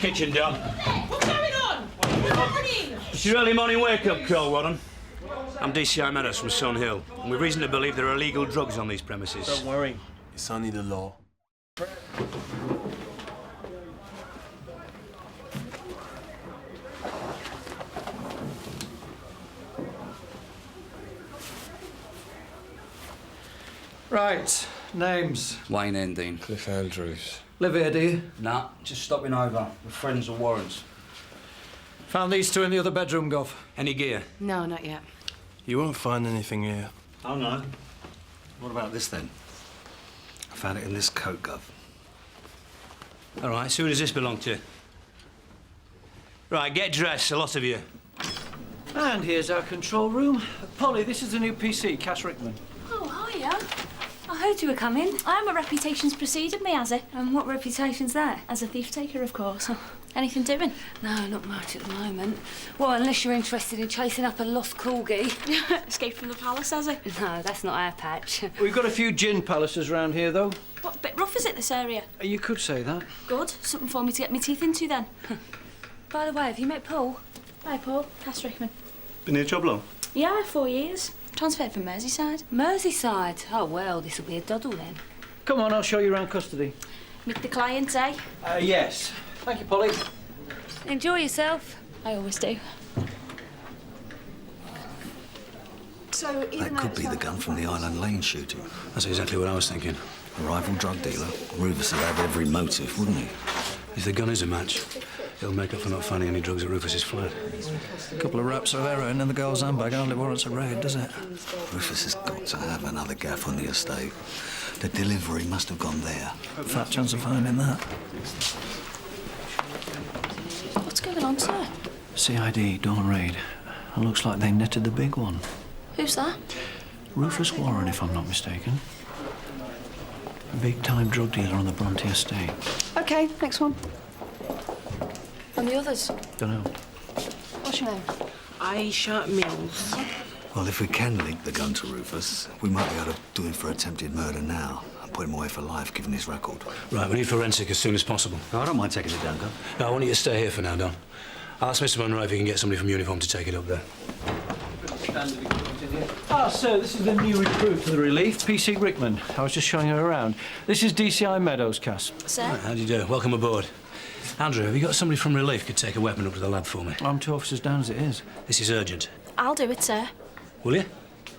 kitchen, Don. What's going on? Good morning! It's your early morning wake-up call, Rawton. I'm DCI Meadows from Sun Hill, and we've reason to believe there are illegal drugs on these premises. Don't worry. It's only the law. Right, names. Wayne Endine. Cliff Andrews. Live here, do you? Nah, just stopping over with friends of Warren's. Found these two in the other bedroom, Gov. Any gear? No, not yet. You won't find anything here. Oh, no. What about this, then? I found it in this coat, Gov. All right, so who does this belong to? Right, get dressed, a lot of you. And here's our control room. Polly, this is the new PC, Cass Rickman. Oh, hiya. I heard you were coming. My reputation's preceded me, has it? And what reputation's that? As a thief taker, of course. Anything doing? No, not much at the moment. Well, unless you're interested in chasing up a lost corgi. Escaped from the palace, has it? No, that's not our patch. We've got a few gin palaces around here, though. What, a bit rough is it, this area? You could say that. Good. Something for me to get my teeth into, then. By the way, have you met Paul? Hi, Paul. Cass Rickman. Been here job long? Yeah, 4 years. Transferred from Merseyside. Merseyside? Oh, well, this'll be a doddle then. Come on, I'll show you around custody. Meet the client, eh? Yes. Thank you, Polly. Enjoy yourself. I always do. So, That could be the gun from the Island Lane shooting. That's exactly what I was thinking. A rival drug dealer. Rufus would have every motive, wouldn't he? If the gun is a match, it'll make up for not finding any drugs at Rufus's flat. A couple of wraps of heroin in the girl's handbag hardly warrants a raid, does it? Rufus has got to have another gaff on the estate. The delivery must have gone there. Fat chance of finding that. What's going on, sir? CID, dawn raid. It looks like they netted the big one. Who's that? Rufus Warren, if I'm not mistaken. A big-time drug dealer on the Bronte estate. OK, next one. And the others? Dunno. What's your name? Aisha Mills. Well, if we can link the gun to Rufus, we might be able to do him for attempted murder now and put him away for life, given his record. Right, we need forensic as soon as possible. No, I don't mind taking it down, Gov. No, I want you to stay here for now, Don. I'll ask Mr. Monroe if he can get somebody from uniform to take it up there. So this is the new recruit for the relief, PC Rickman. I was just showing her around. This is DCI Meadows, Cass. Sir? Right, how do you do? Welcome aboard. Andrew, have you got somebody from relief could take a weapon up to the lab for me? I'm 2 officers down as it is. This is urgent. I'll do it, sir. Will you?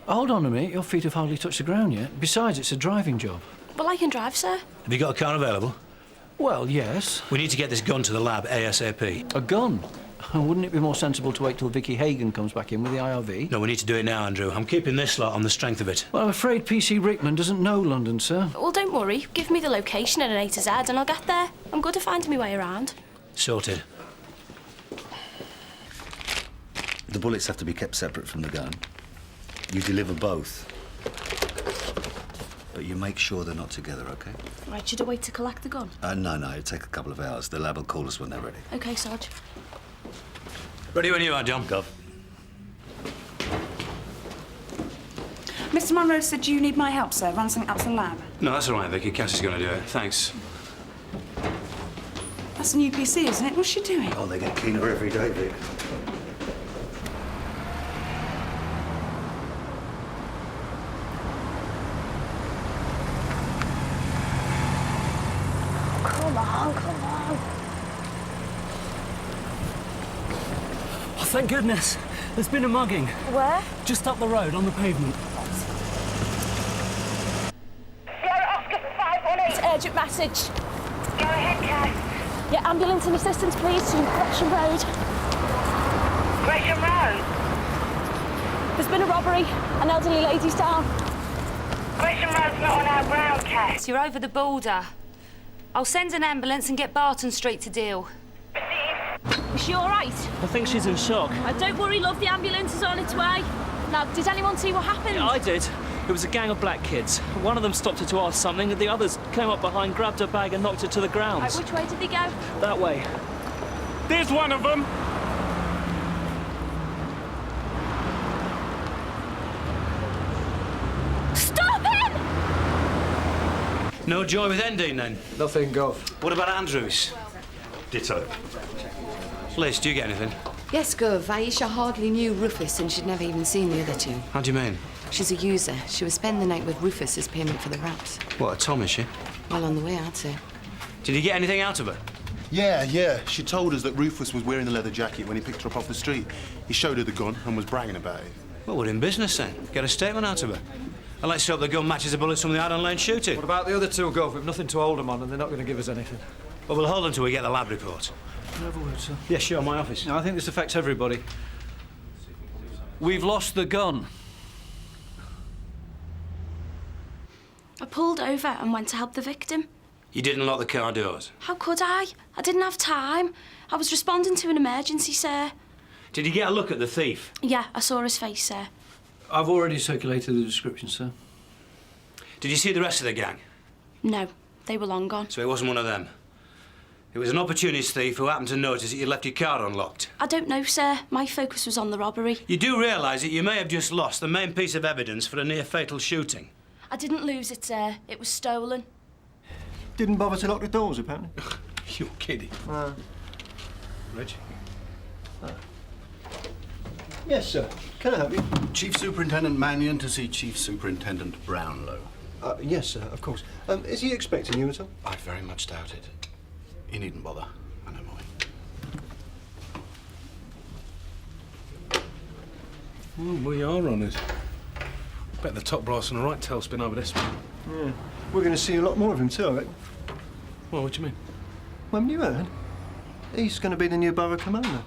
Hold on a minute, your feet have hardly touched the ground yet. Besides, it's a driving job. Well, I can drive, sir. Have you got a car available? Well, yes. We need to get this gun to the lab ASAP. A gun? Wouldn't it be more sensible to wait till Vicky Hagan comes back in with the IRV? No, we need to do it now, Andrew. I'm keeping this lot on the strength of it. Well, I'm afraid PC Rickman doesn't know London, sir. Well, don't worry. Give me the location and an A to Z and I'll get there. I'm good at finding my way around. Sorted. The bullets have to be kept separate from the gun. You deliver both. But you make sure they're not together, OK? Right, should I wait to collect the gun? No, it'll take a couple of hours. The lab will call us when they're ready. OK, Sarge. Ready when you are, John. Gov. Mr. Monroe said you need my help, sir. Run something up to the lab. No, that's all right, Vicky. Cass is going to do it. Thanks. That's a new PC, isn't it? What's she doing? Oh, they get keener every day, Vic. Come on, come on. Oh, thank goodness. There's been a mugging. Where? Just up the road, on the pavement. It's urgent message. Go ahead, Cass. Yeah, ambulance and assistance, please, to Gresham Road. Gresham Road? There's been a robbery. An elderly lady's down. Gresham Road's not on our ground, Cass. You're over the border. I'll send an ambulance and get Barton Street to deal. Is she all right? I think she's in shock. Don't worry, love. The ambulance is on its way. Now, did anyone see what happened? Yeah, I did. It was a gang of black kids. One of them stopped her to ask something, and the others came up behind, grabbed her bag and knocked her to the ground. Right, which way did they go? That way. There's one of them! Stop him! No joy with Endine, then? Nothing, Gov. What about Andrews? Ditto. Liz, do you get anything? Yes, Gov. Aisha hardly knew Rufus and she'd never even seen the other two. How do you mean? She's a user. She was spending the night with Rufus as payment for the wraps. What, a Tom, is she? Well, on the way, I'd say. Did you get anything out of her? Yeah. She told us that Rufus was wearing the leather jacket when he picked her up off the street. He showed her the gun and was bragging about it. Well, we're in business then. Get a statement out of her. And let's hope the gun matches the bullets from the Iron Lane shooting. What about the other two, Gov? We've nothing to hold them on and they're not going to give us anything. Well, we'll hold until we get the lab report. Can I have a word, sir? Yes, sure, my office. No, I think this affects everybody. We've lost the gun. I pulled over and went to help the victim. You didn't lock the car doors? How could I? I didn't have time. I was responding to an emergency, sir. Did you get a look at the thief? Yeah, I saw his face, sir. I've already circulated the description, sir. Did you see the rest of the gang? No, they were long gone. So it wasn't one of them? It was an opportunist thief who happened to notice that you left your car unlocked. I don't know, sir. My focus was on the robbery. You do realise that you may have just lost the main piece of evidence for a near-fatal shooting? I didn't lose it, sir. It was stolen. Didn't bother to lock the doors, apparently. You're kidding. Reg? Yes, sir. Can I help you? Chief Superintendent Mannion to see Chief Superintendent Brownlow. Yes, sir, of course. Is he expecting you at all? I very much doubt it. You needn't bother. I know mine. We are on it. Bet the top brass on the right tailspin over this one. Yeah. We're going to see a lot more of him too, I reckon. Well, what do you mean? Well, haven't you heard? He's going to be the new borough commander.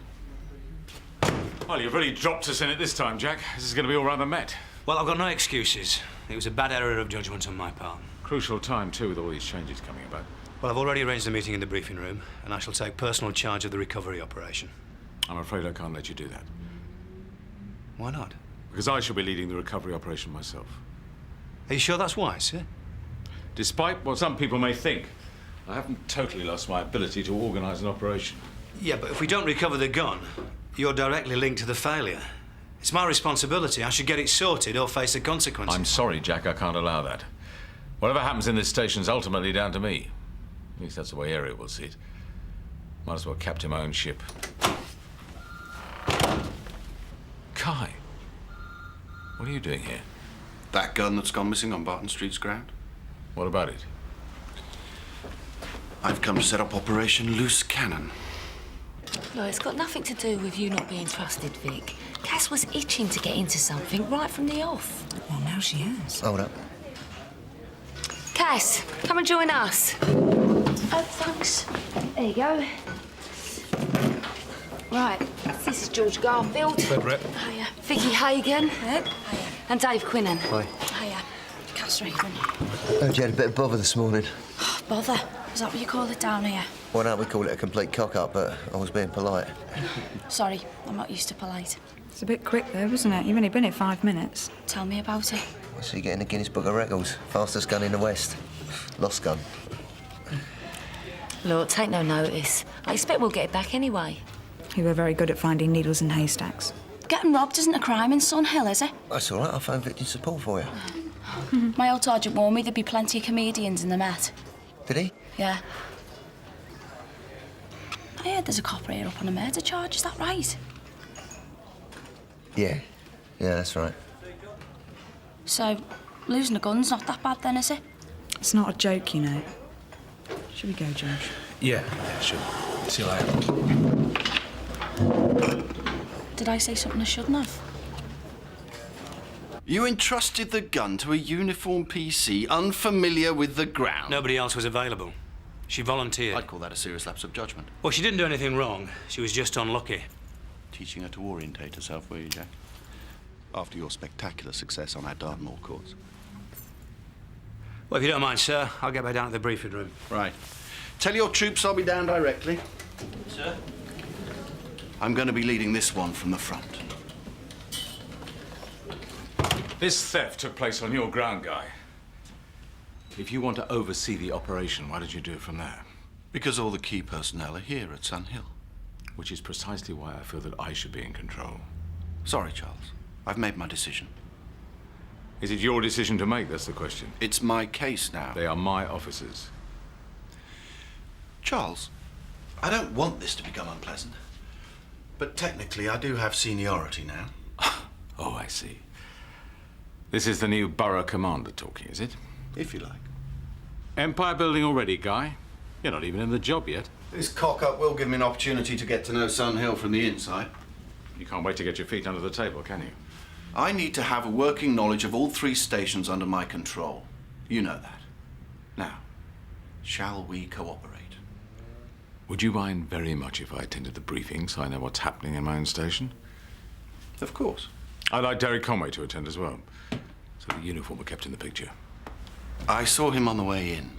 Well, you've really dropped us in it this time, Jack. This is going to be all rather met. Well, I've got no excuses. It was a bad error of judgment on my part. Crucial time, too, with all these changes coming about. Well, I've already arranged a meeting in the briefing room, and I shall take personal charge of the recovery operation. I'm afraid I can't let you do that. Why not? Because I shall be leading the recovery operation myself. Are you sure that's wise, sir? Despite what some people may think, I haven't totally lost my ability to organise an operation. Yeah, but if we don't recover the gun, you're directly linked to the failure. It's my responsibility. I should get it sorted or face the consequences. I'm sorry, Jack, I can't allow that. Whatever happens in this station's ultimately down to me. At least that's the way Ariel will see it. Might as well captain my own ship. Kai, what are you doing here? That gun that's gone missing on Barton Street's ground? What about it? I've come to set up Operation Loose Cannon. No, it's got nothing to do with you not being trusted, Vic. Cass was itching to get into something right from the off. Well, now she has. Hold up. Cass, come and join us. Oh, thanks. There you go. Right, this is George Garfield. Brett. Hiya. Vicky Hagan. Hiya. And Dave Quinnan. Hi. Hiya. Cass Rickman. Heard you had a bit of bother this morning. Oh, bother. Is that what you call it down here? Why don't we call it a complete cock-up, but I was being polite. Sorry, I'm not used to polite. It's a bit quick, though, wasn't it? You've only been here 5 minutes. Tell me about it. So you get in the Guinness Book of Records. Fastest gun in the West. Lost gun. Look, take no notice. I expect we'll get it back anyway. You were very good at finding needles in haystacks. Getting robbed isn't a crime in Sun Hill, is it? That's all right. I'll phone victim support for you. My old sergeant warned me there'd be plenty of comedians in the Met. Did he? Yeah. I heard there's a copper here up on a murder charge, is that right? Yeah. Yeah, that's right. So, losing a gun's not that bad then, is it? It's not a joke, you know. Should we go, George? Yeah, sure. See you later. Did I say something I shouldn't have? You entrusted the gun to a uniformed PC unfamiliar with the ground. Nobody else was available. She volunteered. I'd call that a serious lapse of judgment. Well, she didn't do anything wrong. She was just unlucky. Teaching her to orientate herself, were you, Jack? After your spectacular success on our Dartmoor course. Well, if you don't mind, sir, I'll get back down to the briefing room. Right. Tell your troops I'll be down directly. Sir? I'm going to be leading this one from the front. This theft took place on your ground, Guy. If you want to oversee the operation, why did you do it from there? Because all the key personnel are here at Sun Hill. Which is precisely why I feel that I should be in control. Sorry, Charles. I've made my decision. Is it your decision to make? That's the question. It's my case now. They are my officers. Charles, I don't want this to become unpleasant. But technically, I do have seniority now. Oh, I see. This is the new borough commander talking, is it? If you like. Empire building already, Guy? You're not even in the job yet. This cock-up will give me an opportunity to get to know Sun Hill from the inside. You can't wait to get your feet under the table, can you? I need to have a working knowledge of all 3 stations under my control. You know that. Now, shall we cooperate? Would you mind very much if I attended the briefing so I know what's happening in my own station? Of course. I'd like Derek Conway to attend as well, so the uniform are kept in the picture. I saw him on the way in.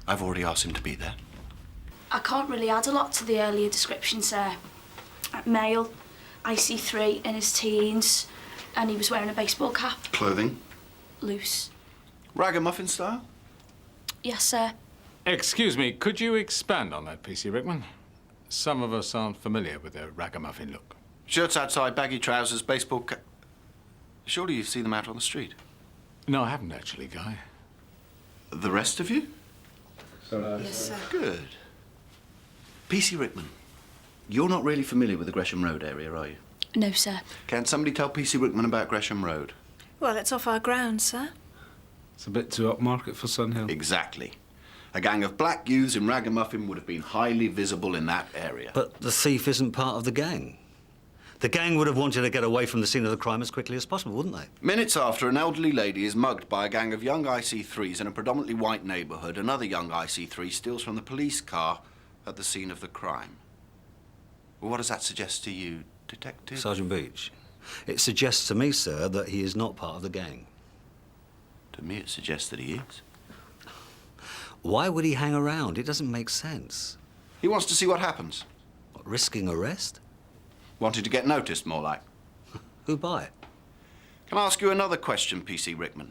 I've already asked him to be there. I can't really add a lot to the earlier description, sir. Male, IC3, in his teens, and he was wearing a baseball cap. Clothing? Loose. Ragamuffin style? Yes, sir. Excuse me, could you expand on that, PC Rickman? Some of us aren't familiar with their ragamuffin look. Shirts outside, baggy trousers, baseball cap. Surely you've seen them out on the street? No, I haven't actually, Guy. The rest of you? Yes, sir. Good. PC Rickman, you're not really familiar with the Gresham Road area, are you? No, sir. Can somebody tell PC Rickman about Gresham Road? Well, it's off our grounds, sir. It's a bit too upmarket for Sun Hill. Exactly. A gang of black youths in ragamuffin would have been highly visible in that area. But the thief isn't part of the gang. The gang would have wanted to get away from the scene of the crime as quickly as possible, wouldn't they? Minutes after an elderly lady is mugged by a gang of young IC3s in a predominantly white neighbourhood, another young IC3 steals from the police car at the scene of the crime. Well, what does that suggest to you, Detective? Sergeant Beach, it suggests to me, sir, that he is not part of the gang. To me, it suggests that he is. Why would he hang around? It doesn't make sense. He wants to see what happens. What, risking arrest? Wanted to get noticed, more like. Who by? Can I ask you another question, PC Rickman?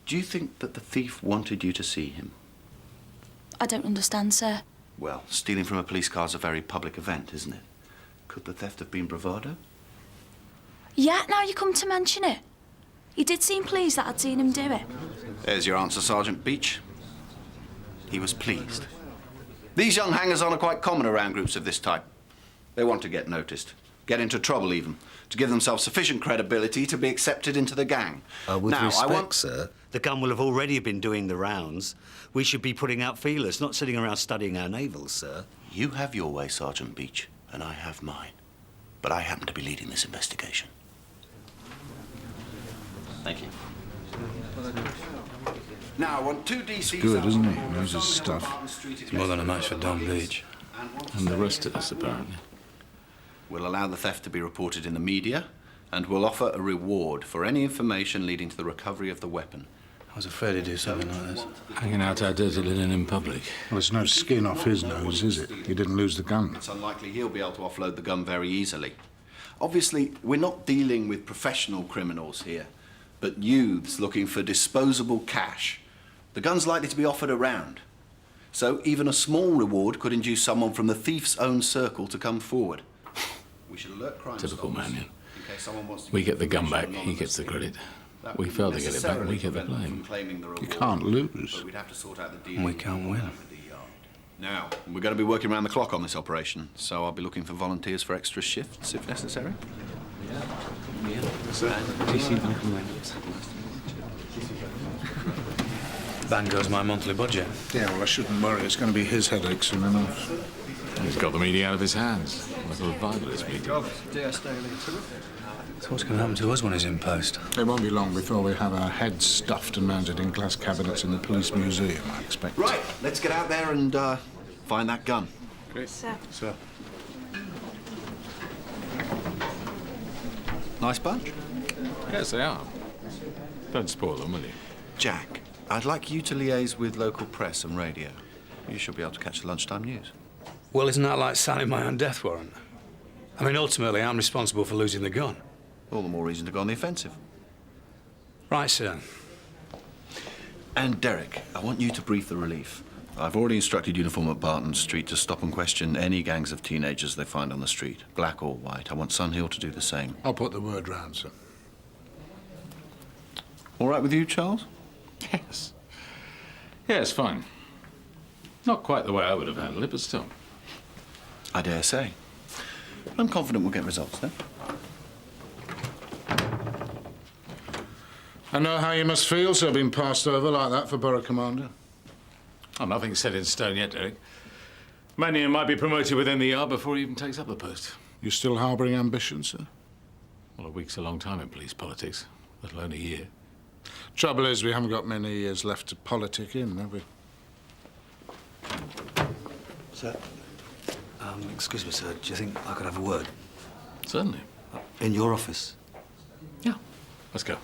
Do you think that the thief wanted you to see him? I don't understand, sir. Well, stealing from a police car is a very public event, isn't it? Could the theft have been bravado? Yeah, now you come to mention it. He did seem pleased that I'd seen him do it. There's your answer, Sergeant Beach. He was pleased. These young hangers-on are quite common around groups of this type. They want to get noticed, get into trouble even, to give themselves sufficient credibility to be accepted into the gang. With now, respect, sir, the gun will have already been doing the rounds. We should be putting out feelers, not sitting around studying our navels, sir. You have your way, Sergeant Beach, and I have mine. But I happen to be leading this investigation. Thank you. Now, I want 2 DCs... Good, isn't he? Knows his stuff. It's more than a match for Don Beach. And the rest of us, apparently. We'll allow the theft to be reported in the media, and we'll offer a reward for any information leading to the recovery of the weapon. I was afraid he'd do something like this. Hanging out our dirty linen in public. Well, there's no skin off his nose, is it? He didn't lose the gun. It's unlikely he'll be able to offload the gun very easily. Obviously, we're not dealing with professional criminals here, but youths looking for disposable cash. The gun's likely to be offered around. So even a small reward could induce someone from the thief's own circle to come forward. We should alert crime Typical stoppers Mannion. in case someone wants to We keep get the gun back, information he gets the anonymously. credit. That We wouldn't fail to get it back, necessarily we get the prevent them blame. from claiming the You reward, can't lose. but we'd have to sort out the We deal can't win. with the yard. Now, we're going to be working around the clock on this operation, so I'll be looking for volunteers for extra shifts if necessary. Bang goes my monthly budget. Yeah, well, I shouldn't worry. It's going to be his headache soon enough. He's got the meeting out of his hands. Like a revivalist meeting. So what's going to happen to us when he's in post? It won't be long before we have our heads stuffed and mounted in glass cabinets in the police museum, I expect. Right, let's get out there and find that gun. Great. Sir. Sir. Nice bunch. Yes, they are. Don't spoil them, will you? Jack, I'd like you to liaise with local press and radio. You should be able to catch the lunchtime news. Well, isn't that like signing my own death warrant? I mean, ultimately, I'm responsible for losing the gun. All the more reason to go on the offensive. Right, sir. And Derek, I want you to brief the relief. I've already instructed Uniform at Barton Street to stop and question any gangs of teenagers they find on the street, black or white. I want Sun Hill to do the same. I'll put the word round, sir. All right with you, Charles? Yes. Yes, fine. Not quite the way I would have handled it, but still. I dare say. I'm confident we'll get results then. I know how you must feel, sir, being passed over like that for Borough Commander. Oh, nothing's set in stone yet, Derek. Mannion might be promoted within the hour before he even takes up the post. You still harbouring ambition, sir? Well, a week's a long time in police politics, let alone a year. Trouble is, we haven't got many years left to politic in, have we? Sir? Excuse me, sir. Do you think I could have a word? Certainly. In your office? Yeah. Let's go.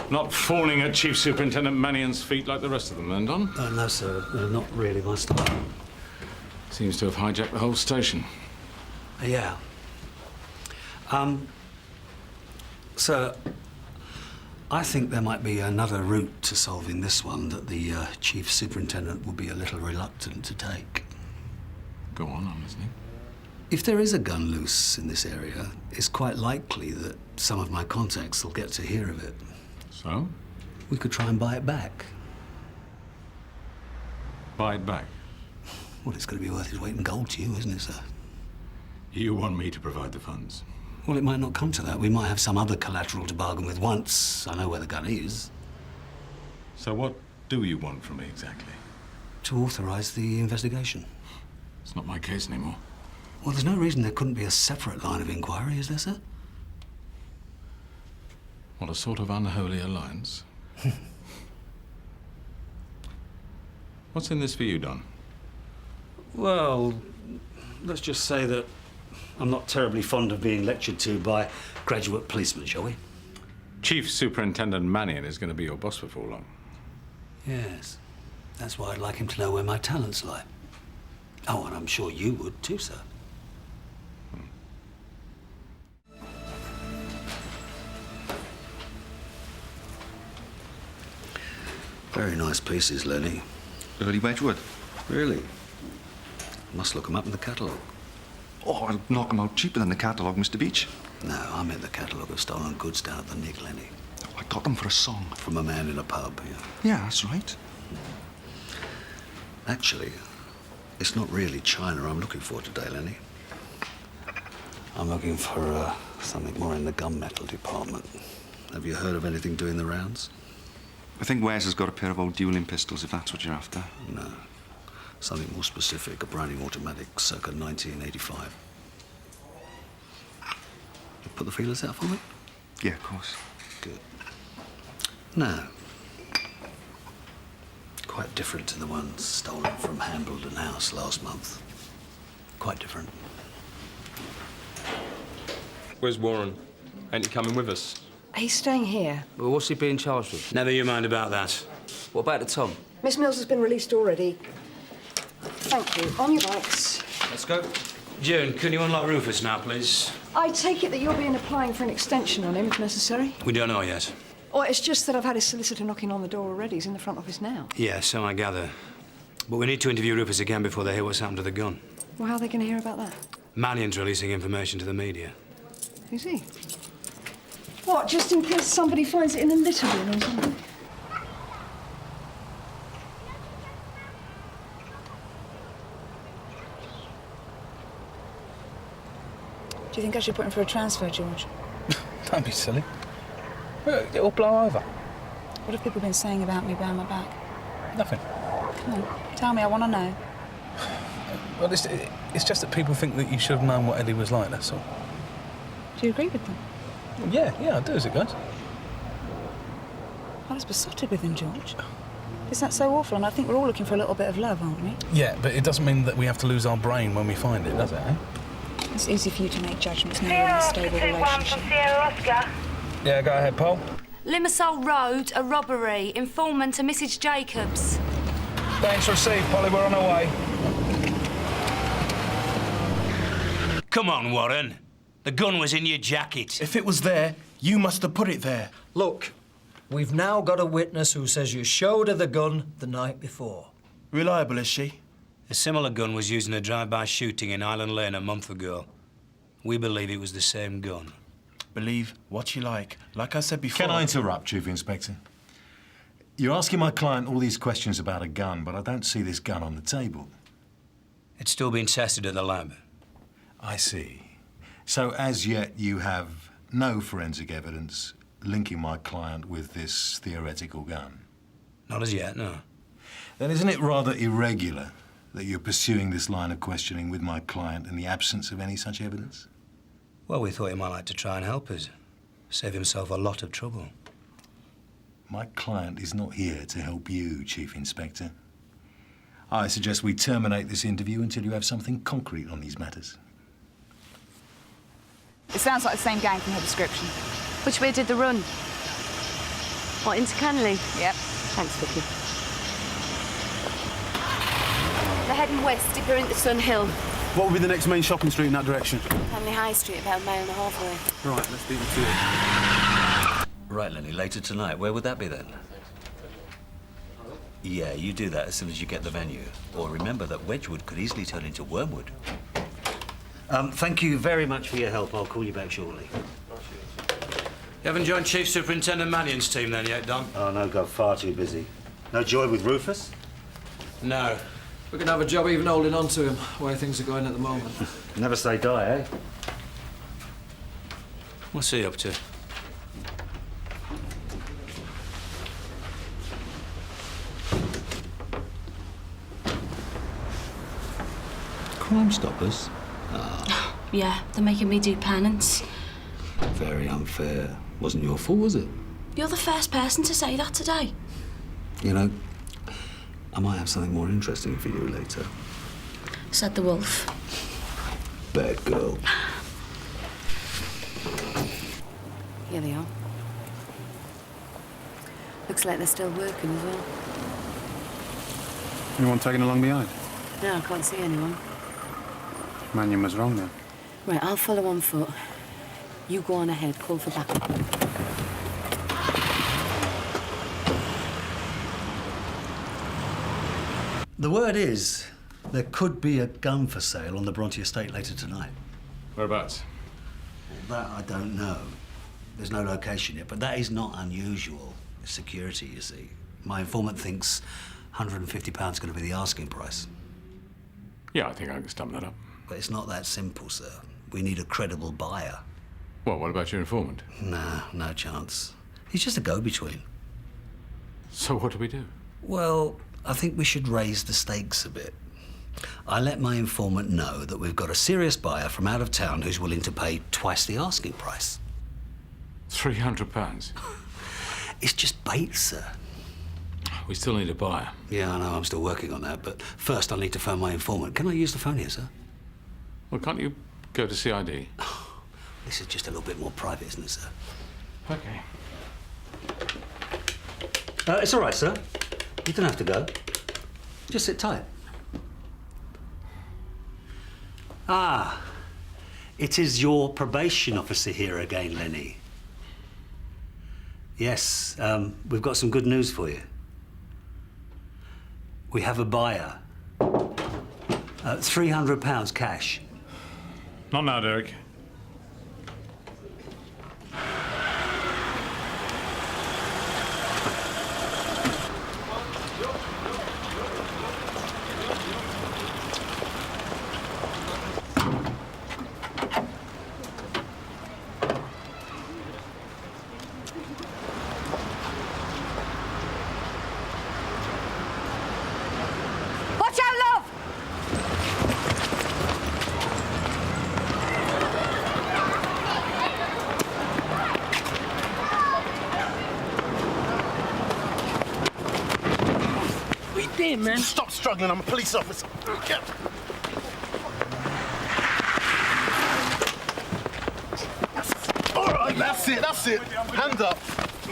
Not falling at Chief Superintendent Mannion's feet like the rest of them, then, Don? No, sir. Not really my style. Seems to have hijacked the whole station. Yeah. Sir, I think there might be another route to solving this one that the Chief Superintendent will be a little reluctant to take. Go on, I'm listening. If there is a gun loose in this area, it's quite likely that some of my contacts will get to hear of it. So? We could try and buy it back. Buy it back? Well, it's going to be worth its weight in gold to you, isn't it, sir? You want me to provide the funds? Well, it might not come to that. We might have some other collateral to bargain with once I know where the gun is. So what do you want from me, exactly? To authorise the investigation. It's not my case anymore. Well, there's no reason there couldn't be a separate line of inquiry, is there, sir? What, a sort of unholy alliance? What's in this for you, Don? Well, let's just say that I'm not terribly fond of being lectured to by graduate policemen, shall we? Chief Superintendent Mannion is going to be your boss before long. Yes. That's why I'd like him to know where my talents lie. Oh, and I'm sure you would too, sir. Very nice pieces, Lenny. Early Wedgwood. Really? Must look 'em up in the catalogue. Oh, I'll knock 'em out cheaper than the catalogue, Mr. Beach. No, I meant the catalogue of stolen goods down at the Nick, Lenny. Oh, I got them for a song. From a man in a pub, yeah. Yeah, that's right. Actually, it's not really China I'm looking for today, Lenny. I'm looking for something more in the gunmetal department. Have you heard of anything doing the rounds? I think Wes has got a pair of old dueling pistols, if that's what you're after. No. Something more specific, a Browning automatic circa 1985. You put the feelers out for me? Yeah, of course. Good. No. Quite different to the ones stolen from Hambledon House last month. Quite different. Where's Warren? Ain't he coming with us? He's staying here. Well, what's he being charged with? Never you mind about that. What about the Tom? Miss Mills has been released already. Thank you. On your bikes. Let's go. June, can you unlock Rufus now, please? I take it that you'll be applying for an extension on him, if necessary? We don't know yet. Oh, it's just that I've had his solicitor knocking on the door already. He's in the front office now. Yeah, so I gather. But we need to interview Rufus again before they hear what's happened to the gun. Well, how are they going to hear about that? Mannion's releasing information to the media. Is he? What, just in case somebody finds it in a litter bin or something? Do you think I should put him for a transfer, George? Don't be silly. It'll blow over. What have people been saying about me behind my back? Nothing. Come on, tell me, I want to know. Well, it's just that people think that you should have known what Eddie was like, that's all. Do you agree with them? Yeah, I do as it goes. I was besotted with him, George. Is that so awful? And I think we're all looking for a little bit of love, aren't we? Yeah, but it doesn't mean that we have to lose our brain when we find it, does it, eh? It's easy for you to make judgments now you're in a stable relationship. Yeah, go ahead, Paul. Limassol Road, a robbery. Informant to Mrs. Jacobs. Thanks received, Polly. We're on our way. Come on, Warren. The gun was in your jacket. If it was there, you must have put it there. Look, we've now got a witness who says you showed her the gun the night before. Reliable, is she? A similar gun was used in a drive-by shooting in Island Lane a month ago. We believe it was the same gun. Believe what you like. Like I said before... Can I interrupt, Chief Inspector? You're asking my client all these questions about a gun, but I don't see this gun on the table. It's still being tested at the lab. I see. So as yet you have no forensic evidence linking my client with this theoretical gun? Not as yet, no. Then isn't it rather irregular that you're pursuing this line of questioning with my client in the absence of any such evidence? Well, we thought he might like to try and help us. Save himself a lot of trouble. My client is not here to help you, Chief Inspector. I suggest we terminate this interview until you have something concrete on these matters. It sounds like the same gang from her description. Which way did the run? What, into Canley? Yep. Thanks, Vicky. They're heading west, deeper into Sun Hill. What would be the next main shopping street in that direction? Canley High Street, about a mile and a half away. Right, let's beat them to it. Right, Lenny, later tonight. Where would that be then? Yeah, you do that as soon as you get the venue. Or remember that Wedgwood could easily turn into Wormwood. Thank you very much for your help. I'll call you back shortly. You haven't joined Chief Superintendent Mannion's team then yet, Don? Oh, no, got far too busy. No joy with Rufus? No. We can have a job even holding on to him, the way things are going at the moment. Never say die, eh? What's he up to? Crime Stoppers? Yeah, they're making me do penance. Very unfair. Wasn't your fault, was it? You're the first person to say that today. You know, I might have something more interesting for you later. Said the wolf. Bad girl. Here they are. Looks like they're still working as well. Anyone tagging along behind? No, I can't see anyone. Mannion was wrong then. Right, I'll follow on foot. You go on ahead, call for backup. The word is, there could be a gun for sale on the Bronte estate later tonight. Whereabouts? That I don't know. There's no location yet, but that is not unusual. It's security, you see. My informant thinks £150 is going to be the asking price. Yeah, I think I can stump that up. But it's not that simple, sir. We need a credible buyer. Well, what about your informant? Nah, no chance. He's just a go-between. So what do we do? Well, I think we should raise the stakes a bit. I let my informant know that we've got a serious buyer from out of town who's willing to pay twice the asking price. £300? It's just bait, sir. We still need a buyer. Yeah, I know, I'm still working on that, but first I'll need to phone my informant. Can I use the phone here, sir? Well, can't you go to CID? This is just a little bit more private, isn't it, sir? Okay. It's all right, sir. You don't have to go. Just sit tight. Ah, it is your probation officer here again, Lenny. Yes, we've got some good news for you. We have a buyer. £300 cash. Not now, Derek. Watch out, love! What are you doing, man? Stop struggling, I'm a police officer. All right, that's it. Hand up.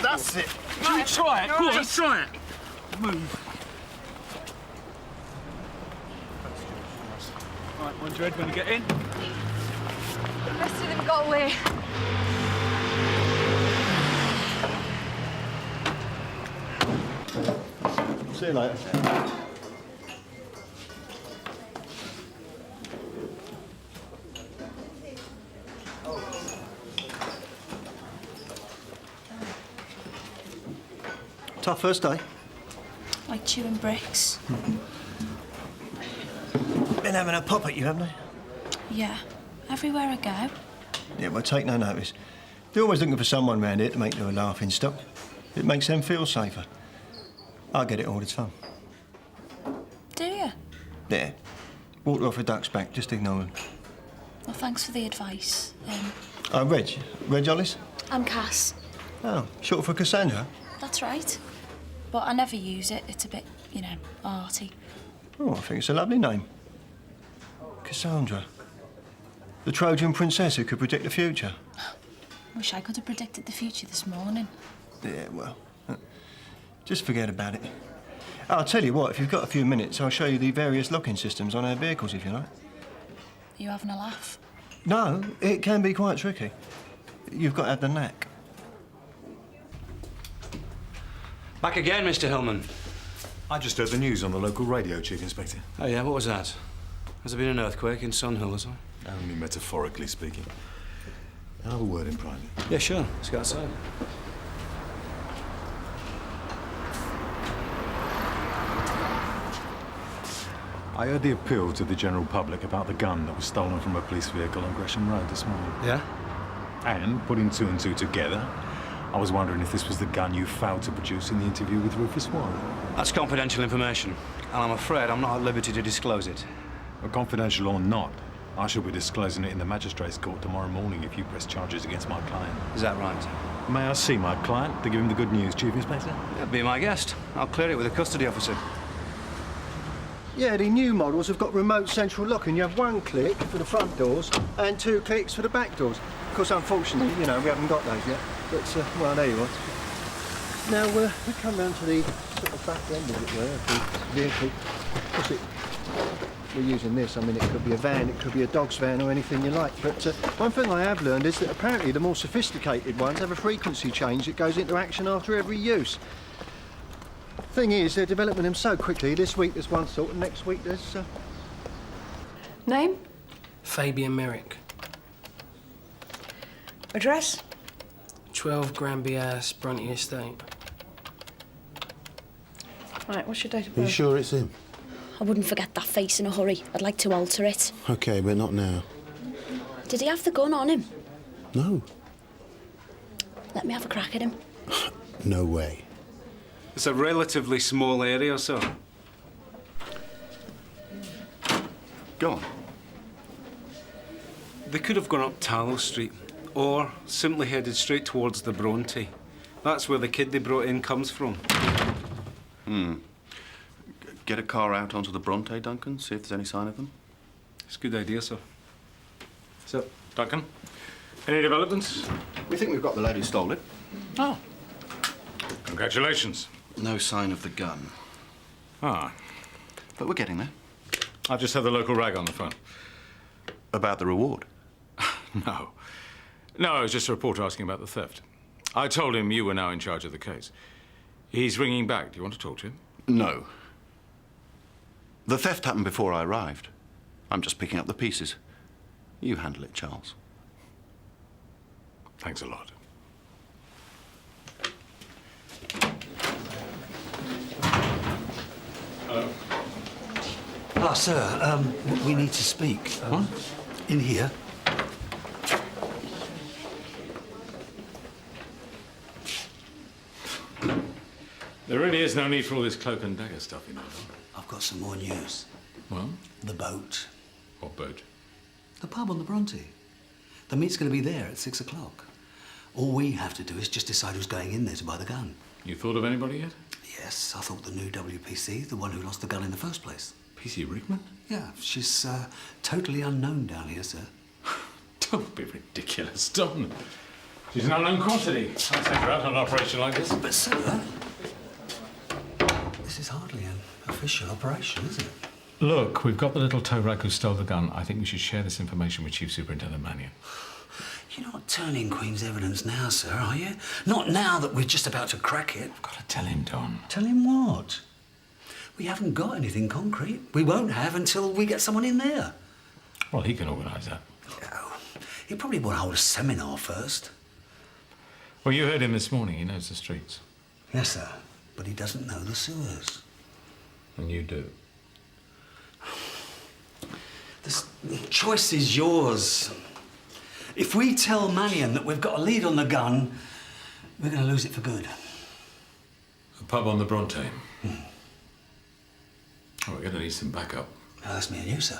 That's it. Right. Try it. Go on, let's try it. Move. Right, mind your head when you get in. The rest of them got away. See you later. Tough first day? Like chewing bricks. Been having a pop at you, haven't they? Yeah. Everywhere I go. Yeah, well, take no notice. They're always looking for someone round here to make them a laughing stock. It makes them feel safer. I get it all the time. Do you? There. Water off a duck's back, just ignore them. Well, thanks for the advice. Reg. Reg Hollis? I'm Cass. Oh, short for Cassandra? That's right. But I never use it. It's a bit, you know, arty. Oh, I think it's a lovely name. Cassandra. The Trojan princess who could predict the future. Wish I could have predicted the future this morning. Yeah, well, just forget about it. I'll tell you what, if you've got a few minutes, I'll show you the various locking systems on our vehicles, if you like. Are you having a laugh? No, it can be quite tricky. You've got to have the knack. Back again, Mr. Hillman. I just heard the news on the local radio, Chief Inspector. Oh, yeah, what was that? Has there been an earthquake in Sunhill or something? Only metaphorically speaking. I'll have a word in private. Yeah, sure. Let's go outside. I heard the appeal to the general public about the gun that was stolen from a police vehicle on Gresham Road this morning. Yeah? And, putting two and two together, I was wondering if this was the gun you failed to produce in the interview with Rufus Warren. That's confidential information, and I'm afraid I'm not at liberty to disclose it. Well, confidential or not, I shall be disclosing it in the magistrate's court tomorrow morning if you press charges against my client. Is that right? May I see my client to give him the good news, Chief Inspector? Yeah, be my guest. I'll clear it with a custody officer. Yeah, the new models have got remote central locking. You have one click for the front doors and 2 clicks for the back doors. Of course, unfortunately, you know, we haven't got those yet. But, well, there you are. Now, we come round to the sort of back end, as it were, of the vehicle. Of course, we're using this. I mean, it could be a van, it could be a dog's van or anything you like. But one thing I have learned is that apparently the more sophisticated ones have a frequency change that goes into action after every use. Thing is, they're developing them so quickly. This week there's one sort, and next week there's... Name? Fabian Merrick. Address? 12 Granby House, Bronte Estate. Right, what's your date of Are you birth? sure it's him? I wouldn't forget that face in a hurry. I'd like to alter it. OK, but not now. Did he have the gun on him? No. Let me have a crack at him. No way. It's a relatively small area, so. Go on. They could have gone up Tallow Street, or simply headed straight towards the Bronte. That's where the kid they brought in comes from. Get a car out onto the Bronte, Duncan, see if there's any sign of them. It's a good idea, sir. So, Duncan, any developments? We think we've got the lad who stole it. Oh. Congratulations. No sign of the gun. Ah. But we're getting there. I've just had the local rag on the phone. About the reward? No. No, it was just a reporter asking about the theft. I told him you were now in charge of the case. He's ringing back. Do you want to talk to him? No. The theft happened before I arrived. I'm just picking up the pieces. You handle it, Charles. Thanks a lot. Hello. Ah, sir, we need to speak. What? In here. There really is no need for all this cloak and dagger stuff, you know. I've got some more news. Well? The boat. What boat? The pub on the Bronte. The meet's going to be there at 6 o'clock. All we have to do is just decide who's going in there to buy the gun. You thought of anybody yet? Yes, I thought the new WPC, the one who lost the gun in the first place. PC Rickman? Yeah, she's totally unknown down here, sir. Don't be ridiculous, Don. She's an unknown quantity. I'll take her out on an operation like this. But, sir, this is hardly an official operation, is it? Look, we've got the little tow rag who stole the gun. I think we should share this information with Chief Superintendent Mannion. You're not turning Queen's evidence now, sir, are you? Not now that we're just about to crack it. I've got to tell him, Don. Tell him what? We haven't got anything concrete. We won't have until we get someone in there. Well, he can organise that. Oh, he'll probably want to hold a seminar first. Well, you heard him this morning. He knows the streets. Yes, sir. but he doesn't know the sewers. And you do? The choice is yours. If we tell Mannion that we've got a lead on the gun, we're going to lose it for good. A pub on the Bronte. Oh, we're going to need some backup. Oh, that's me and you, sir.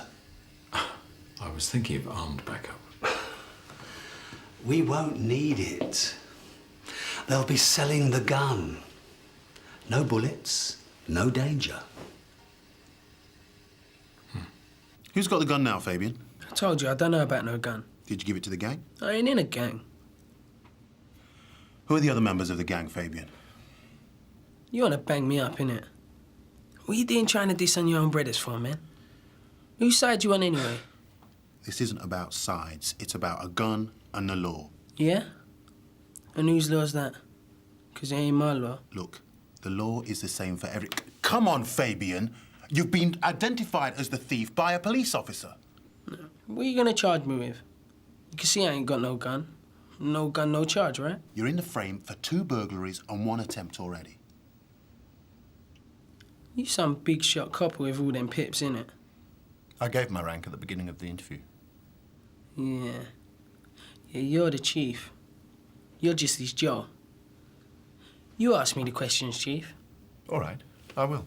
I was thinking of armed backup. We won't need it. They'll be selling the gun. No bullets, no danger. Who's got the gun now, Fabian? I told you, I don't know about no gun. Did you give it to the gang? I ain't in a gang. Who are the other members of the gang, Fabian? You wanna bang me up, innit? What you doing trying to diss on your own brothers for, man? Whose side you on anyway? This isn't about sides. It's about a gun and the law. Yeah? And whose law's that? 'Cause it ain't my law. Look, the law is the same for every... Come on, Fabian. You've been identified as the thief by a police officer. What are you gonna charge me with? You can see I ain't got no gun. No gun, no charge, right? You're in the frame for 2 burglaries and 1 attempt already. You some big shot copper with all them pips, innit? I gave my rank at the beginning of the interview. Yeah. Yeah, you're the chief. You're just his Joe. You ask me the questions, Chief. All right, I will.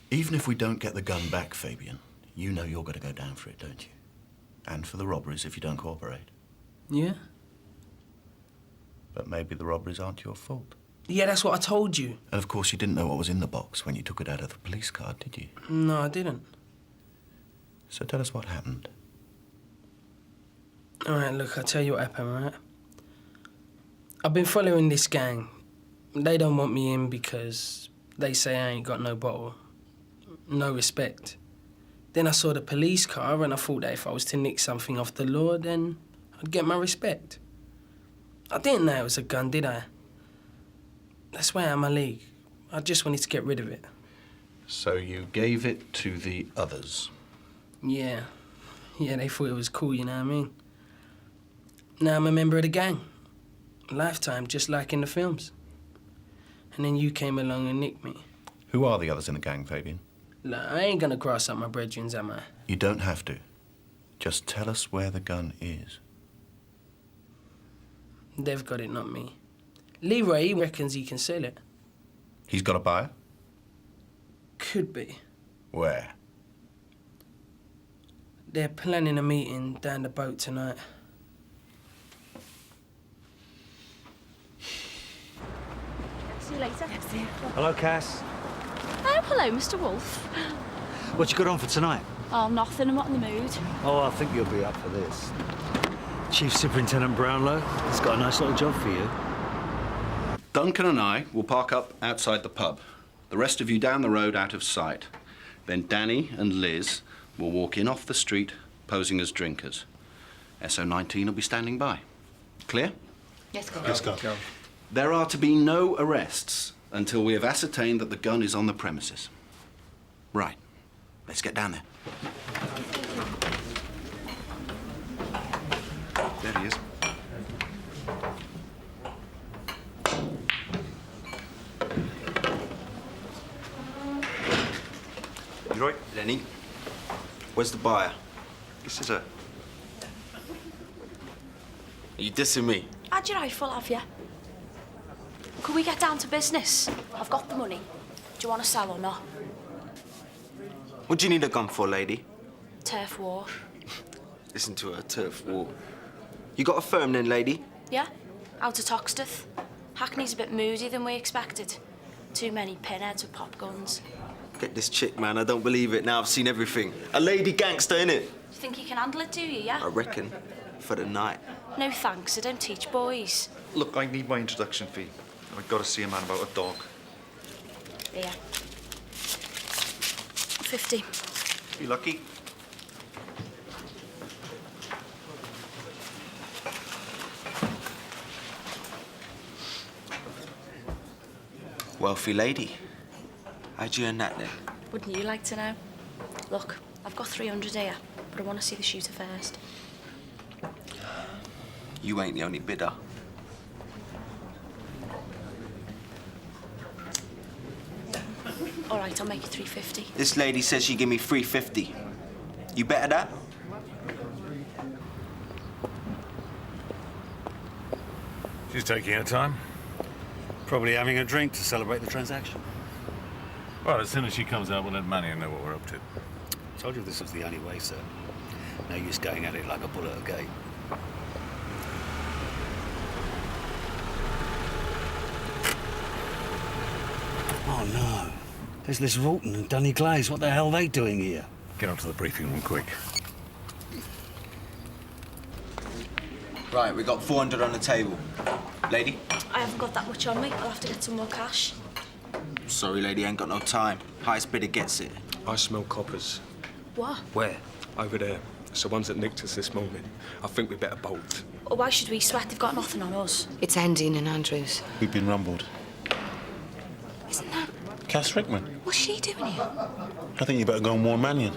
Even if we don't get the gun back, Fabian, you know you're going to go down for it, don't you? And for the robberies if you don't cooperate. Yeah? But maybe the robberies aren't your fault. Yeah, that's what I told you. And of course you didn't know what was in the box when you took it out of the police car, did you? No, I didn't. So tell us what happened. All right, look, I'll tell you what happened, right? I've been following this gang. They don't want me in because they say I ain't got no bottle. No respect. Then I saw the police car and I thought that if I was to nick something off the law, then I'd get my respect. I didn't know it was a gun, did I? That's why I'm my league. I just wanted to get rid of it. So you gave it to the others? Yeah. Yeah, they thought it was cool, you know what I mean? Now I'm a member of the gang. Lifetime, just like in the films. And then you came along and nicked me. Who are the others in the gang, Fabian? Look, I ain't gonna grass up my brethren, am I? You don't have to. Just tell us where the gun is. They've got it, not me. Leroy, he reckons he can sell it. He's got a buyer? Could be. Where? They're planning a meeting down the boat tonight. See you later. Hello, Cass. Oh, hello, Mr. Wolfe. What you got on for tonight? Oh, nothing. I'm not in the mood. Oh, I think you'll be up for this. Chief Superintendent Brownlow has got a nice little job for you. Duncan and I will park up outside the pub. The rest of you down the road out of sight. Then Danny and Liz will walk in off the street, posing as drinkers. SO19 will be standing by. Clear? Yes, go. Let's go. There are to be no arrests until we have ascertained that the gun is on the premises. Right. Let's get down there. There he is. You right, Lenny? Where's the buyer? This is her. Are you dissing me? Had your rifle, have you? Could we get down to business? I've got the money. Do you want to sell or not? What do you need a gun for, lady? Turf war. Listen to her, turf war. You got a firm then, lady? Yeah? Out of Toxteth. Hackney's a bit moody than we expected. Too many pinheads with pop guns. Get this chick, man. I don't believe it. Now I've seen everything. A lady gangster, innit? You think you can handle it, do you, yeah? I reckon. For the night. No thanks, I don't teach boys. Look, I need my introduction fee. I've got to see a man about a dog. Yeah. 50. You lucky? Wealthy lady. How'd you earn that then? Wouldn't you like to know? Look, I've got 300 here, but I want to see the shooter first. You ain't the only bidder. All right, I'll make it 350. This lady says she give me 350. You better that? She's taking her time. Probably having a drink to celebrate the transaction. Well, as soon as she comes out, we'll let Manny know what we're up to. Told you this was the only way, sir. No use going at it like a bull at a gate. Oh, no. There's this Rawton and Dunny Glaze. What the hell are they doing here? Get up to the briefing room quick. Right, we got 400 on the table. Lady? I haven't got that much on me. I'll have to get some more cash. Sorry, lady, ain't got no time. Highest bidder gets it. I smell coppers. What? Where? Over there. It's the ones that nicked us this morning. I think we better bolt. Or why should we sweat? They've got nothing on us. It's Endine and Andrews. We've been rumbled. Isn't that... Cass Rickman. What's she doing here? I think you better go and warn Mannion.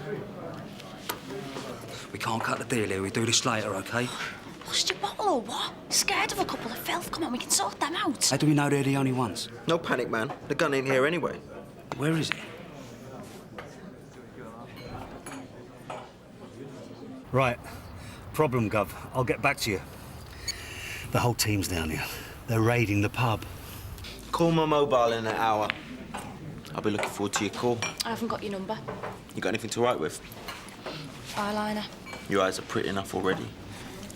We can't cut the deal here. We do this later, OK? Lost your bottle or what? Scared of a couple of filth? Come on, we can sort them out. How do we know they're the only ones? No panic, man. The gun ain't here anyway. Where is it? Right. Problem, Gov. I'll get back to you. The whole team's down here. They're raiding the pub. Call my mobile in an hour. I'll be looking forward to your call. I haven't got your number. You got anything to write with? Eyeliner. Your eyes are pretty enough already.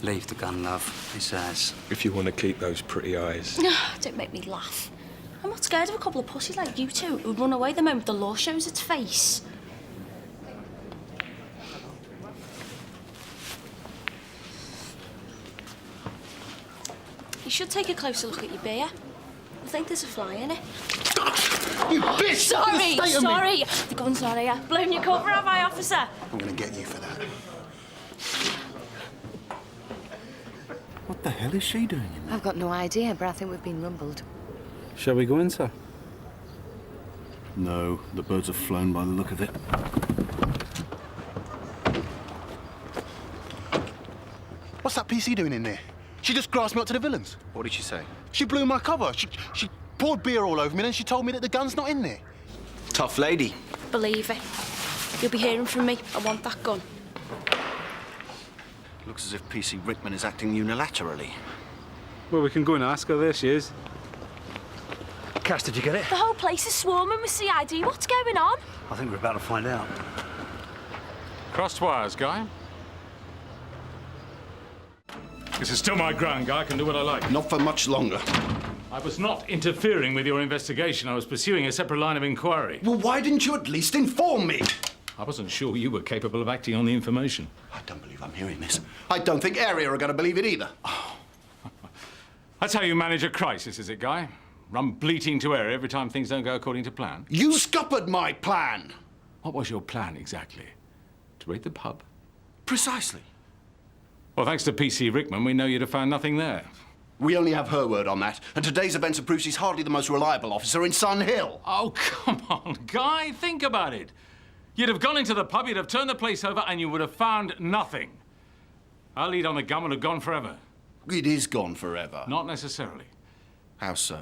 Leave the gun, love. It's ours. If you want to keep those pretty eyes. Don't make me laugh. I'm not scared of a couple of pussies like you two who'd run away the moment the law shows its face. You should take a closer look at your beer. I think there's a fly in it. You bitch! Sorry. The gun's not here. Blown your cover, have I, officer? I'm gonna get you for that. What the hell is she doing in there? I've got no idea, but I think we've been rumbled. Shall we go in, sir? No, the birds have flown by the look of it. What's that PC doing in there? She just grasped me up to the villains. What did she say? She blew my cover. She poured beer all over me, and then she told me that the gun's not in there. Tough lady. Believe it. You'll be hearing from me. I want that gun. Looks as if PC Rickman is acting unilaterally. Well, we can go and ask her. There she is. Cass, did you get it? The whole place is swarming with CID. What's going on? I think we're about to find out. Crossed wires, Guy. This is still my ground, Guy. I can do what I like. Not for much longer. I was not interfering with your investigation. I was pursuing a separate line of inquiry. Well, why didn't you at least inform me? I wasn't sure you were capable of acting on the information. I don't believe I'm hearing this. I don't think Area are going to believe it either. Oh. That's how you manage a crisis, is it, Guy? Run bleating to Area every time things don't go according to plan? You scuppered my plan! What was your plan, exactly? To raid the pub? Precisely. Well, thanks to PC Rickman, we know you'd have found nothing there. We only have her word on that, and today's events have proved she's hardly the most reliable officer in Sun Hill. Oh, come on, Guy, think about it. You'd have gone into the pub, you'd have turned the place over, and you would have found nothing. Our lead on the gun would have gone forever. It is gone forever. Not necessarily. How so?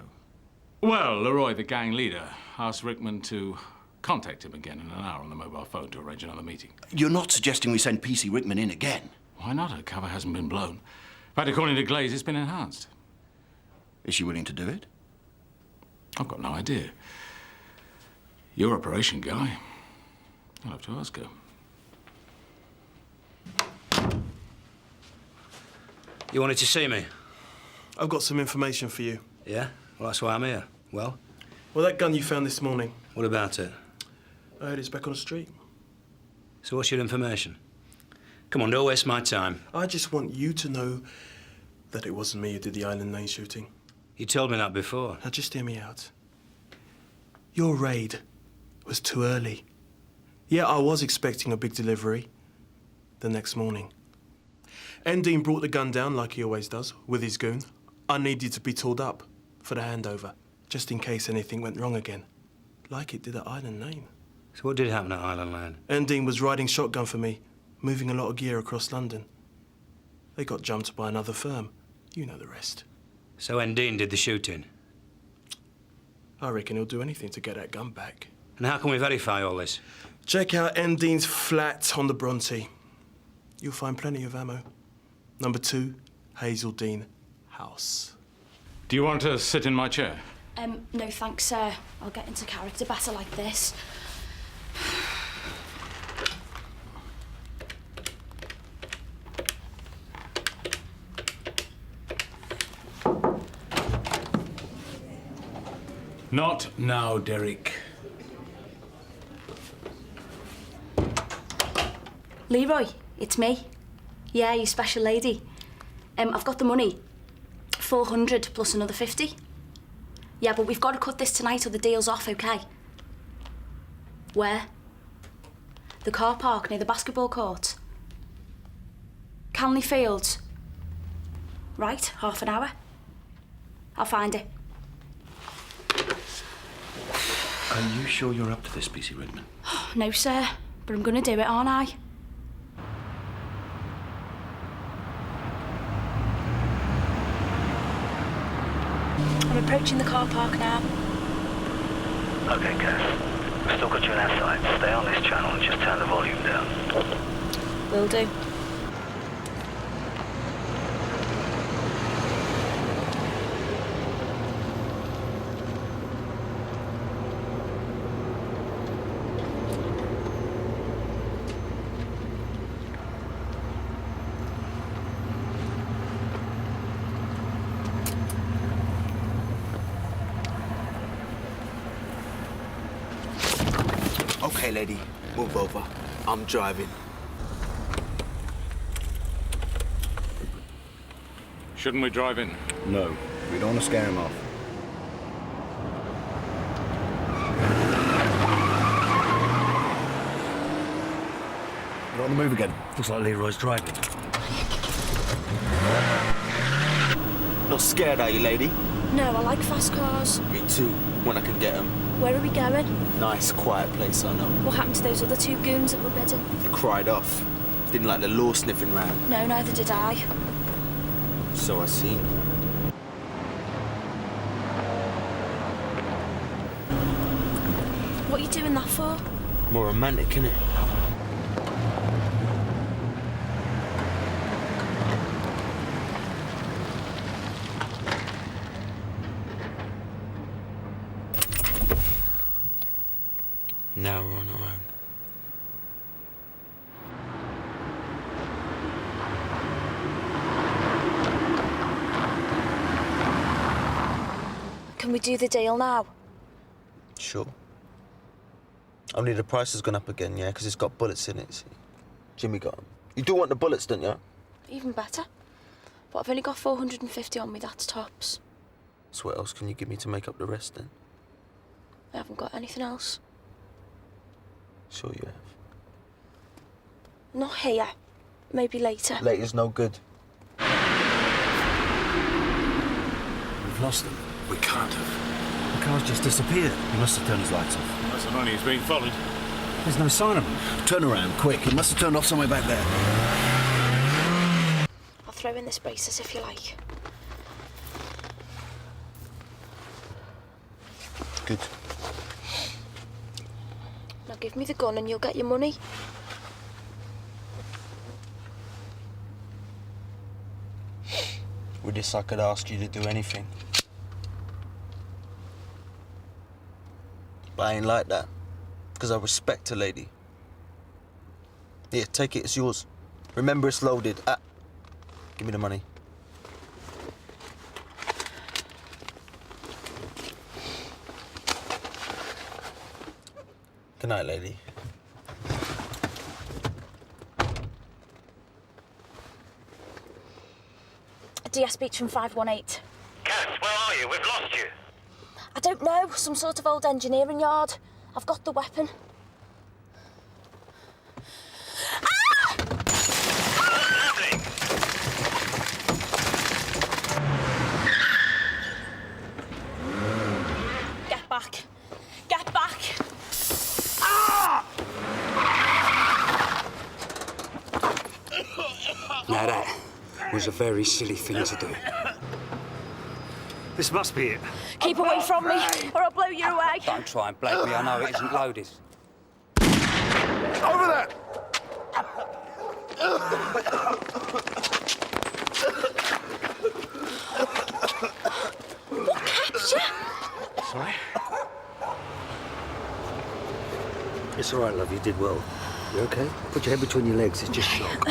Well, Leroy, the gang leader, asked Rickman to contact him again in an hour on the mobile phone to arrange another meeting. You're not suggesting we send PC Rickman in again? Why not? Her cover hasn't been blown. In fact, according to Glaze, it's been enhanced. Is she willing to do it? I've got no idea. Your operation, Guy. I'll have to ask her. You wanted to see me? I've got some information for you. Yeah? Well, that's why I'm here. Well, that gun you found this morning. what about it? I heard it's back on the street. So what's your information? Come on, don't waste my time. I just want you to know that it wasn't me who did the Island Lane shooting. You told me that before. Now, just hear me out. Your raid was too early. Yeah, I was expecting a big delivery the next morning. Endine brought the gun down like he always does, with his goon. I needed to be tooled up for the handover, just in case anything went wrong again, like it did at Island Lane. So what did happen at Island Lane? Endine was riding shotgun for me, moving a lot of gear across London. They got jumped by another firm. You know the rest. So Endine did the shooting? I reckon he'll do anything to get that gun back. And how can we verify all this? Check out Dean's flat on the Bronte. You'll find plenty of ammo. Number 2, Hazeldean House. Do you want to sit in my chair? No thanks, sir. I'll get into character better like this. Not now, Derek. Leroy, it's me. Yeah, you special lady. I've got the money. 400 plus another 50. Yeah, but we've got to cut this tonight or the deal's off, OK? Where? The car park near the basketball court. Canley Fields. Right, half an hour. I'll find it. Are you sure you're up to this, PC Rickman? No, sir, but I'm going to do it, aren't I? I'm approaching the car park now. OK, Cass. We've still got you in our sights. Stay on this channel and just turn the volume down. Will do. OK, lady. Move over. I'm driving. Shouldn't we drive in? No. We don't want to scare him off. We're on the move again. Looks like Leroy's driving. Not scared, are you, lady? No, I like fast cars. Me too, when I can get them. Where are we going? Nice, quiet place, I know. What happened to those other 2 goons that were bidding? They cried off. Didn't like the law sniffing round. No, neither did I. So I seen. What are you doing that for? More romantic, innit? Now we're on our own. Can we do the deal now? Sure. Only the price has gone up again, yeah, because it's got bullets in it, see? Jimmy got them. You do want the bullets, don't you? Even better. But I've only got 450 on me, that's tops. So what else can you give me to make up the rest, then? I haven't got anything else. Sure you have. Not here. Maybe later. Later's no good. We've lost them. We can't have. The car's just disappeared. He must have turned his lights off. That's the money. He's being followed. There's no sign of him. Turn around, quick. He must have turned off somewhere back there. I'll throw in this braces if you like. Good. Now give me the gun and you'll get your money. With this, I could ask you to do anything. But I ain't like that. Because I respect a lady. Here, take it, it's yours. Remember, it's loaded. Give me the money. Good night, lady. DS Beach from 518. Cass, where are you? We've lost you. I don't know, some sort of old engineering yard. I've got the weapon. Get back. Get back. Now that was a very silly thing to do. This must be it. Keep away from me, or I'll blow you away. Don't try and black me. I know it isn't loaded. Over there! What kept you? Sorry? It's all right, love. You did well. You okay? Put your head between your legs. It's just shock.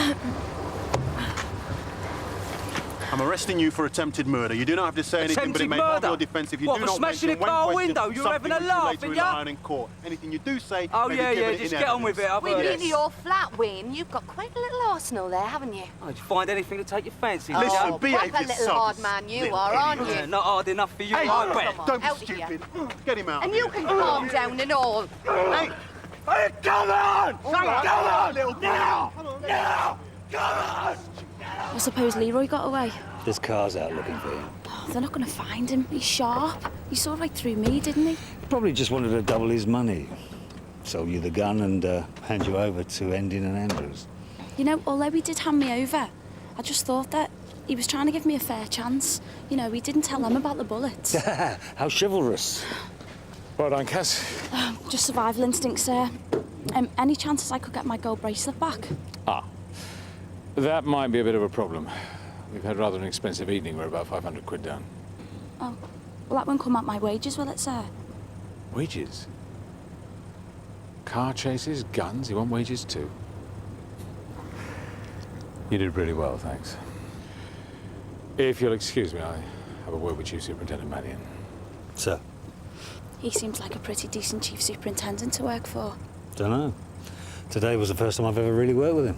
I'm arresting you for attempted murder. You do not have to say anything, but it may harm your defence if you do not smashing mention a car when window? questioned You're having a something laugh, which you ain't later ya? rely on in court. Anything you do say Oh, may be yeah, given yeah, in just get evidence. on with it. I've We've heard been to it. your flat, Win. You've got quite a little arsenal there, haven't you? Oh, did you find anything to take your fancy? Listen, Oh, behave proper little hard man you are, aren't you? Yeah, not hard enough for you, Hey, I bet. don't be Out of here. stupid. Get him out. And you can calm down and all. Hey! Hey, come on! Come on, little boy. Now! Now! Come on! I suppose Leroy got away. There's cars out looking for him. Oh, they're not going to find him. He's sharp. He saw right through me, didn't he? Probably just wanted to double his money. Sold you the gun and hand you over to Endin and Andrews. You know, although he did hand me over, I just thought that he was trying to give me a fair chance. You know, he didn't tell them about the bullets. How chivalrous. Well done, Cass. Just survival instinct, sir. Any chances I could get my gold bracelet back? Ah, that might be a bit of a problem. We've had rather an expensive evening. We're about 500 quid down. Oh, well, that won't come out my wages, will it, sir? Wages? Car chases, guns, you want wages too? You did really well, thanks. If you'll excuse me, I have a word with Chief Superintendent Mannion. Sir? He seems like a pretty decent chief superintendent to work for. Dunno. Today was the first time I've ever really worked with him.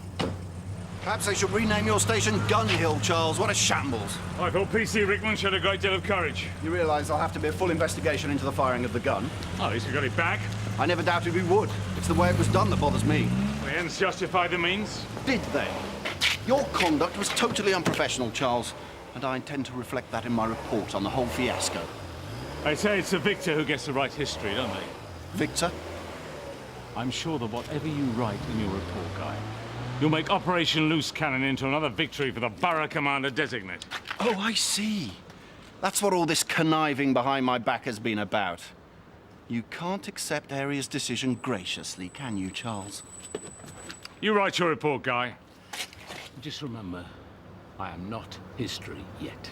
Perhaps they should rename your station Gun Hill, Charles. What a shambles. I thought PC Rickman showed a great deal of courage. You realise there'll have to be a full investigation into the firing of the gun? Oh, at least we got it back. I never doubted we would. It's the way it was done that bothers me. The ends justify the means. Did they? Your conduct was totally unprofessional, Charles, and I intend to reflect that in my report on the whole fiasco. They say it's the victor who gets to write history, don't they? Victor? I'm sure that whatever you write in your report, Guy, you'll make Operation Loose Cannon into another victory for the Borough Commander Designate. Oh, I see. That's what all this conniving behind my back has been about. You can't accept Area's decision graciously, can you, Charles? You write your report, Guy. Just remember, I am not history yet.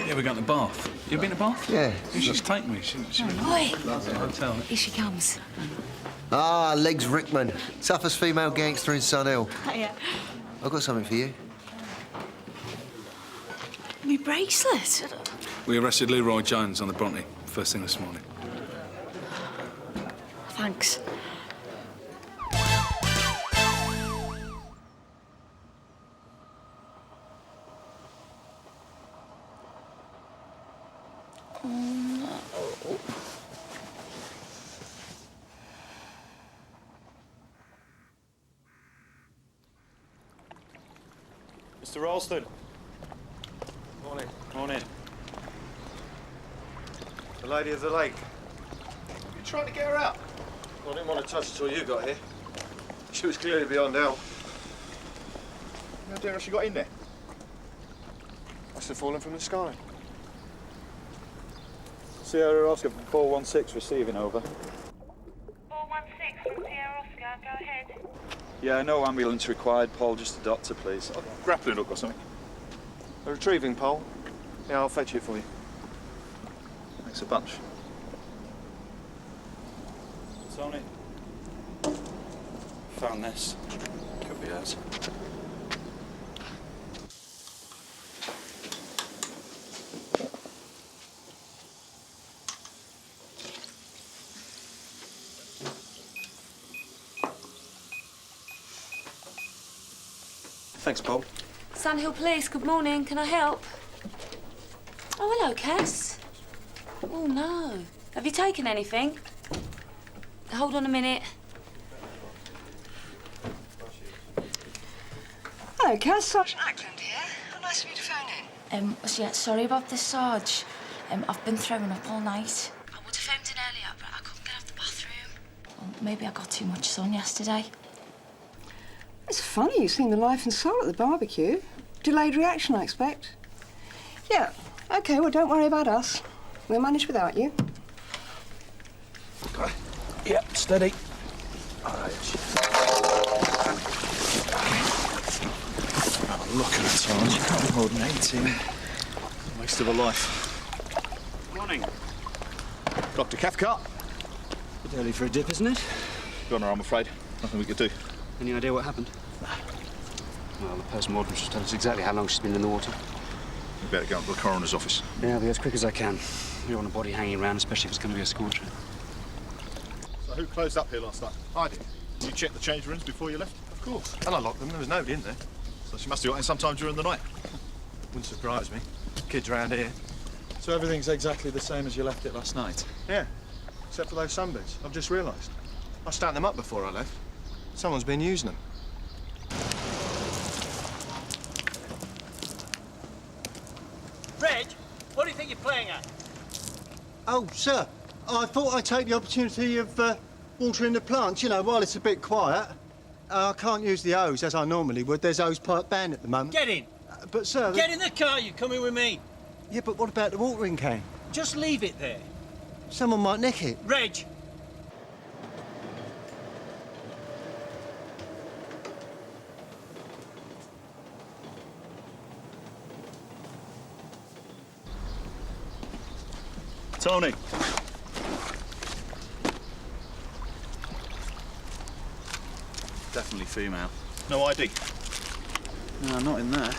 Yeah, we're going to Bath. You been to Bath? Yeah. You should just take me. She Oi! loves the hotel. Here she comes. Ah, Legs Rickman. Toughest female gangster in Sun Hill. Hiya. I've got something for you. My bracelet? We arrested Leroy Jones on the Bronte first thing this morning. Thanks. Mr. Ralston. Morning. Morning. The lady of the lake. You trying to get her out? I didn't want to touch her till you got here. She was clearly beyond help. How dare she got in there? Must have fallen from the sky. Sierra Oscar 416 receiving over. 416 from Sierra Oscar, go ahead. Yeah, no ambulance required, Paul, just a doctor, please. Grappling hook or something. A retrieving pole? Yeah, I'll fetch it for you. Thanks a bunch. Tony. Found this. Could be ours. Thanks, Paul. Sandhill Police, good morning. Can I help? Oh, hello, Cass. Oh, no. Have you taken anything? Hold on a minute. Hello, Cass. Sergeant Ackland here. How nice of you to phone in. Yeah, sorry about this, Sarge. I've been throwing up all night. I would have phoned in earlier, but I couldn't get out of the bathroom. Well, maybe I got too much sun yesterday. It's funny, you seem the life and soul at the barbecue. Delayed reaction, I expect. Yeah, OK, well, don't worry about us. We'll manage without you. Yep, steady. All right. Oh, look at the times. You can't be more than 18. Waste of a life. Morning. Dr. Cathcart. Bit early for a dip, isn't it? Your Honour, I'm afraid. Nothing we could do. Any idea what happened? Well, the post-mortem should tell us exactly how long she's been in the water. We better go up to the coroner's office. Yeah, I'll be as quick as I can. We don't want a body hanging around, especially if it's going to be a school trip. So who closed up here last night? I did. You checked the change rooms before you left? Of course. And I locked them. There was nobody in there. So she must have got in sometime during the night. Wouldn't surprise me. Kids around here. So everything's exactly the same as you left it last night? Yeah, except for those sunbeds. I've just realised. I stacked them up before I left. Someone's been using them. Reg, what do you think you're playing at? Oh, sir, I thought I'd take the opportunity of watering the plants, you know, while it's a bit quiet. I can't use the hose as I normally would. There's hose pipe banned at the moment. Get in. But, sir... Get in the car, you're coming with me. Yeah, but what about the watering can? Just leave it there. Someone might nick it. Reg. Tony. Definitely female. No ID? No, not in there.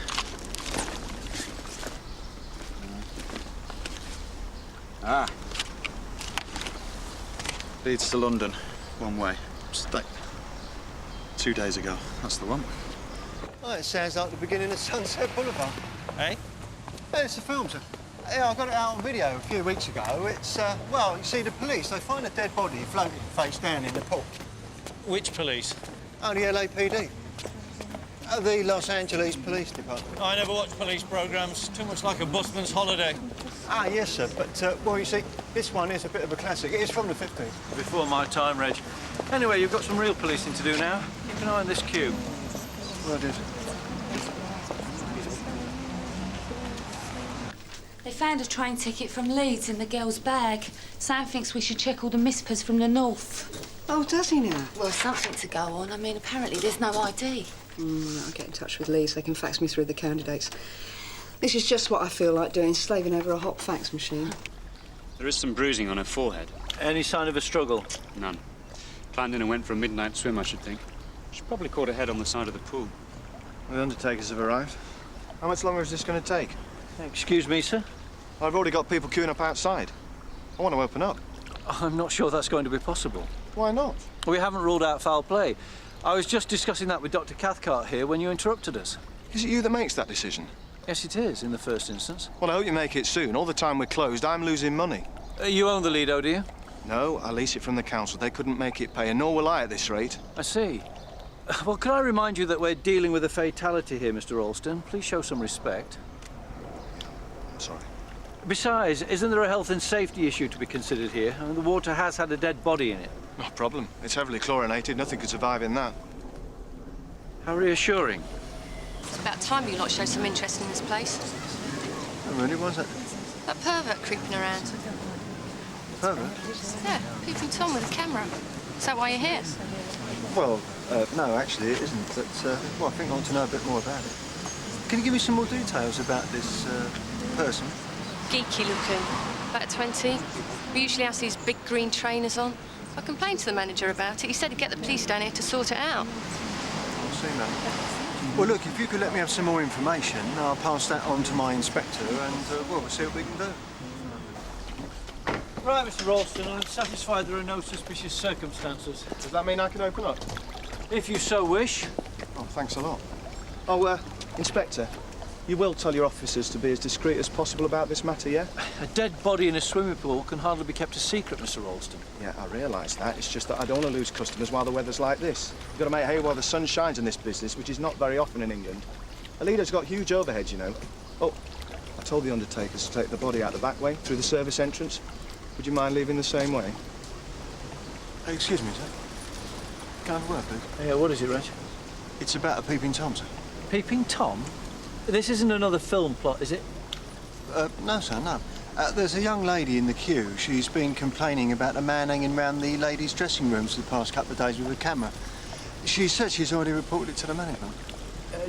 Ah. Leeds to London, one way. Stay. 2 days ago. That's the one. Oh, it sounds like the beginning of Sunset Boulevard. Eh? Yeah, it's a film, sir. Yeah, I got it out on video a few weeks ago. It's, well, you see, the police, they find a dead body floating face down in the pool. Which police? Oh, the LAPD. The Los Angeles Police Department. I never watch police programmes. Too much like a busman's holiday. Ah, yes, sir. But, well, you see, this one is a bit of a classic. It is from the 50s. Before my time, Reg. Anyway, you've got some real policing to do now. Keep an eye on this queue. Well, it is. They found a train ticket from Leeds in the girl's bag. Sam thinks we should check all the mispers from the north. Oh, does he now? Well, something to go on. I mean, apparently there's no ID. I'll get in touch with Leeds. They can fax me through the candidates. This is just what I feel like doing, slaving over a hot fax machine. There is some bruising on her forehead. Any sign of a struggle? None. Planned in and went for a midnight swim, I should think. She probably caught her head on the side of the pool. The undertakers have arrived. How much longer is this going to take? Excuse me, sir? I've already got people queuing up outside. I want to open up. I'm not sure that's going to be possible. Why not? We haven't ruled out foul play. I was just discussing that with Dr. Cathcart here when you interrupted us. Is it you that makes that decision? Yes, it is, in the first instance. Well, I hope you make it soon. All the time we're closed, I'm losing money. You own the Lido, do you? No, I lease it from the council. They couldn't make it pay, and nor will I at this rate. I see. Well, could I remind you that we're dealing with a fatality here, Mr. Ralston? Please show some respect. Sorry. Besides, isn't there a health and safety issue to be considered here? I mean, the water has had a dead body in it. No problem. It's heavily chlorinated. Nothing could survive in that. How reassuring. It's about time you lot showed some interest in this place. Oh, really? Was it? That pervert creeping around. Pervert? Yeah, peeping Tom with a camera. Is that why you're here? Well, no, actually, it isn't. But, well, I think I want to know a bit more about it. Can you give me some more details about this person? Geeky looking. About 20. We usually have these big green trainers on. I complained to the manager about it. He said he'd get the police down here to sort it out. I'll see, ma'am. Well, look, if you could let me have some more information, I'll pass that on to my inspector and, well, we'll see what we can do. Right, Mr. Ralston, I'm satisfied there are no suspicious circumstances. Does that mean I can open up? If you so wish. Oh, thanks a lot. Oh, Inspector, you will tell your officers to be as discreet as possible about this matter, yeah? A dead body in a swimming pool can hardly be kept a secret, Mr. Ralston. Yeah, I realise that. It's just that I don't want to lose customers while the weather's like this. You've got to make hay while the sun shines in this business, which is not very often in England. Alida's got huge overheads, you know. Oh, I told the undertakers to take the body out the back way, through the service entrance. Would you mind leaving the same way? Hey, excuse me, sir. Can I have a word, please? Yeah, what is it, Reg? It's about a peeping Tom, sir. Peeping Tom? This isn't another film plot, is it? No, sir, no. There's a young lady in the queue. She's been complaining about a man hanging around the ladies' dressing rooms for the past couple of days with a camera. She said she's already reported it to the management.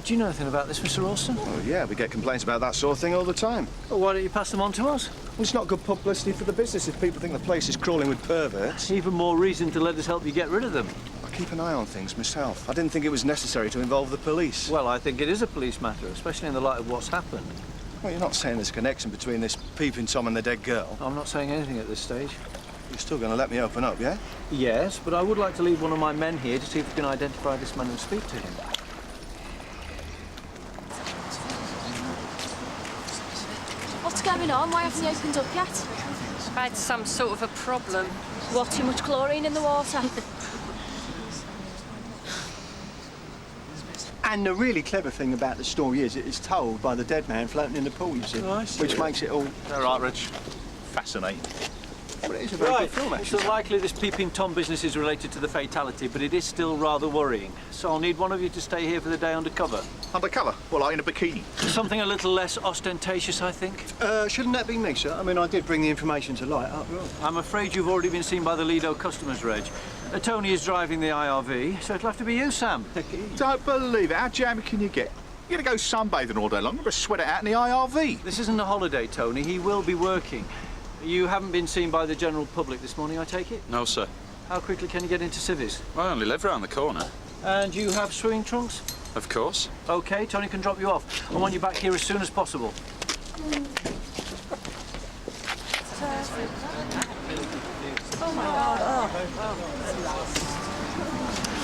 Do you know anything about this, Mr. Ralston? Oh, yeah, we get complaints about that sort of thing all the time. Well, why don't you pass them on to us? Well, it's not good publicity for the business if people think the place is crawling with perverts. Even more reason to let us help you get rid of them. I keep an eye on things myself. I didn't think it was necessary to involve the police. Well, I think it is a police matter, especially in the light of what's happened. Well, you're not saying there's a connection between this peeping Tom and the dead girl? I'm not saying anything at this stage. You're still going to let me open up, yeah? Yes, but I would like to leave one of my men here to see if we can identify this man and speak to him. What's going on? Why haven't they opened up yet? I've had some sort of a problem. What, too much chlorine in the water? And the really clever thing about the story is it's told by the dead man floating in the pool, you see. Oh, I see. Which makes it all... All right, Rich. Fascinating. Well, it is a very good film, It's actually. unlikely this peeping Tom business is related to the fatality, but it is still rather worrying. So I'll need one of you to stay here for the day undercover. Undercover? Well, like in a bikini? Something a little less ostentatious, I think. Shouldn't that be me, sir? I mean, I did bring the information to light up. I'm afraid you've already been seen by the Lido customers, Reg. Tony is driving the IRV, so it'll have to be you, Sam. Don't believe it. How jammy can you get? You're going to go sunbathing all day long. You're going to sweat it out in the IRV. This isn't a holiday, Tony. He will be working. You haven't been seen by the general public this morning, I take it? No, sir. How quickly can you get into Civis? I only live round the corner. And you have swimming trunks? Of course. OK, Tony can drop you off. I want you back here as soon as possible. Oh, my God.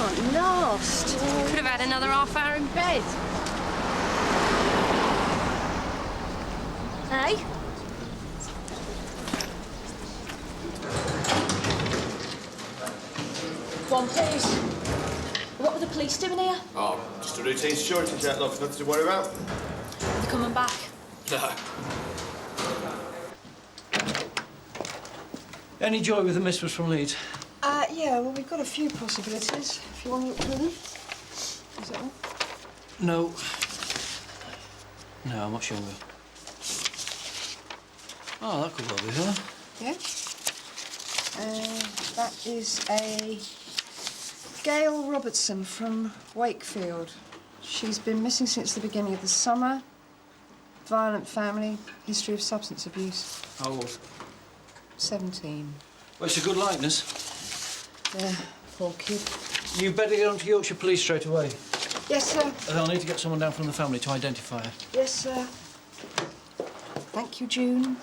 Oh, lost. Could have had another half hour in bed. Hey? One, please. What were the police doing here? Oh, just a routine security check, love. Nothing to worry about. Are they coming back? No. Any joy with the mistress from Leeds? Yeah, well, we've got a few possibilities, if you want to look through them. Is that all? No. No, much younger. Oh, that could well be her. Yeah. That is a Gail Robertson from Wakefield. She's been missing since the beginning of the summer. Violent family, history of substance abuse. How old? 17. Well, it's a good likeness. Yeah, poor kid. You better get on to Yorkshire Police straight away. Yes, sir. They'll need to get someone down from the family to identify her. Yes, sir. Thank you, June.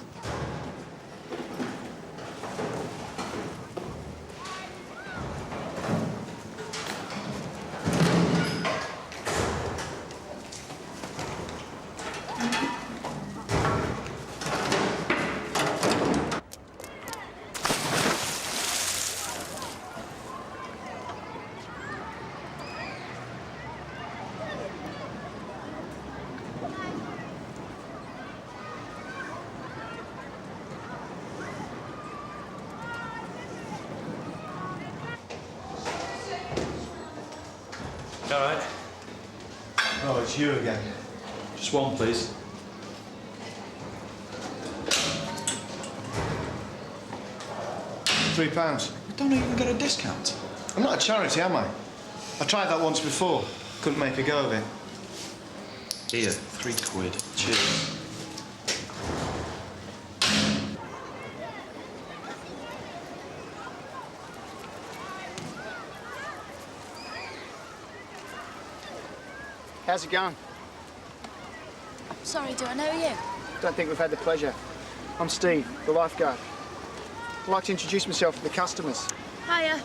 All right. Oh, it's you again. Just one, please. £3. We don't even get a discount. I'm not a charity, am I? I tried that once before. Couldn't make a go of it. Here, £3. Cheers. How's it going? Sorry, do I know you? Don't think we've had the pleasure. I'm Steve, the lifeguard. I'd like to introduce myself to the customers. Hiya.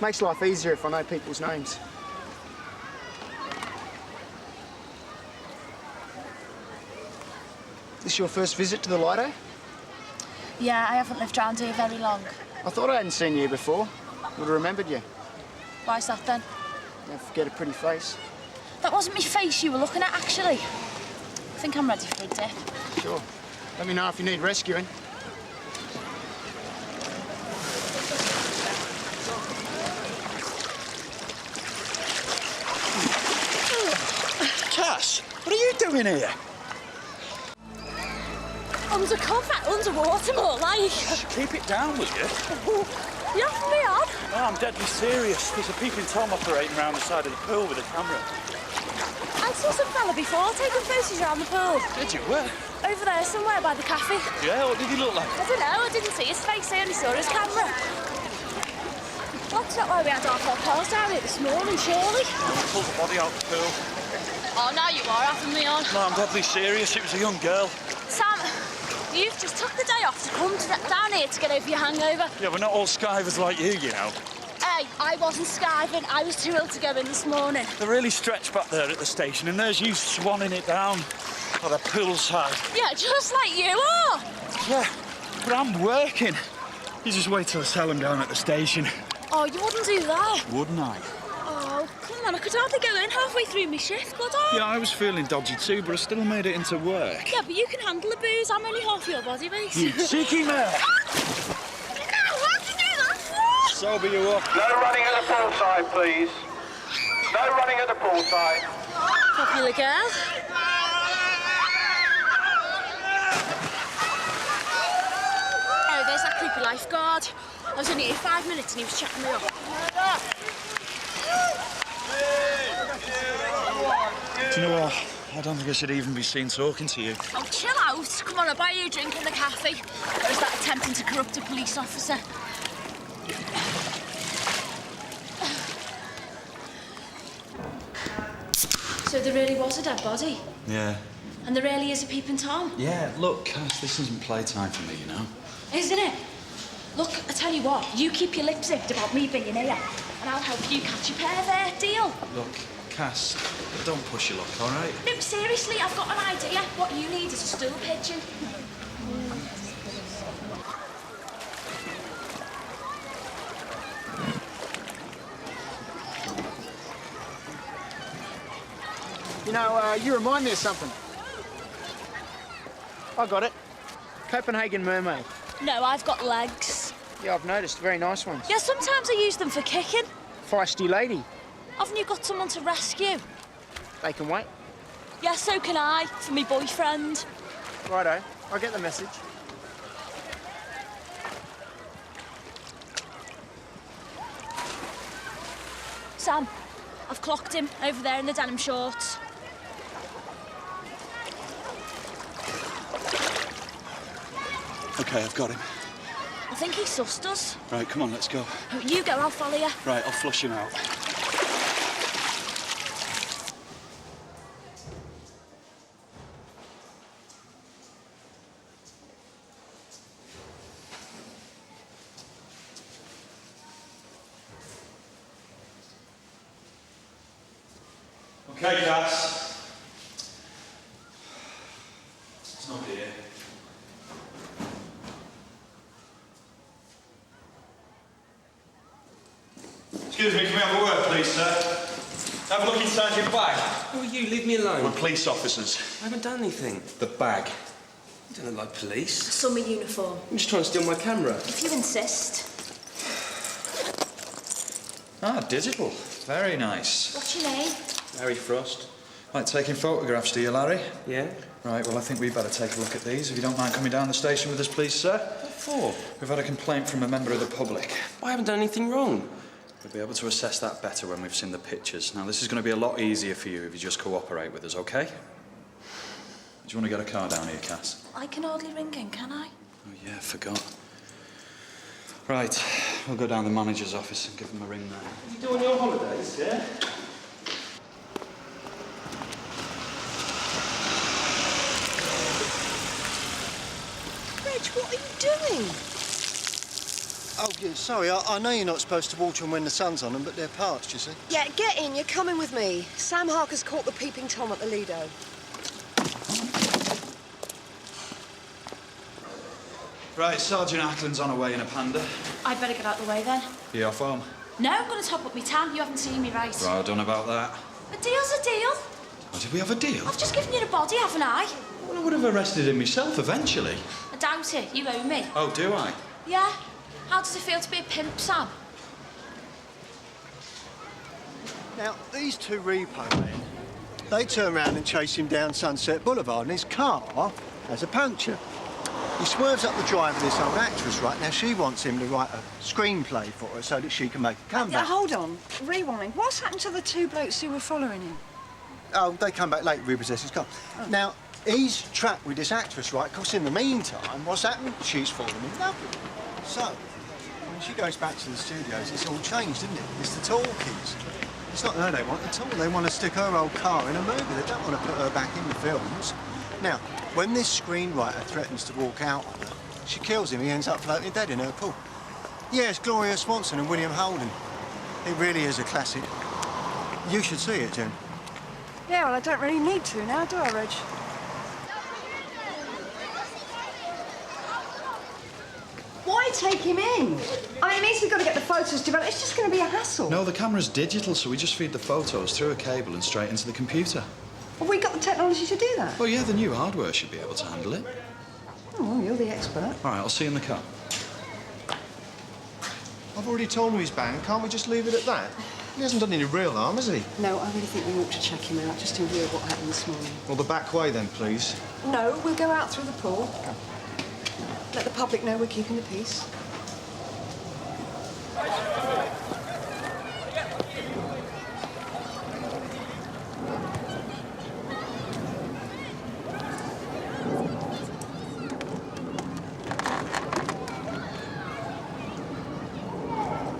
Makes life easier if I know people's names. This your first visit to the Lido? Yeah, I haven't lived round here very long. I thought I hadn't seen you before. Would have remembered you. Why's that then? Don't forget a pretty face. That wasn't my face you were looking at, actually. I think I'm ready for a dip. Sure. Let me know if you need rescuing. Cass, what are you doing here? Undercover, underwater, more like. Keep it down, will you? You have me on? No, I'm deadly serious. There's a peeping Tom operating around the side of the pool with a camera. I saw some fella before taking photos around the pool. Did you? Where? Over there, somewhere by the cafe. Yeah, what did he look like? I don't know, I didn't see his face, I only saw his camera. That's not why we had half our cars down here this morning, surely. We pulled the body out the pool. Oh, now you are having me on. No, I'm deadly serious. It was a young girl. Sam, you've just took the day off to come down here to get over your hangover. Yeah, we're not all skivers like you know. Hey, I wasn't skiving. I was too ill to go in this morning. They're really stretched back there at the station, and there's you swanning it down by the poolside. Yeah, just like you are. Yeah, but I'm working. You just wait till I sell them down at the station. Oh, you wouldn't do that. Wouldn't I? Oh, come on, I could hardly go in halfway through my shift, could I? Yeah, I was feeling dodgy too, but I still made it into work. Yeah, but you can handle the booze. I'm only half your body weight. You cheeky mare! Sober you up. No running at the poolside, please. No running at the poolside. Popular girl. Oh, there's that creepy lifeguard. I was only here 5 minutes and he was chatting me up. Do you know what? I don't think I should even be seen talking to you. Oh, chill out. Come on, I'll buy you a drink in the cafe. Or is that attempting to corrupt a police officer? So there really was a dead body? Yeah. And there really is a peeping Tom? Yeah, look, Cass, this isn't playtime for me, you know? Isn't it? Look, I tell you what, you keep your lips zipped about me being here, and I'll help you catch your pair there. Deal? Look, Cass, don't push your luck, all right? No, seriously, I've got an idea. What you need is a stool pigeon. You know, you remind me of something. I got it. Copenhagen mermaid. No, I've got legs. Yeah, I've noticed. Very nice ones. Yeah, sometimes I use them for kicking. Feisty lady. Haven't you got someone to rescue? They can wait. Yeah, so can I, for me boyfriend. Righto. I get the message. Sam, I've clocked him over there in the denim shorts. OK, I've got him. I think he sussed us. Right, come on, let's go. You go, I'll follow you. Right, I'll flush him out. OK, Cass. It's not here. Excuse me, can we have a word, please, sir? Have a look inside your bag. Who are you? Leave me alone. We're police officers. I haven't done anything. The bag. You don't look like police. Summer uniform. I'm just trying to steal my camera. If you insist. Ah, digital. Very nice. What's your name? Larry Frost. Right, taking photographs, do you, Larry? Yeah? Right, well, I think we'd better take a look at these, if you don't mind coming down the station with us, please, sir. What for? We've had a complaint from a member of the public. I haven't done anything wrong. We'll be able to assess that better when we've seen the pictures. Now, this is going to be a lot easier for you if you just cooperate with us, OK? Do you want to get a car down here, Cass? I can hardly ring in, can I? Oh, yeah, forgot. Right, we'll go down to the manager's office and give him a ring there. What are you doing on your holidays, yeah? Reg, what are you doing? Oh, yeah, sorry, I know you're not supposed to water them when the sun's on them, but they're parched, you see. Yeah, get in. You're coming with me. Sam Harker's caught the peeping Tom at the Lido. Right, Sergeant Ackland's on her way in a Panda. I'd better get out of the way then. You off home? No, I'm going to top up my tan. You haven't seen me right. Right, done about that. A deal's a deal. Oh, did we have a deal? I've just given you the body, haven't I? Well, I would have arrested him myself eventually. I doubt it. You owe me. Oh, do I? Yeah. How does it feel to be a pimp, Sam? Now, these two repo men, They turn round and chase him down Sunset Boulevard, and his car has a puncture. He swerves up the drive of this old actress right now. She wants him to write a screenplay for her so that she can make a comeback. Hold on. Rewind. What's happened to the two blokes who were following him? Oh, they come back later, repossess his car. Oh. Now, he's trapped with this actress, right? Because in the meantime, what's happened? She's fallen in love with him. So, when she goes back to the studios, it's all changed, isn't it? It's the talkies. It's not her they want at all. They want to stick her old car in a movie. They don't want to put her back in the films. Now, when this screenwriter threatens to walk out on her, she kills him. He ends up floating dead in her pool. Yes, Gloria Swanson and William Holden. It really is a classic. You should see it, Jen. Yeah, well, I don't really need to now, do I, Reg? Why take him in? I mean, it means we've got to get the photos developed. It's just going to be a hassle. No, the camera's digital, so we just feed the photos through a cable and straight into the computer. Have we got the technology to do that? Well, yeah, the new hardware should be able to handle it. Oh, well, you're the expert. All right, I'll see you in the car. I've already told him he's banned. Can't we just leave it at that? He hasn't done any real harm, has he? No, I really think we ought to check him out, just in view of what happened this morning. Well, the back way then, please. No, we'll go out through the pool. Let the public know we're keeping the peace.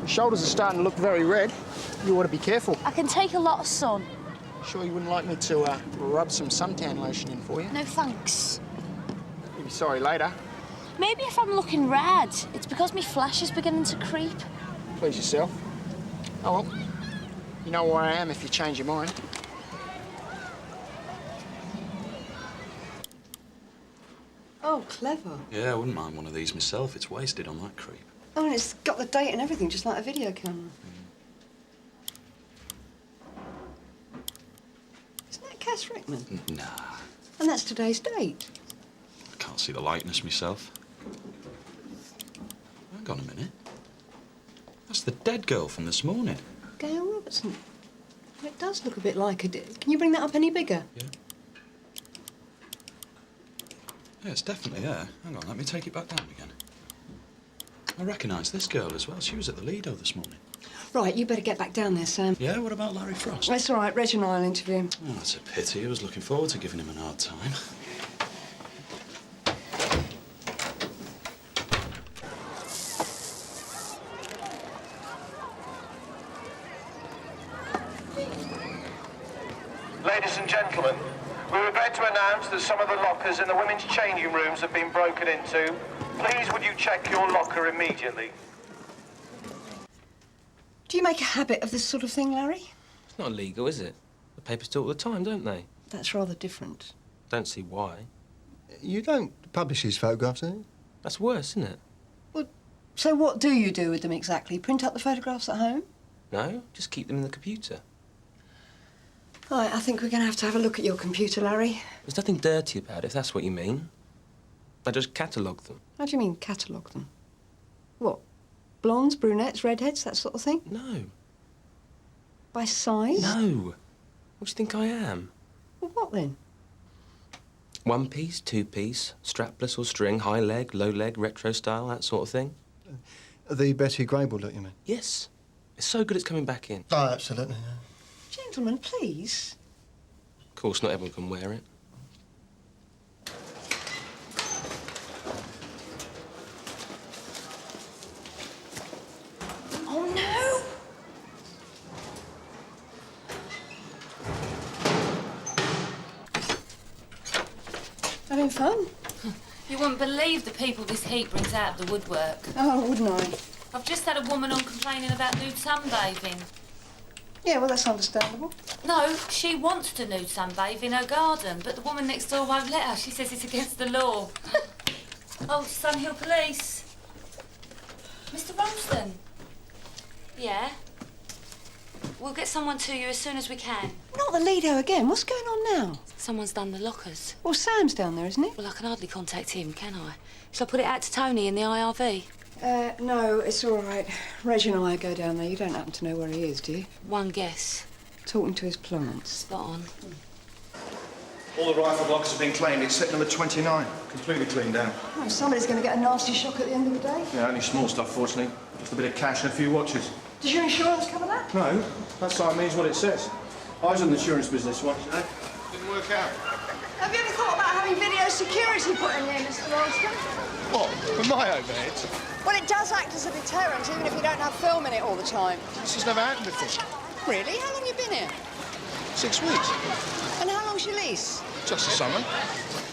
Shoulders are starting to look very red. You ought to be careful. I can take a lot of sun. Sure you wouldn't like me to rub some suntan lotion in for you? No thanks. You'll be sorry later. Maybe if I'm looking red, it's because my flesh is beginning to creep. Please yourself. Oh, well. You know where I am if you change your mind. Oh, clever. Yeah, I wouldn't mind one of these myself. It's wasted on that creep. Oh, and it's got the date and everything, just like a video camera. Isn't that Cass Rickman? Nah, And that's today's date. I can't see the likeness myself. Hang on a minute. That's the dead girl from this morning. Gail Robertson. It does look a bit like Can you bring that up any bigger? Yeah. Yeah, it's definitely her. Hang on, let me take it back down again. I recognise this girl as well. She was at the Lido this morning. Right, you better get back down there, Sam. Yeah, what about Larry Frost? That's all right, Reg and I'll interview him. Oh, that's a pity. I was looking forward to giving him an hard time. Ladies and gentlemen, we regret to announce that some of the lockers in the women's changing rooms have been broken into. Please would you check your locker immediately? Do you make a habit of this sort of thing, Larry? It's not illegal, is it? The papers do it all the time, don't they? That's rather different. Don't see why. You don't publish his photographs, do you? That's worse, isn't it? So what do you do with them exactly? Print out the photographs at home? No, just keep them in the computer. Right, I think we're going to have a look at your computer, Larry. There's nothing dirty about it, if that's what you mean. I just catalogue them. How do you mean, catalogue them? What? Blondes, brunettes, redheads, that sort of thing? No. By size? No. What do you think I am? Well, what then? One piece, two piece, strapless or string, high leg, low leg, retro style, that sort of thing. The Betty Grable look, you mean? Yes. It's so good it's coming back in. Oh, absolutely. Gentlemen, please. Of course, not everyone can wear it. Oh, no! Having fun? You wouldn't believe the people this heat brings out of the woodwork. Oh, wouldn't I? I've just had a woman on complaining about nude sunbathing. Yeah, well, that's understandable. No, she wants to nude sunbathe in her garden, but the woman next door won't let her. She says it's against the law. Oh, Sunhill Police. Mr. Ralston. Yeah? We'll get someone to you as soon as we can. Not the Lido again. What's going on now? Someone's done the lockers. Well, Sam's down there, isn't he? Well, I can hardly contact him, can I? Shall I put it out to Tony in the IRV? No, it's all right. Reg and I go down there. You don't happen to know where he is, do you? One guess. Talking to his plants. Spot on. All the rifle lockers have been claimed except number 29. Completely cleaned out. Oh, somebody's going to get a nasty shock at the end of the day. Yeah, only small stuff, fortunately. Just a bit of cash and a few watches. Does your insurance cover that? No, that sign means what it says. I was in the insurance business once, you know. Didn't work out. Have you ever thought about having video security put in there, Mr. Ralston? What? For my overheads? Well, it does act as a deterrent, even if you don't have film in it all the time. This has never happened before. Really? How long have you been here? 6 weeks. And how long's your lease? Just the summer.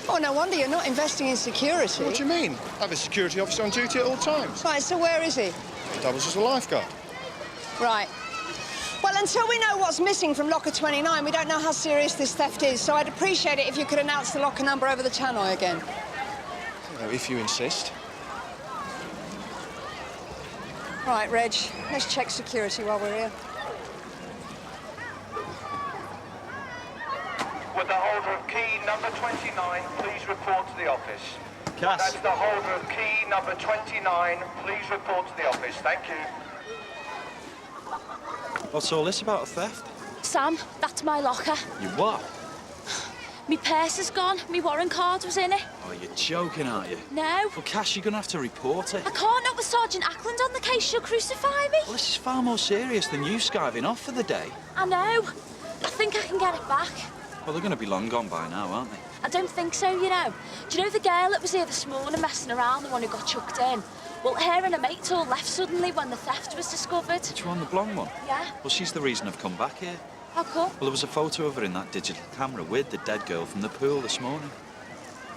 Oh, no wonder you're not investing in security. What do you mean? I have a security officer on duty at all times. Right, so where is he? He doubles as a lifeguard. Right. Well, until we know what's missing from locker 29, we don't know how serious this theft is, so I'd appreciate it if you could announce the locker number over the tannoy again. You know, if you insist. Right, Reg, let's check security while we're here. Would the holder of key number 29 please report to the office? Cass. That's the holder of key number 29. Please report to the office. Thank you. What's all this about a theft? Sam, that's my locker. You what? Me purse is gone. Me warrant card was in it. Oh, you're joking, aren't you? No. Well, Cass, you're going to have to report it. I can't, not with Sergeant Ackland on the case. She'll crucify me. Well, this is far more serious than you skiving off for the day. I know. I think I can get it back. Well, they're going to be long gone by now, aren't they? I don't think so, you know. Do you know the girl that was here this morning messing around, the one who got chucked in? Well, her and her mate all left suddenly when the theft was discovered. Which one, the blonde one? Yeah. Well, she's the reason I've come back here. How come? Well, there was a photo of her in that digital camera with the dead girl from the pool this morning.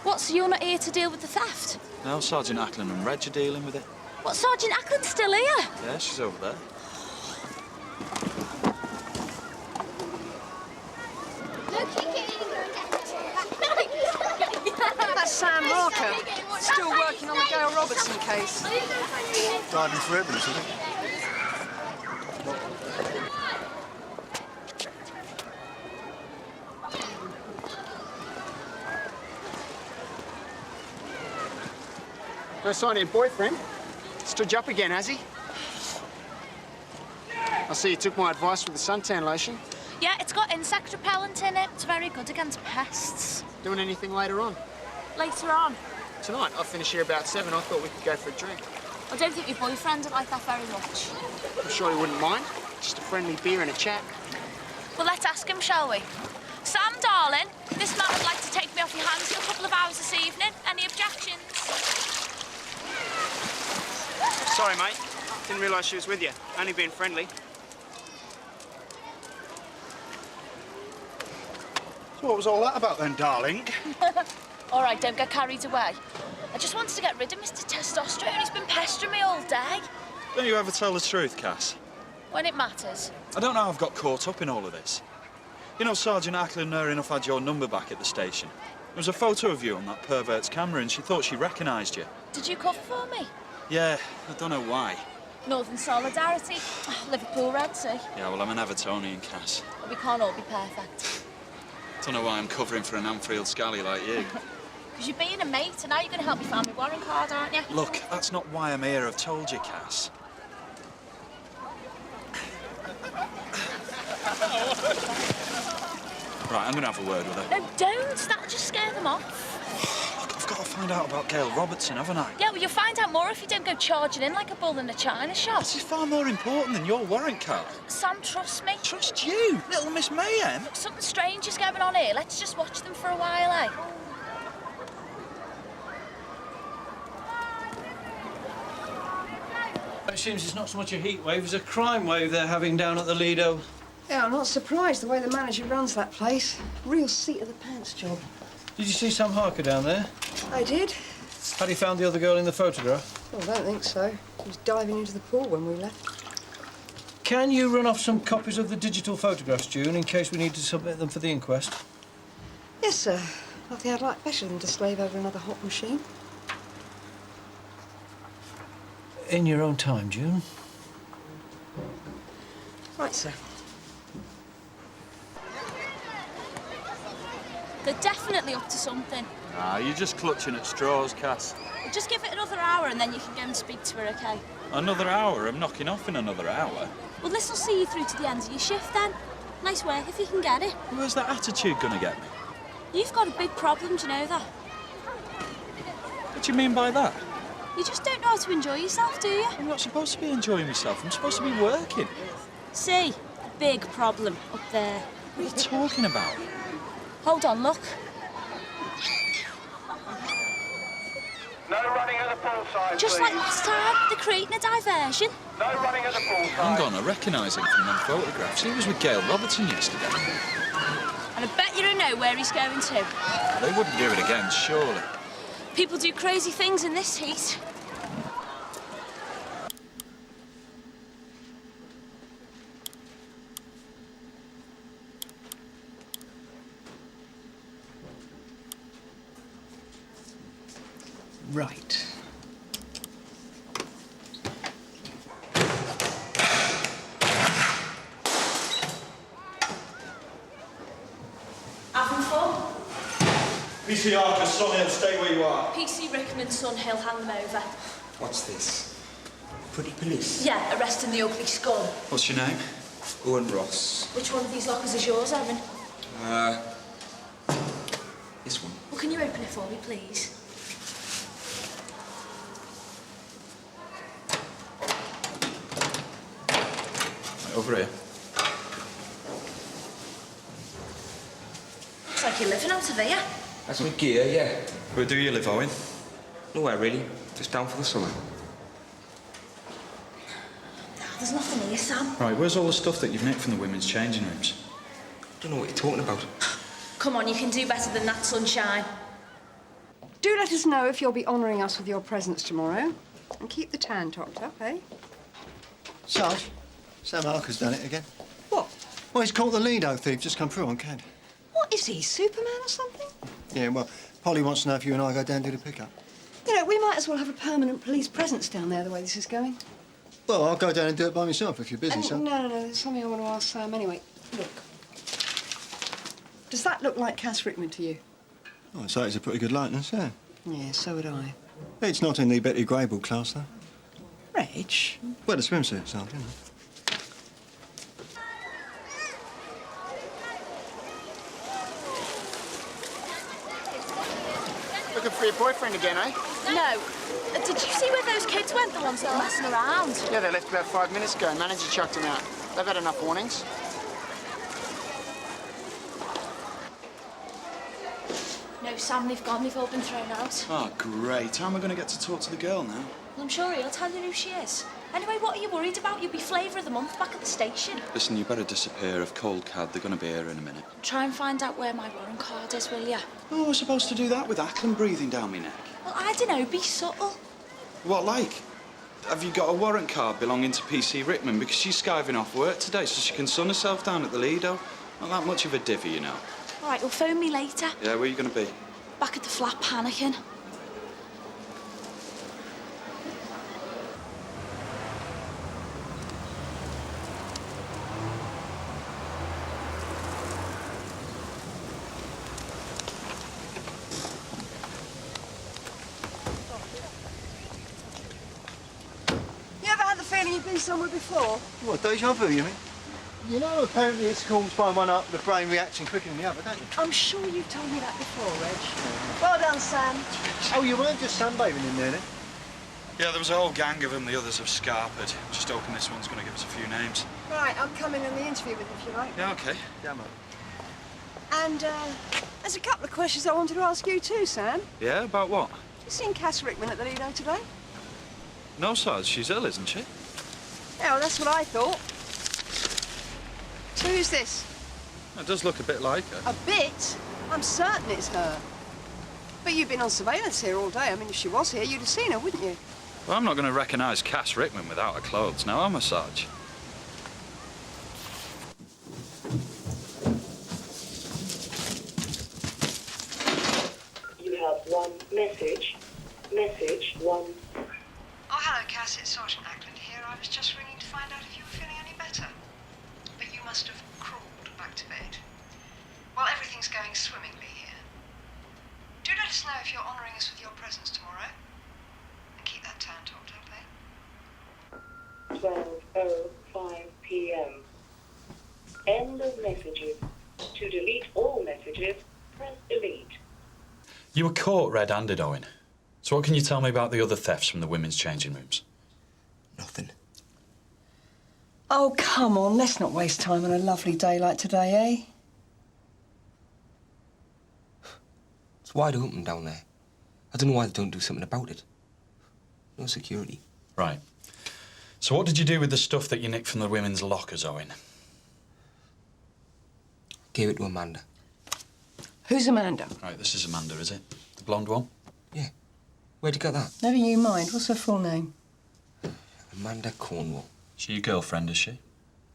What, so you're not here to deal with the theft? No, Sergeant Ackland and Reg are dealing with it. What, Sergeant Ackland's still here? Yeah, she's over there. That's Sam Marker, still working on the Gail Robertson case. Died in 3 minutes, isn't it? No sign of your boyfriend. Stood you up again, has he? I see you took my advice with the suntan lotion. Yeah, it's got insect repellent in it. It's very good against pests. Doing anything later on? Later on? Tonight, I'll finish here about 7. I thought we could go for a drink. I don't think your boyfriend would like that very much. I'm sure he wouldn't mind. Just a friendly beer and a chat. Well, let's ask him, shall we? Sam, darling, this man would like to take me off your hands for a couple of hours this evening. Any objections? Sorry, mate. Didn't realise she was with you. Only being friendly. So what was all that about then, darling? All right, don't get carried away. I just wanted to get rid of Mr. Testosterone. He's been pestering me all day. Don't you ever tell the truth, Cass? When it matters. I don't know how I've got caught up in all of this. You know, Sergeant Ackland near enough had your number back at the station. There was a photo of you on that pervert's camera and she thought she recognised you. Did you cover for me? Yeah, I don't know why. Northern Solidarity. Oh, Liverpool Red Sea. Yeah, well, I'm an Evertonian, Cass. But we can't all be perfect. Don't know why I'm covering for an Anfield scally like you. Because you're being a mate and now you're going to help me find my warrant card, aren't you? Look, that's not why I'm here, I've told you, Cass. Right, I'm going to have a word with her. No, don't. That'll just scare them off. Look, I've got to find out about Gail Robertson, haven't I? Yeah, well, you'll find out more if you don't go charging in like a bull in a china shop. This is far more important than your warrant card. Sam, trust me. Trust you? Little Miss Mayhem? Look, something strange is going on here. Let's just watch them for a while, eh? It seems it's not so much a heat wave as a crime wave they're having down at the Lido. Yeah, I'm not surprised the way the manager runs that place. Real seat-of-the-pants job. Did you see Sam Harker down there? I did. Had he found the other girl in the photograph? Well, I don't think so. He was diving into the pool when we left. Can you run off some copies of the digital photographs, June, in case we need to submit them for the inquest? Yes, sir. Nothing I'd like better than to slave over another hot machine. In your own time, June. Right, sir. They're definitely up to something. Ah, you're just clutching at straws, Cass. Just give it another hour and then you can go and speak to her, OK? Another hour? I'm knocking off in another hour. Well, this'll see you through to the end of your shift, then. Nice work if you can get it. Where's that attitude gonna get me? You've got a big problem, do you know that? What do you mean by that? You just don't know how to enjoy yourself, do you? I'm not supposed to be enjoying myself. I'm supposed to be working. See, big problem up there. What are you talking about? Hold on, look. No running at the poolside, Just please. like last time, they're creating a diversion. No running at the poolside. Hang on, I recognise him from them photographs. He was with Gail Robertson yesterday. And I bet you don't know where he's going to. They wouldn't do it again, surely. People do crazy things in this heat. Right. Having fun? PCR, just Sonny, stay where you are. PC Rickman's son, he'll hand them over. What's this? Pretty police? Yeah, arresting the ugly scum. What's your name? Owen Ross. Which one of these lockers is yours, Erin? This one. Well, can you open it for me, please? Right, over here. Looks like you're living out of here. That's my gear, yeah. Where do you live, Owen? Nowhere really. Just down for the summer. There's nothing here, Sam. Right, where's all the stuff that you've nicked from the women's changing rooms? Don't know what you're talking about. Come on, you can do better than that, sunshine. Do let us know if you'll be honouring us with your presence tomorrow. And keep the tan topped up, eh? Sarge, Sam Harker's done it again. What? Well, he's caught the Lido thief, just come through on CAD. What is he, Superman or something? Yeah, well, Polly wants to know if you and I go down to the pickup. You know, we might as well have a permanent police presence down there the way this is going. Well, I'll go down and do it by myself if you're busy, son. No, there's something I want to ask Sam anyway. Look. Does that look like Cass Rickman to you? Oh, I'd say it's a pretty good likeness, yeah. Yeah, so would I. It's not in the Betty Grable class, though. Reg? Well, the swimsuits aren't, you know. Looking for your boyfriend again, eh? No. Did you see where those kids went, the ones that were messing around? Yeah, they left about 5 minutes ago. Manager chucked them out. They've had enough warnings. No, Sam, they've gone. They've all been thrown out. Oh, great. How am I going to get to talk to the girl now? Well, I'm sure he'll tell you who she is. Anyway, what are you worried about? You'll be flavour of the month back at the station. Listen, you better disappear. I've called CAD. They're going to be here in a minute. Try and find out where my warrant card is, will you? Oh, I was supposed to do that with Ackland breathing down my neck. Well, I don't know. Be subtle. What, like? Have you got a warrant card belonging to PC Rickman? Because she's skiving off work today so she can sun herself down at the Lido. Not that much of a divvy, you know. All right, well, phone me later. Yeah, where are you going to be? Back at the flat, panicking. You ever had the feeling you've been somewhere before? What, deja vu, you mean? You know, apparently it's called find one up, the brain reacting quicker than the other, don't you? I'm sure you've told me that before, Reg. Well done, Sam. Oh, you weren't just sunbathing in there, then? Yeah, there was a whole gang of them. The others have scarpered. Just hoping this one's going to give us a few names. Right, I'm coming in the interview with you, if you like. Yeah, OK. Yeah, mate. And, there's a couple of questions I wanted to ask you too, Sam. Yeah, about what? You seen Cass Rickman at the Lido today? No, Sarge, she's ill, isn't she? Yeah, well, that's what I thought. So who's this? It does look a bit like her. A bit? I'm certain it's her. But you've been on surveillance here all day. I mean, if she was here, you'd have seen her, wouldn't you? Well, I'm not going to recognise Cass Rickman without her clothes now, am I, Sarge? You have one message. Message one. Oh, hello, Cass. It's Sergeant Ackland here. I was just ringing to find out if you were feeling any better. But you must have crawled back to bed. Well, everything's going swimmingly here. Do let us know if you're honouring us with your presence tomorrow. And keep that tan topped up, eh? 12:05 p.m. End of messages. To delete all messages, press delete. You were caught red-handed, Owen. So what can you tell me about the other thefts from the women's changing rooms? Nothing. Oh, come on, let's not waste time on a lovely day like today, eh? It's wide open down there. I don't know why they don't do something about it. No security. Right. So what did you do with the stuff that you nicked from the women's lockers, Owen? Gave it to Amanda. Who's Amanda? Right, this is Amanda, is it? The blonde one? Yeah. Where'd you get that? Never you mind. What's her full name? Amanda Cornwall. She your girlfriend, is she?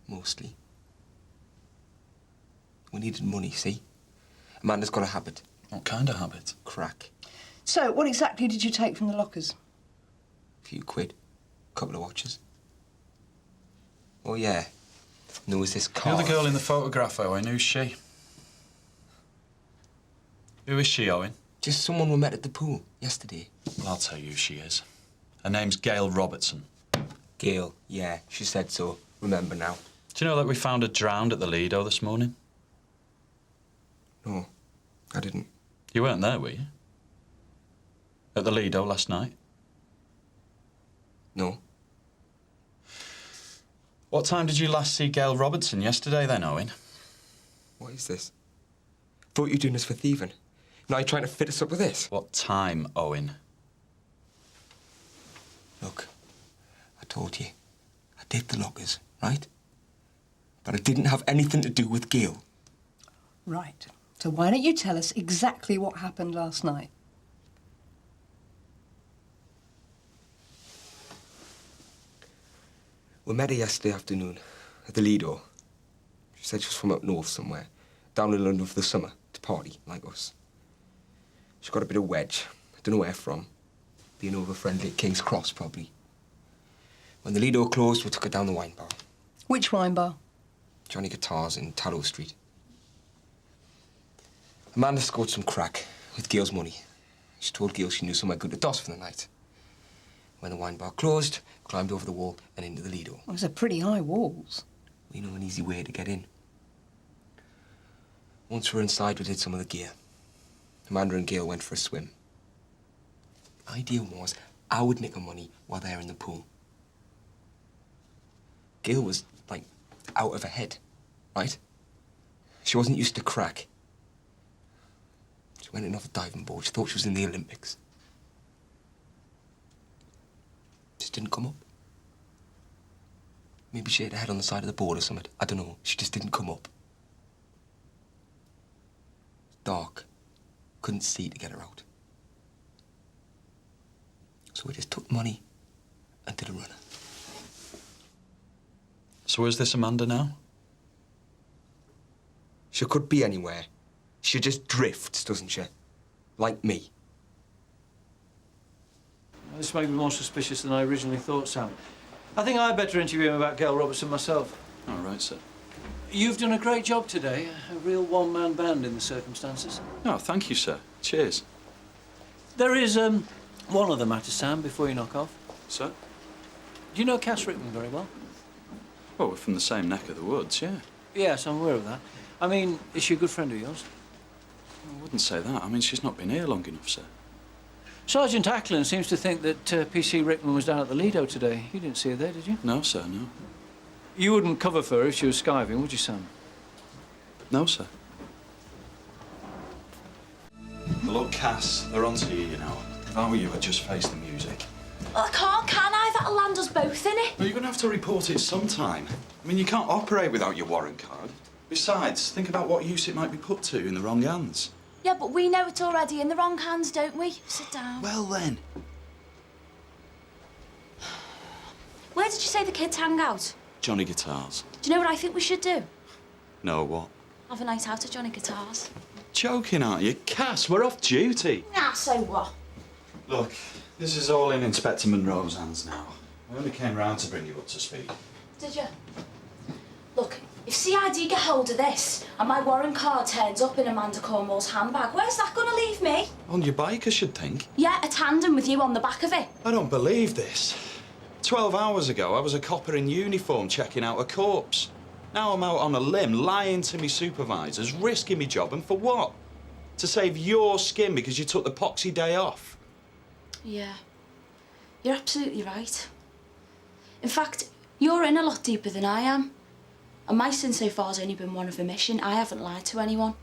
Mostly. We needed money, see? Amanda's got a habit. What kind of habit? Crack. So, what exactly did you take from the lockers? A few quid. A couple of watches. Oh, yeah. And there was this car. The other girl in the photograph, Owen, who's she? Who is she, Owen? Just someone we met at the pool yesterday. Well, I'll tell you who she is. Her name's Gail Robertson. Gail, yeah, she said so. Remember now. Do you know that we found her drowned at the Lido this morning? No, I didn't. You weren't there, were you? At the Lido last night? No. What time did you last see Gail Robertson? Yesterday, then, Owen? What is this? Thought you were doing this for thieving. Now you're trying to fit us up with this? What time, Owen? Look, I told you. I did the lockers, right? But it didn't have anything to do with Gail. Right. So why don't you tell us exactly what happened last night? We met her yesterday afternoon at the Lido. She said she was from up north somewhere, down in London for the summer, to party, like us. She got a bit of wedge. I don't know where from. Being over-friendly at King's Cross, probably. When the Lido closed, we took her down the wine bar. Which wine bar? Johnny Guitars in Tallow Street. Amanda scored some crack with Gail's money. She told Gail she knew somewhere good to doss for the night. When the wine bar closed, climbed over the wall and into the Lido. Those are pretty high walls. We know an easy way to get in. Once we were inside, we did some of the gear. Amanda and Gail went for a swim. The idea was I would nick her money while they're in the pool. Gail was, like, out of her head, right? She wasn't used to crack. She went in off a diving board. She thought she was in the Olympics. Just didn't come up. Maybe she hit her head on the side of the board or something. I don't know. She just didn't come up. Dark. Couldn't see to get her out. So we just took the money and did a runner. So where's this Amanda now? She could be anywhere. She just drifts, doesn't she? Like me. This may be more suspicious than I originally thought, Sam. I think I'd better interview him about Gail Robertson myself. All right, sir. You've done a great job today. A real one-man band in the circumstances. Oh, thank you, sir. Cheers. There is, one other matter, Sam, before you knock off. Sir? Do you know Cass Rickman very well? Well, we're from the same neck of the woods, yeah. Yes, I'm aware of that. I mean, is she a good friend of yours? I wouldn't say that. I mean, she's not been here long enough, sir. Sergeant Ackland seems to think that PC Rickman was down at the Lido today. You didn't see her there, did you? No, sir, no. You wouldn't cover for her if she was skiving, would you, Sam? No, sir. Look, Cass, they're on to you, you know. If I were you, I'd just face the music. Well, I can't, can I? That'll land us both, innit? Well, you're going to have to report it sometime. I mean, you can't operate without your warrant card. Besides, think about what use it might be put to in the wrong hands. Yeah, but we know it's already in the wrong hands, don't we? Sit down. Well, then. Where did you say the kids hang out? Johnny Guitars. Do you know what I think we should do? No, what? Have a night out at Johnny Guitars. Joking, aren't you? Cass, we're off duty. Ah, so what? Look, this is all in Inspector Monroe's hands now. I only came round to bring you up to speed. Did you? Look, if CID get hold of this and my warrant card turns up in Amanda Cornwall's handbag, where's that going to leave me? On your bike, I should think. Yeah, a tandem with you on the back of it. I don't believe this. 12 hours ago, I was a copper in uniform checking out a corpse. Now I'm out on a limb, lying to me supervisors, risking me job, and for what? To save your skin because you took the poxy day off. Yeah. You're absolutely right. In fact, you're in a lot deeper than I am. And my sin so far has only been one of omission. I haven't lied to anyone.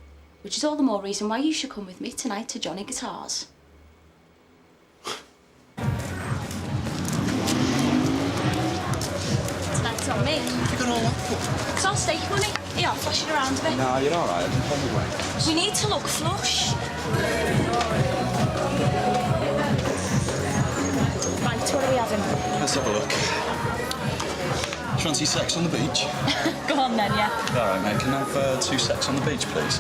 Which is all the more reason why you should come with me tonight to Johnny Guitars. Tonight's on me. You got all that for? It's all steak money. Here, I'll flash it around a bit. No, you're all right. I'm on my way. We need to look flush. Right, what are we having? Let's have a look. Fancy sex on the beach? Go on then, yeah. All right, mate. Can I have 2 secs on the beach, please?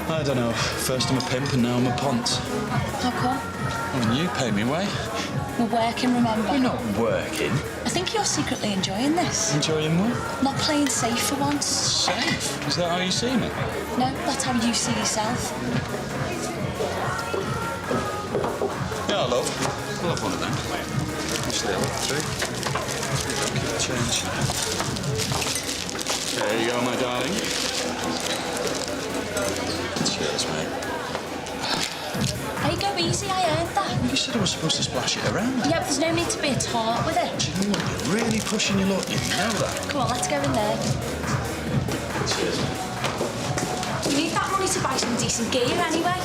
I don't know. First I'm a pimp and now I'm a pont. How come? Well, you pay me way. We're working, remember? We're not working. I think you're secretly enjoying this. Enjoying what? Not playing safe for once. Safe? Is that how you see me? No, that's how you see yourself. Yeah, love. I'll have one of them. Actually, I'll have 3. Keep the change. There you go, my darling. Cheers, mate. Hey, go easy, I earned that. You said I was supposed to splash it around. Yeah, but there's no need to be a tart with it. Do you know what? You're really pushing your luck. You know that. Come on, let's go in there. Cheers, mate. You need that money to buy some decent gear anyway.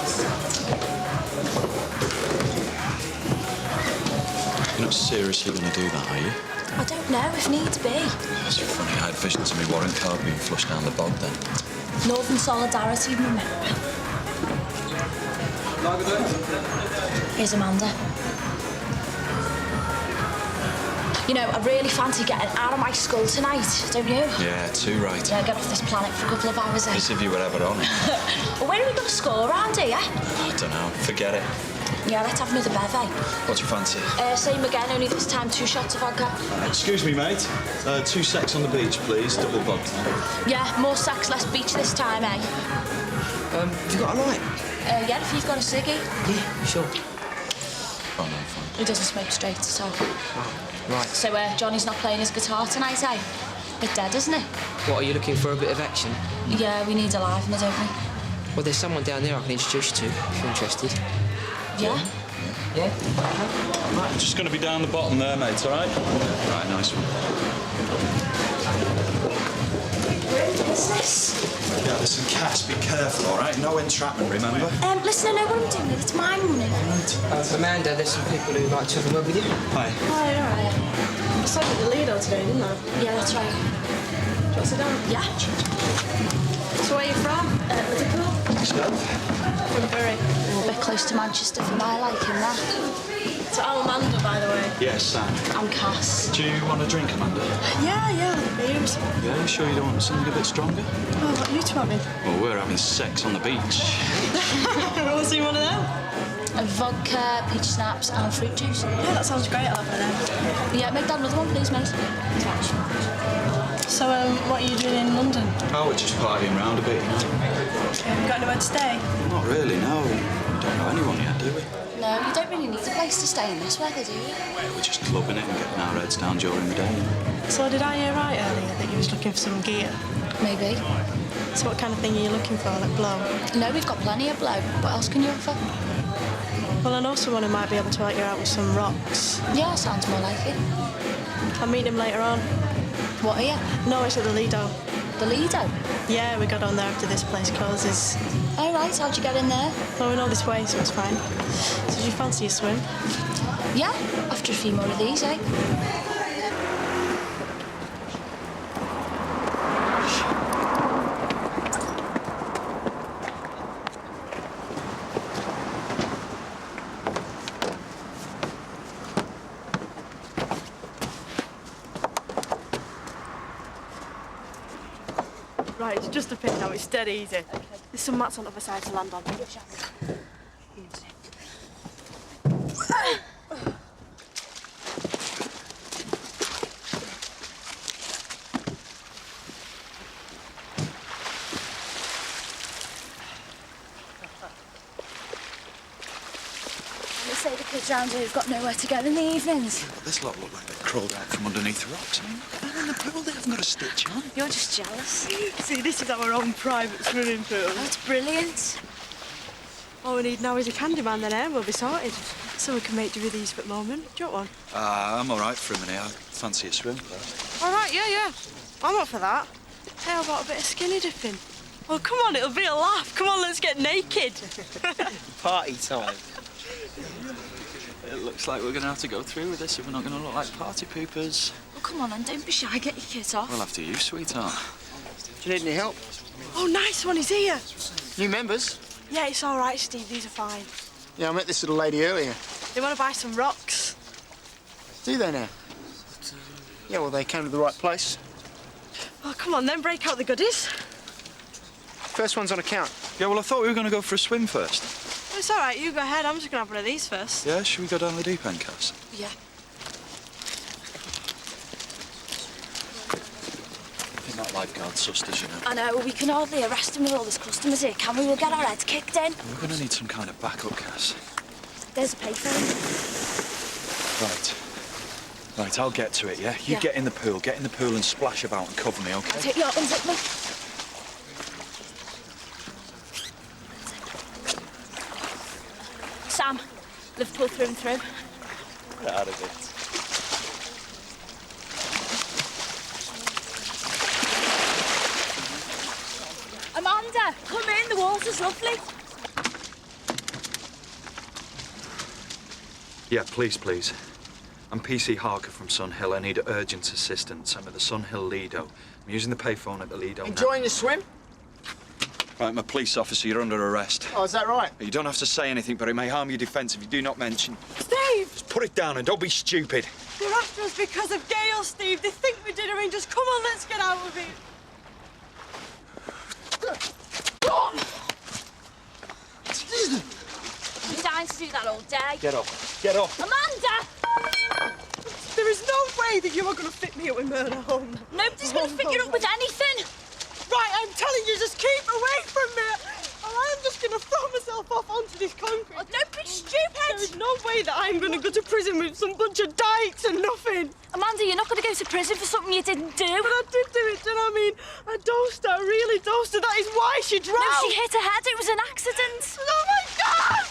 You're not seriously going to do that, are you? I don't know, if needs be. That's funny. I had visions of me warrant card being flushed down the bog then. Northern Solidarity, remember? Here's Amanda. You know, I really fancy getting out of my skull tonight, don't you? Yeah, too right. Yeah, get off this planet for a couple of hours, As if you were ever on it. Well, where are we going to score around here? I don't know. Forget it. Yeah, let's have another bev, eh? What do you fancy? Same again, only this time 2 shots of vodka. Excuse me, mate. 2 secs on the beach, please. Double vodka. Yeah, more sex, less beach this time, eh? Have you got a light? Yeah, if you've got a ciggy. Yeah, sure. Oh, no, fine. He doesn't smoke straight, so... Right. So, Johnny's not playing his guitar tonight, eh? Bit dead, isn't it? What, are you looking for a bit of action? Yeah, we need a livener, don't we? Well, there's someone down there I can introduce you to, if you're interested. Yeah? Yeah? I'm just going to be down the bottom there, mate, all right? Right, nice one. We're in business. Yeah, listen, Cass, be careful, all right? No entrapment, remember? Listen, I know what I'm doing with it. It's my money. Amanda, there's some people who'd like to have a word with you. Hi. Hi, all right. I saw you at the Lido today, didn't I? Yeah, that's right. Do you want to sit down? Yeah. So where are you from? Liverpool. From Bury. A bit close to Manchester for my liking, that. So I'm Amanda, by the way. Yes, Sam. I'm Cass. Do you want a drink, Amanda? Yeah, beers. Yeah, you sure you don't want something a bit stronger? Oh, what are you two having? Well, we're having sex on the beach. Want to see one of them? Vodka, peach snaps and fruit juice. Yeah, that sounds great. I'll have one of them. Yeah, make that another one, please, mate. So, what are you doing in London? Oh, we're just partying round a bit, you know. Have you got anywhere to stay? Not really, no. We don't know anyone yet, do we? No, you don't really need a place to stay in this weather, do you? We're just clubbing it and getting our heads down during the day. So did I hear right earlier that you was looking for some gear? Maybe. So what kind of thing are you looking for, like blow? No, we've got plenty of blow. What else can you offer? Well, I know someone who might be able to help you out with some rocks. Yeah, sounds more like it. I'll meet him later on. What, here? No, it's at the Lido. The Lido? Yeah, we got on there after this place closes. Oh, right. How'd you get in there? Well, we know this way, so it's fine. So do you fancy a swim? Yeah, after a few more of these, eh? Right, it's just a pin now, it's dead easy. Okay. There's some mats on the other side to land on. They say the kids round here have got nowhere to go in the evenings. Yeah, but this lot look like they crawled out from underneath the rocks. I mean, they're in the pool, they haven't got a stitch on. You're just jealous. See, this is our own private swimming pool. That's brilliant. All we need now is a candy man, then, and we'll be sorted. So we can make do with these for the moment. Do you want one? I'm all right for a minute. I fancy a swim first. All right, yeah. I'm up for that. Hey, how about a bit of skinny dipping? Oh, come on, it'll be a laugh. Come on, let's get naked. Party time. It looks like we're going to have to go through with this if we're not going to look like party poopers. Oh, come on, and don't be shy. Get your kit off. Well, after you, sweetheart. Do you need any help? Oh, nice one, he's here. New members? Yeah, it's all right, Steve. These are fine. Yeah, I met this little lady earlier. They want to buy some rocks. Do they now? Yeah, well, they came to the right place. Oh, come on, then break out the goodies. First one's on account. Yeah, well, I thought we were going to go for a swim first. Oh, it's all right, you go ahead. I'm just going to have one of these first. Yeah, should we go down the deep end, Cass? Yeah. I think that lifeguard's sussed us, you know. I know, we can hardly arrest him with all these customers here, can we? We'll get our heads kicked in. We're going to need some kind of backup, Cass. There's a payphone. Right, I'll get to it, yeah? You get in the pool and splash about and cover me, OK? I'll take your unzip me. Sam, Liverpool through and through. Get out of it. Amanda, come in, the water's lovely. Yeah, please. I'm PC Harker from Sunhill. I need urgent assistance. I'm at the Sunhill Lido. I'm using the payphone at the Lido Enjoying the swim? Right, I'm a police officer. You're under arrest. Oh, is that right? You don't have to say anything, but it may harm your defence if you do not mention. Steve! Just put it down and don't be stupid. They're after us because of Gail, Steve. They think we did her in. Just come on, let's get out of it. I'm dying to do that all day. Get off. Get off. Amanda! There is no way that you are going to fit me up with murder home. Nobody's going to fit you up with anything. Right, I'm telling you, just keep away from me. Or I'm just going to throw myself off onto this concrete. Oh, don't be stupid. There is no way that I'm going to go to prison with some bunch of dykes and nothing. Amanda, you're not going to go to prison for something you didn't do. But I did do it, do you know what I mean? I dosed her, I really dosed her. That is why she drowned. No, she hit her head. It was an accident. Oh, my God!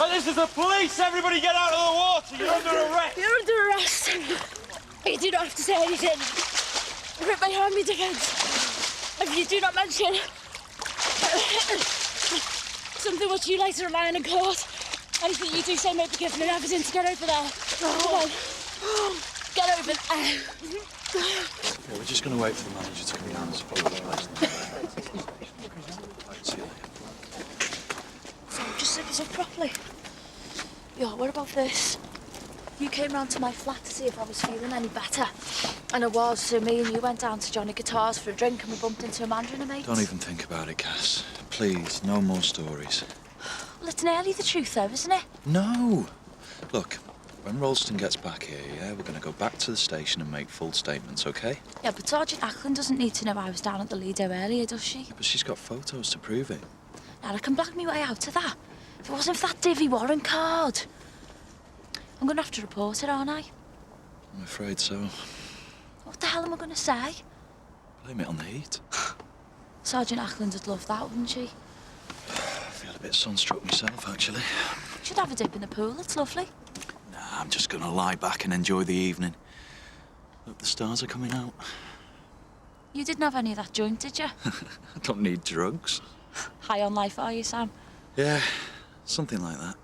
Oh, this is the police! Everybody get out of the water! You're under arrest! You're under arrest. You do not have to say anything. Grip my hand, me dickheads. If you do not mention something which you later rely on in court, anything you do say may be given an evidence. Get over there. Come on. Get over there. Yeah, we're just going to wait for the manager to come down and apologise. See you later. So, just sit us up properly. Yo, what about this? You came round to my flat to see if I was feeling any better. And I was, so me and you went down to Johnny Guitars for a drink and we bumped into Amanda and a mate. Don't even think about it, Cass. Please, no more stories. Well, it's nearly the truth, though, isn't it? No! Look, when Ralston gets back here, yeah, we're going to go back to the station and make full statements, OK? Yeah, but Sergeant Ackland doesn't need to know I was down at the Lido earlier, does she? Yeah, but she's got photos to prove it. Now, I can black me way out of that. If it wasn't for that divvy warrant card. I'm going to have to report it, aren't I? I'm afraid so. What the hell am I going to say? Blame it on the heat. Sergeant Ackland would love that, wouldn't she? I feel a bit sunstruck myself, actually. Should have a dip in the pool, it's lovely. Nah, I'm just going to lie back and enjoy the evening. Look, the stars are coming out. You didn't have any of that joint, did you? I don't need drugs. High on life, are you, Sam? Yeah, something like that.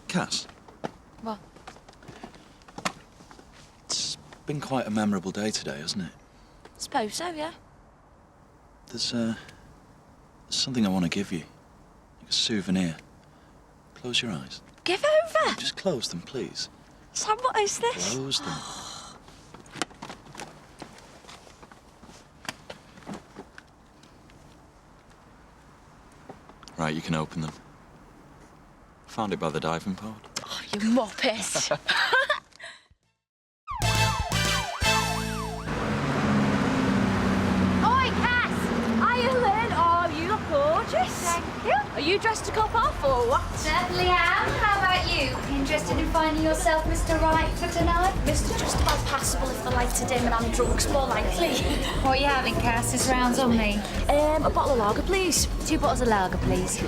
Cass? What? It's been quite a memorable day today, hasn't it? I suppose so, yeah. There's something I want to give you. Like a souvenir. Close your eyes. Give over! Just close them, please. Sam, what is this? Close them. Right, you can open them. Found it by the diving pod. Oh, you muppet. Oi, Cass! Are you in? Oh, you look gorgeous. Thank you. Are you dressed to cop off or what? Certainly am. How about you? Interested in finding yourself Mr. Right for tonight? Mr. Just about passable if the lights are dim and I'm drunk, more likely. What are you having, Cass? This round's on me. A bottle of lager, please. 2 bottles of lager, please.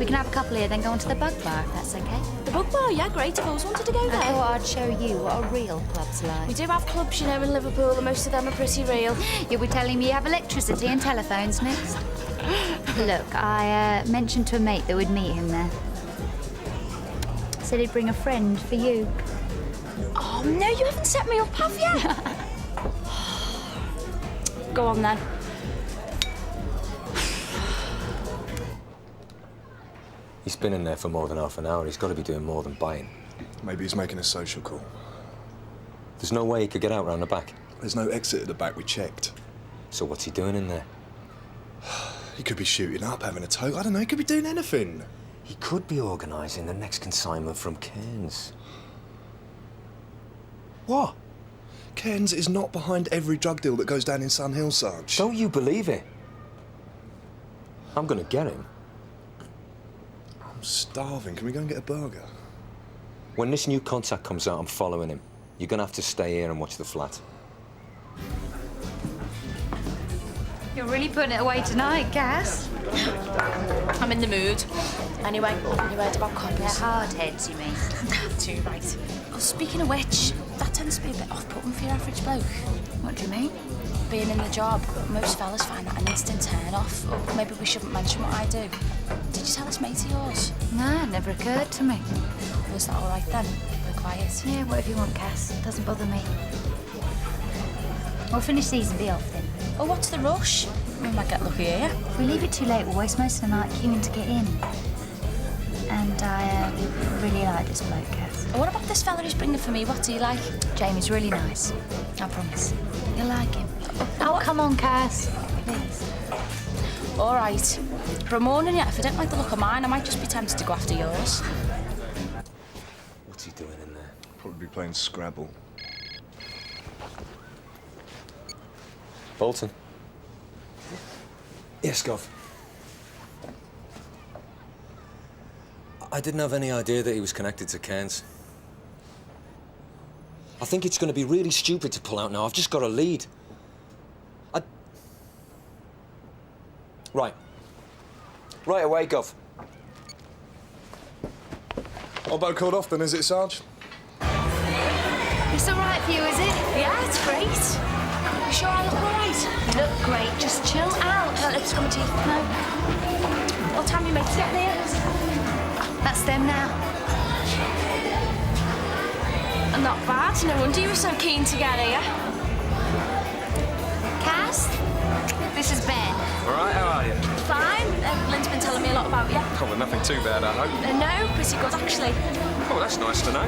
We can have a couple here, then go on to the Bug Bar, if that's okay. The Bug Bar? Yeah, great. I've always wanted to go there. I thought I'd show you what a real club's like. We do have clubs, you know, in Liverpool, and most of them are pretty real. You'll be telling me you have electricity and telephones next? Look, I mentioned to a mate that we'd meet him there. Said he'd bring a friend for you. Oh, no, you haven't set me up, have you? Go on, then. He's been in there for more than half an hour. He's got to be doing more than buying. Maybe he's making a social call. There's no way he could get out round the back. There's no exit at the back, we checked. So what's he doing in there? He could be shooting up, having a toke. I don't know, he could be doing anything. He could be organising the next consignment from Cairns. What? Cairns is not behind every drug deal that goes down in Sun Hill, Sarge. Don't you believe it? I'm going to get him. I'm starving. Can we go and get a burger? When this new contact comes out, I'm following him. You're going to have to stay here and watch the flat. You're really putting it away tonight, Cass. I'm in the mood. Anyway, have you heard about coppers? They're hard heads, you mean? Too right. Oh, speaking of which, that tends to be a bit off-putting for your average bloke. What do you mean? Being in the job, most fellas find that an instant turn-off. Or maybe we shouldn't mention what I do. Did you tell this mate of yours? No, it never occurred to me. Was that all right then? We're quiet. Yeah, whatever you want, Cass. Doesn't bother me. We'll finish these and be off then. Oh, what's the rush? We might get lucky here. If we leave it too late, we'll waste most of the night queuing to get in. And I really like this bloke, Cass. What about this fella who's bringing for me? What's he like? Jamie's really nice. I promise. You'll like him. Oh, come on, Cass. Please. All right. For a morning yet, if I don't like the look of mine, I might just be tempted to go after yours. What's he doing in there? Probably playing Scrabble. Bolton? Yes, Gov. I didn't have any idea that he was connected to Cairns. I think it's going to be really stupid to pull out now. I've just got a lead. Right. Right away, Gov. Obbo called off then, is it, Sarge? It's all right for you, is it? Yeah, it's great. You sure I look all right? You look great. Just chill out. Let's come to you. No. What time are you mates getting here? That's them now. Not bad. No wonder you were so keen to get here. Cass, this is Ben. All right, how are you? Fine. Lynn's been telling me a lot about you. Oh, well, nothing too bad, I hope. No, pretty good, actually. Oh, that's nice to know.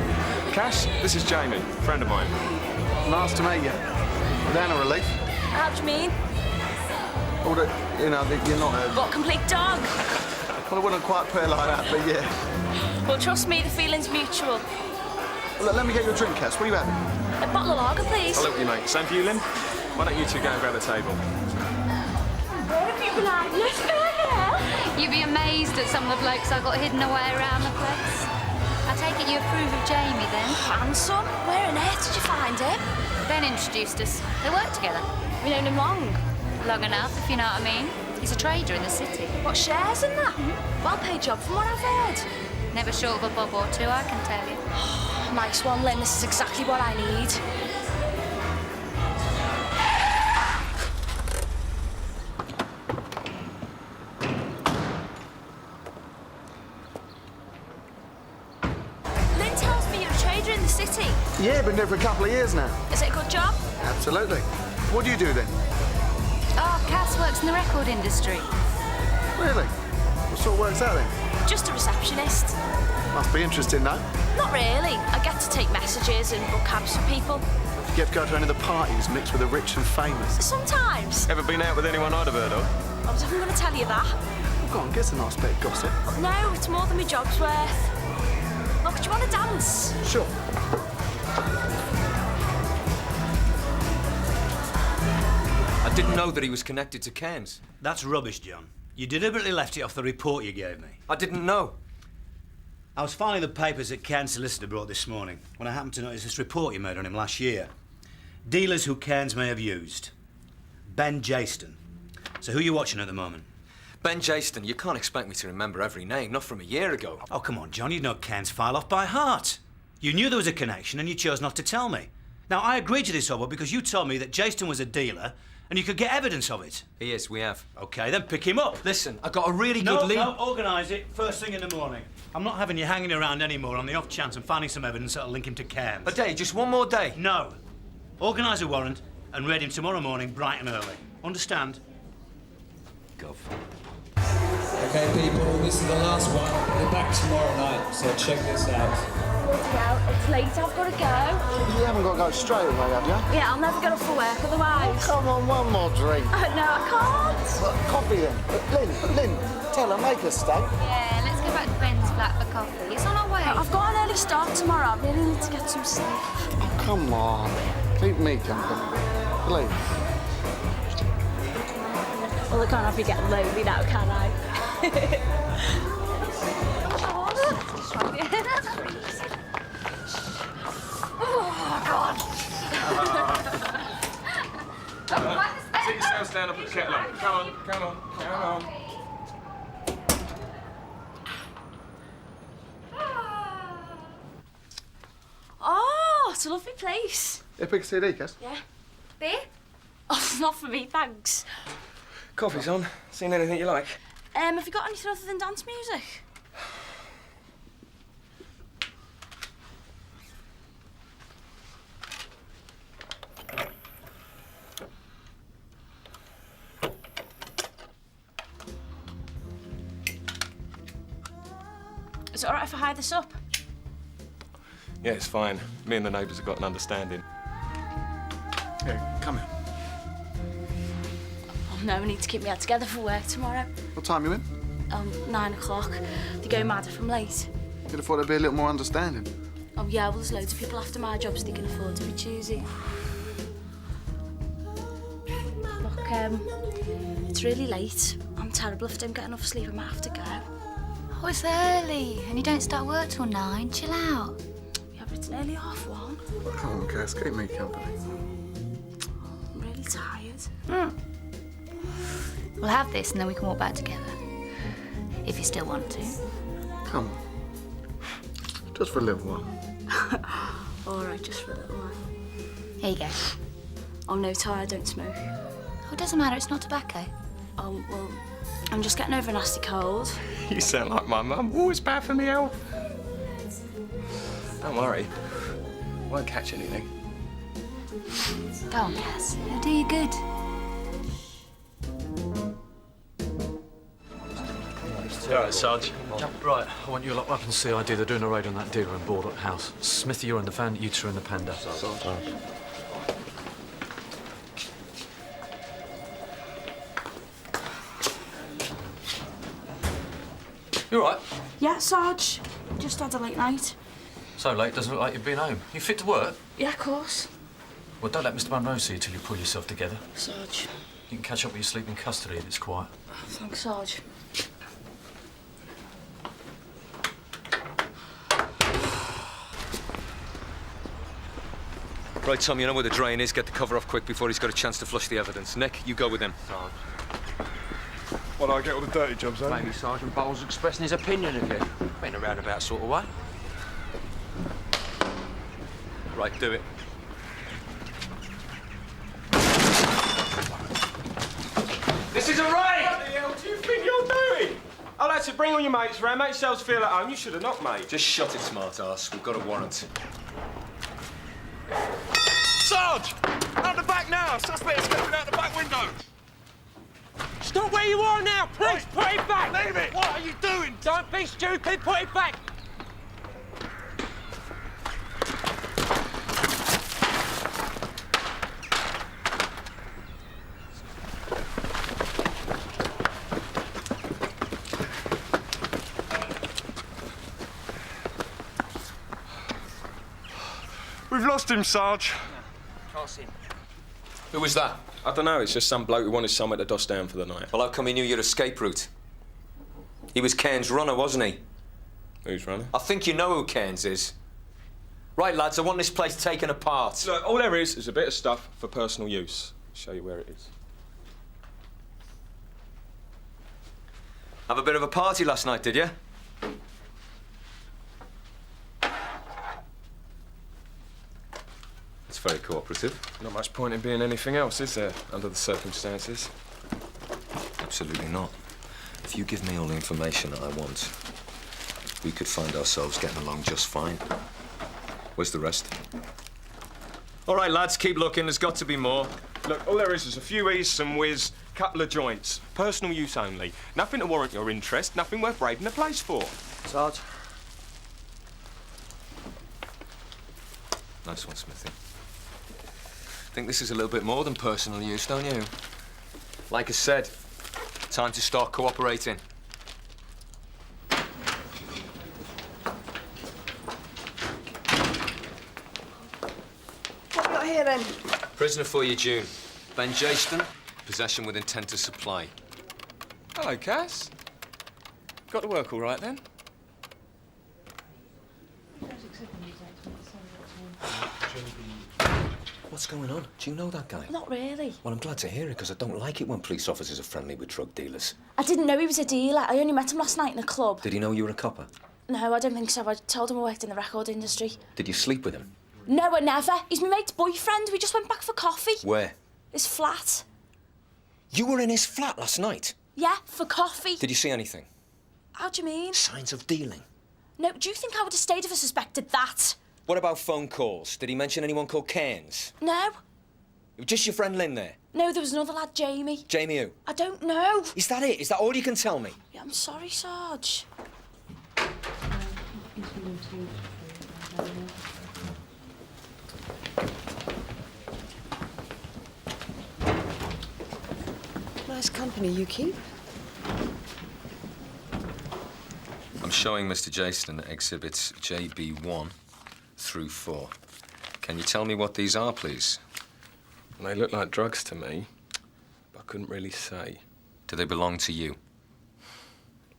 Cash, this is Jamie, friend of mine. Nice to meet you. Down a relief. How do you mean? Oh, that, you know, that you're not a... What, complete dog? Well, I wouldn't quite put it like that, but yeah. Well, trust me, the feeling's mutual. Well, let me get you a drink, Cass. What are you having? A bottle of lager, please. I'll help you, mate. Same for you, Lynn? Why don't you two go and grab a table? Where have you been hiding this burger? You'd be amazed at some of the blokes I got hidden away around the place. I take it you approve of Jamie, then? Handsome. Where on earth did you find him? Ben introduced us. They work together. We known him long. Long enough, if you know what I mean. He's a trader in the city. What, shares in that? Well-paid job from what I've heard. Never short of a bob or two, I can tell you. Nice one, Lynn. This is exactly what I need. Lynn tells me you're a trader in the city. Yeah, been there for a couple of years now. Is it a good job? Absolutely. What do you do then? Oh, Cass works in the record industry. Really? What sort of work's that then? Just a receptionist. Must be interesting, though. Not really. I get to take messages and book cabs for people. You get to go to any of the parties mixed with the rich and famous. Sometimes. Ever been out with anyone I'd have heard of? I was even going to tell you that. Well, go on, get a nice bit of gossip. No, it's more than my job's worth. Look, do you want to dance? Sure. I didn't know that he was connected to Cairns. That's rubbish, John. You deliberately left it off the report you gave me. I didn't know. I was filing the papers that Cairns' solicitor brought this morning when I happened to notice this report you made on him last year. Dealers who Cairns may have used. Ben Jaston. So who are you watching at the moment? Ben Jaston, you can't expect me to remember every name, not from a year ago. Oh, come on, John, you know Cairns' file off by heart. You knew there was a connection and you chose not to tell me. Now, I agreed to this, Hubble, because you told me that Jaston was a dealer and you could get evidence of it. He is, we have. OK, then pick him up. Listen, I got a really good lead. No, organise it first thing in the morning. I'm not having you hanging around anymore on the off chance of finding some evidence that'll link him to Cairns. A day, just one more day? No. Organise a warrant and raid him tomorrow morning, bright and early. Understand? Go. Okay, people, this is the last one. We're back tomorrow night, so check this out. Well, it's late, I've got to go. You haven't got to go straight away, have you? Yeah, I'll never get off for work otherwise. Oh, come on, one more drink. No, I can't. Well, coffee then. Lynn, tell her, make her stay. Yeah, let's go back to Ben's flat for coffee. It's on our way. I've got an early start tomorrow. I really need to get some sleep. Oh, come on. Keep me company, please. Well, I can't have you getting lonely now, can I? Oh, God. Sit yourselves down and put the kettle on. Come on. Oh, it's a lovely place. Yeah, pick a CD, Cass. Yeah. Beer? Oh, not for me, thanks. Coffee's on. Seen anything you like? Have you got anything other than dance music? Is it all right if I hire this up? Yeah, it's fine. Me and the neighbours have got an understanding. Yeah, come here. Oh, no, we need to keep me out together for work tomorrow. What time are you in? 9 o'clock. They go mad if I'm late. You'd have thought there'd be a little more understanding. Oh, yeah, well, there's loads of people after my job so they can afford to be choosy. Look, it's really late. I'm terrible if I don't get enough sleep. I might have to go. Oh, it's early, and you don't start work till 9. Chill out. Yeah, but it's nearly 1:30. Well, come on, Cass, keep me company. I'm really tired. We'll have this, and then we can walk back together. If you still want to. Come on. Just for a little while. All right, just for a little while. Here you go. Oh, no, Ty, I don't smoke. Oh, it doesn't matter, it's not tobacco. Oh, well, I'm just getting over a nasty cold. You sound like my mum. Always bad for me health. Don't worry. Won't catch anything. Go on, Cass. It'll do you good. All right, Sarge. Right, I want you locked up in CID. They're doing a raid on that dealer in Baldock House. Smithy, you're in the van. You two are in the Panda. You all right? Yeah, Sarge. Just had a late night. So late, doesn't look like you've been home. You fit to work? Yeah, of course. Well, don't let Mr. Monroe see you till you pull yourself together. Sarge. You can catch up with your sleep in custody if it's quiet. Thanks, Sarge. Right, Tom, you know where the drain is. Get the cover off quick before he's got a chance to flush the evidence. Nick, you go with him. Well, I get all the dirty jobs, eh? Maybe Sergeant Bowles expressing his opinion of you. In a roundabout sort of way. Right, do it. This is a raid! What the hell do you think you're doing? Oh, that's it. Bring all your mates round. Make yourselves feel at home. You should have not, mate. Just shut it, smart ass. We've got a warrant. Sarge! Out the back now! Suspect escaping out the back window! Stop where you are now! Please, put it back! Leave it! What are you doing? Don't be stupid! Put it back! We've lost him, Sarge. Can't see him. Who was that? I don't know, it's just some bloke who wanted somewhere to doss down for the night. Well, how come he knew your escape route? He was Cairns' runner, wasn't he? Who's runner? I think you know who Cairns is. Right, lads, I want this place taken apart. Look, all there is a bit of stuff for personal use. I'll show you where it is. Have a bit of a party last night, did you? That's very cooperative. Not much point in being anything else, is there, under the circumstances? Absolutely not. If you give me all the information that I want, we could find ourselves getting along just fine. Where's the rest? All right, lads, keep looking. There's got to be more. Look, all there is a few E's, some whiz, couple of joints. Personal use only. Nothing to warrant your interest, nothing worth raiding the place for. Sarge. Nice one, Smithy. Think this is a little bit more than personal use, don't you? Like I said, time to start cooperating. What have we got here, then? Prisoner for you, June. Ben Jaston, possession with intent to supply. Hello, Cass. Got to work all right, then? What's going on? Do you know that guy? Not really. Well, I'm glad to hear it, because I don't like it when police officers are friendly with drug dealers. I didn't know he was a dealer. I only met him last night in a club. Did he know you were a copper? No, I don't think so. I told him I worked in the record industry. Did you sleep with him? No, I never. He's my mate's boyfriend. We just went back for coffee. Where? His flat. You were in his flat last night? Yeah, for coffee. Did you see anything? How do you mean? Signs of dealing. No, do you think I would have stayed if I suspected that? What about phone calls? Did he mention anyone called Cairns? No. Just your friend Lynn there? No, there was another lad, Jamie. Jamie who? I don't know. Is that it? Is that all you can tell me? Yeah, I'm sorry, Sarge. Nice company you keep. I'm showing Mr. Jaston exhibits JB1 through 4. Can you tell me what these are, please? They look like drugs to me, but I couldn't really say. Do they belong to you?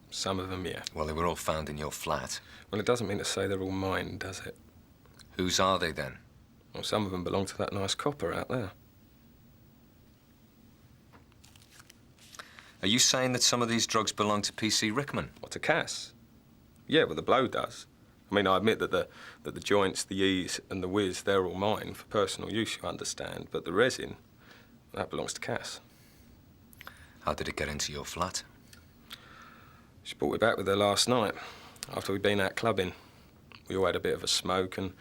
Some of them, yeah. Well, they were all found in your flat. Well, it doesn't mean to say they're all mine, does it? Whose are they, then? Well, some of them belong to that nice copper out there. Are you saying that some of these drugs belong to PC Rickman? Or to Cass? Yeah, well, the blow does. I mean, I admit that the joints, the E's and the whiz, they're all mine for personal use, you understand. But the resin, that belongs to Cass. How did it get into your flat? She brought it back with her last night, after we'd been out clubbing. We all had a bit of a smoke, and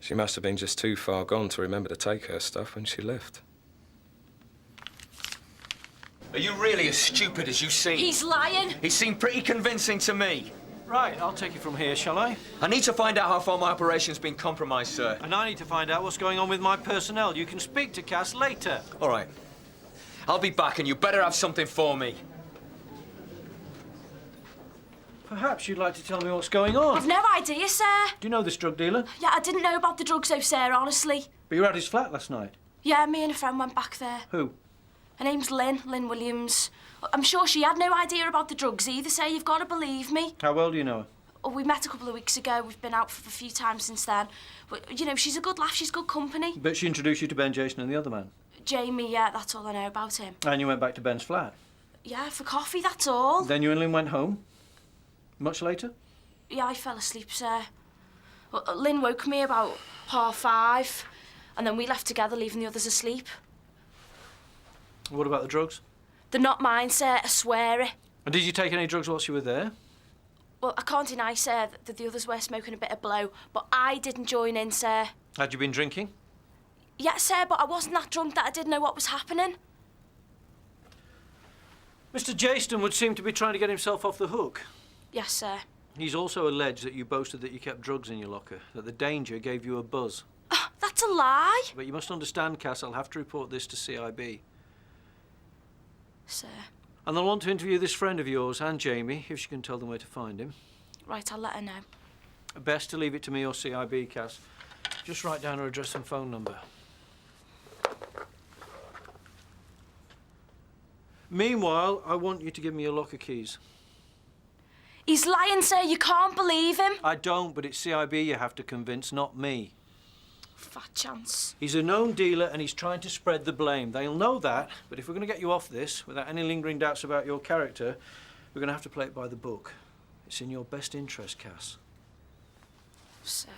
she must have been just too far gone to remember to take her stuff when she left. Are you really as stupid as you seem? He's lying. He seemed pretty convincing to me. Right, I'll take it from here, shall I? I need to find out how far my operation's been compromised, sir. And I need to find out what's going on with my personnel. You can speak to Cass later. All right. I'll be back, and you better have something for me. Perhaps you'd like to tell me what's going on. I've no idea, sir. Do you know this drug dealer? Yeah, I didn't know about the drugs, though, sir, honestly. But you were at his flat last night. Yeah, me and a friend went back there. Who? Her name's Lynn Williams. I'm sure she had no idea about the drugs either, sir. You've got to believe me. How well do you know her? Oh, we met a couple of weeks ago. We've been out for a few times since then. But, you know, she's a good laugh. She's good company. But she introduced you to Ben Jaston and the other man? Jamie, yeah, that's all I know about him. And you went back to Ben's flat? Yeah, for coffee, that's all. Then you and Lynn went home? Much later? Yeah, I fell asleep, sir. Well, Lynn woke me about 5:30, and then we left together, leaving the others asleep. What about the drugs? They're not mine, sir, I swear it. And did you take any drugs whilst you were there? Well, I can't deny, sir, that the others were smoking a bit of blow, but I didn't join in, sir. Had you been drinking? Yeah, sir, but I wasn't that drunk that I didn't know what was happening. Mr. Jaston would seem to be trying to get himself off the hook. Yes, sir. He's also alleged that you boasted that you kept drugs in your locker, that the danger gave you a buzz. That's a lie. But you must understand, Cass, I'll have to report this to CIB. Sir. And they'll want to interview this friend of yours and Jamie, if she can tell them where to find him. Right, I'll let her know. Best to leave it to me or CIB, Cass. Just write down her address and phone number. Meanwhile, I want you to give me your locker keys. He's lying, sir. You can't believe him. I don't, but it's CIB you have to convince, not me. Fat chance. He's a known dealer and he's trying to spread the blame. They'll know that, but if we're going to get you off this without any lingering doubts about your character, we're going to have to play it by the book. It's in your best interest, Cass. Sir.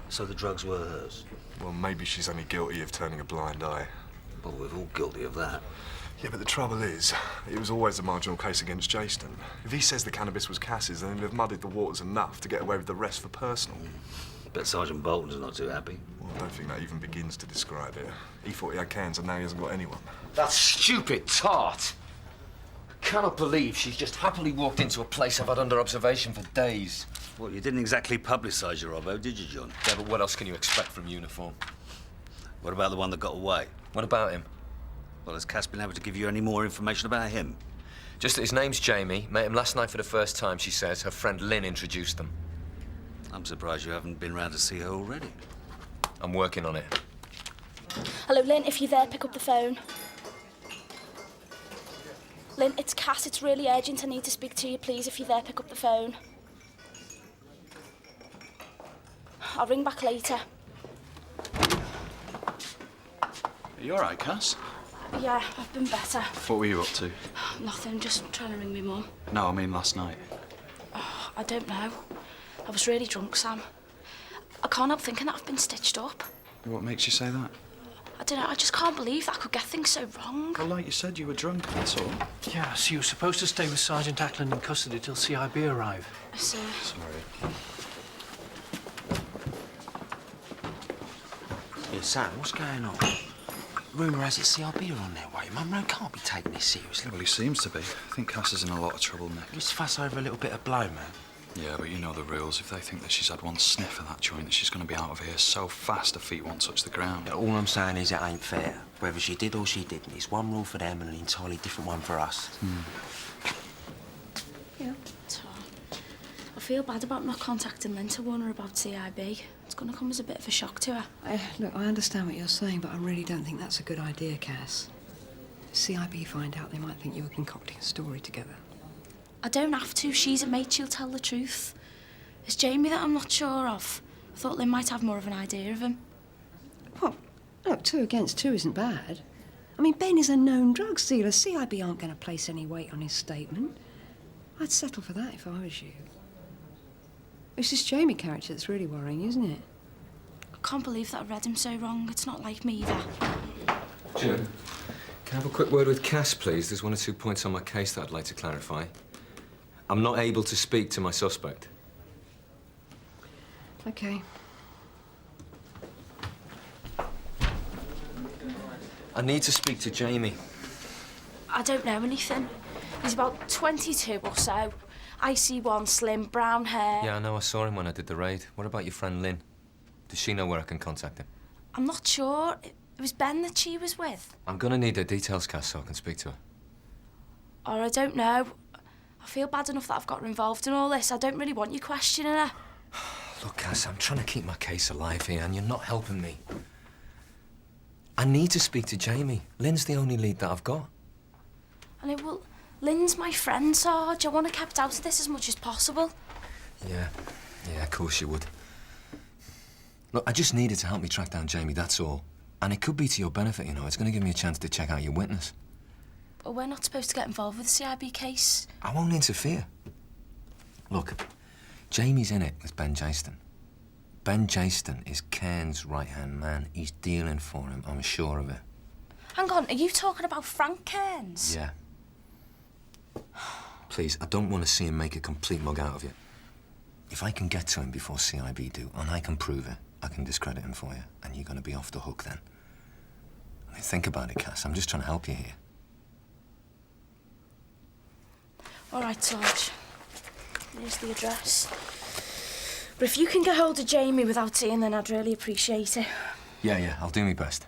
So the drugs were hers? Well, maybe she's only guilty of turning a blind eye. Well, we're all guilty of that. Yeah, but the trouble is, it was always a marginal case against Jason. If he says the cannabis was Cass's, then he'll have muddied the waters enough to get away with the rest for personal. Bet Sergeant Bolton's not too happy. Well, I don't think that even begins to describe it. He thought he had cans and now he hasn't got anyone. That stupid tart! I cannot believe she's just happily walked into a place I've had under observation for days. Well, you didn't exactly publicise your robbo, did you, John? Yeah, but what else can you expect from uniform? What about the one that got away? What about him? Well, has Cass been able to give you any more information about him? Just that his name's Jamie. Met him last night for the first time, she says. Her friend Lynn introduced them. I'm surprised you haven't been round to see her already. I'm working on it. Hello, Lynn. If you're there, pick up the phone. Lynn, it's Cass. It's really urgent. I need to speak to you, please. If you're there, pick up the phone. I'll ring back later. Are you all right, Cass? Yeah, I've been better. What were you up to? Nothing, just trying to ring me mum. No, I mean last night. Oh, I don't know. I was really drunk, Sam. I can't help thinking that I've been stitched up. What makes you say that? I don't know, I just can't believe that I could get things so wrong. Well, like you said, you were drunk, that's all. Yeah, so you were supposed to stay with Sergeant Ackland in custody till CIB arrive. Sir. Sorry. Yeah, Sam, what's going on? Rumour has it CIB are on their way. Monroe can't be taking this seriously. Well, he seems to be. I think Cass is in a lot of trouble, Nick. Just fuss over a little bit of blow, man. Yeah, but you know the rules. If they think that she's had one sniff of that joint, she's going to be out of here so fast her feet won't touch the ground. Yeah, all I'm saying is it ain't fair. Whether she did or she didn't, it's one rule for them and an entirely different one for us. Yeah. So, I feel bad about not contacting Lynn to warn her about CIB. It's going to come as a bit of a shock to her. Look, I understand what you're saying, but I really don't think that's a good idea, Cass. If CIB find out, they might think you were concocting a story together. I don't have to. She's a mate. She'll tell the truth. It's Jamie that I'm not sure of. I thought Lynn might have more of an idea of him. Well, look, 2 against 2 isn't bad. I mean, Ben is a known drugs dealer. CIB aren't going to place any weight on his statement. I'd settle for that if I was you. It's this Jamie character that's really worrying, isn't it? I can't believe that I read him so wrong. It's not like me either. Jim, can I have a quick word with Cass, please? There's 1 or 2 points on my case that I'd like to clarify. I'm not able to speak to my suspect. OK. I need to speak to Jamie. I don't know anything. He's about 22 or so. IC1, slim, brown hair. Yeah, I know. I saw him when I did the raid. What about your friend Lynn? Does she know where I can contact him? I'm not sure. It was Ben that she was with. I'm gonna need her details, Cass, so I can speak to her. Or I don't know. I feel bad enough that I've got her involved in all this. I don't really want you questioning her. Look, Cass, I'm trying to keep my case alive here, and you're not helping me. I need to speak to Jamie. Lynn's the only lead that I've got. And it will... Lynn's my friend, Sarge. I want her kept out of this as much as possible. Yeah, of course you would. Look, I just needed to help me track down Jamie, that's all. And it could be to your benefit, you know. It's going to give me a chance to check out your witness. But we're not supposed to get involved with the CIB case. I won't interfere. Look, Jamie's in it with Ben Jaston. Ben Jaston is Cairns' right-hand man. He's dealing for him, I'm sure of it. Hang on, are you talking about Frank Cairns? Yeah. Please, I don't want to see him make a complete mug out of you. If I can get to him before CIB do, and I can prove it, I can discredit him for you, and you're going to be off the hook then. I mean, think about it, Cass. I'm just trying to help you here. All right, Sarge. Here's the address. But if you can get hold of Jamie without seeing, then I'd really appreciate it. Yeah, I'll do my best.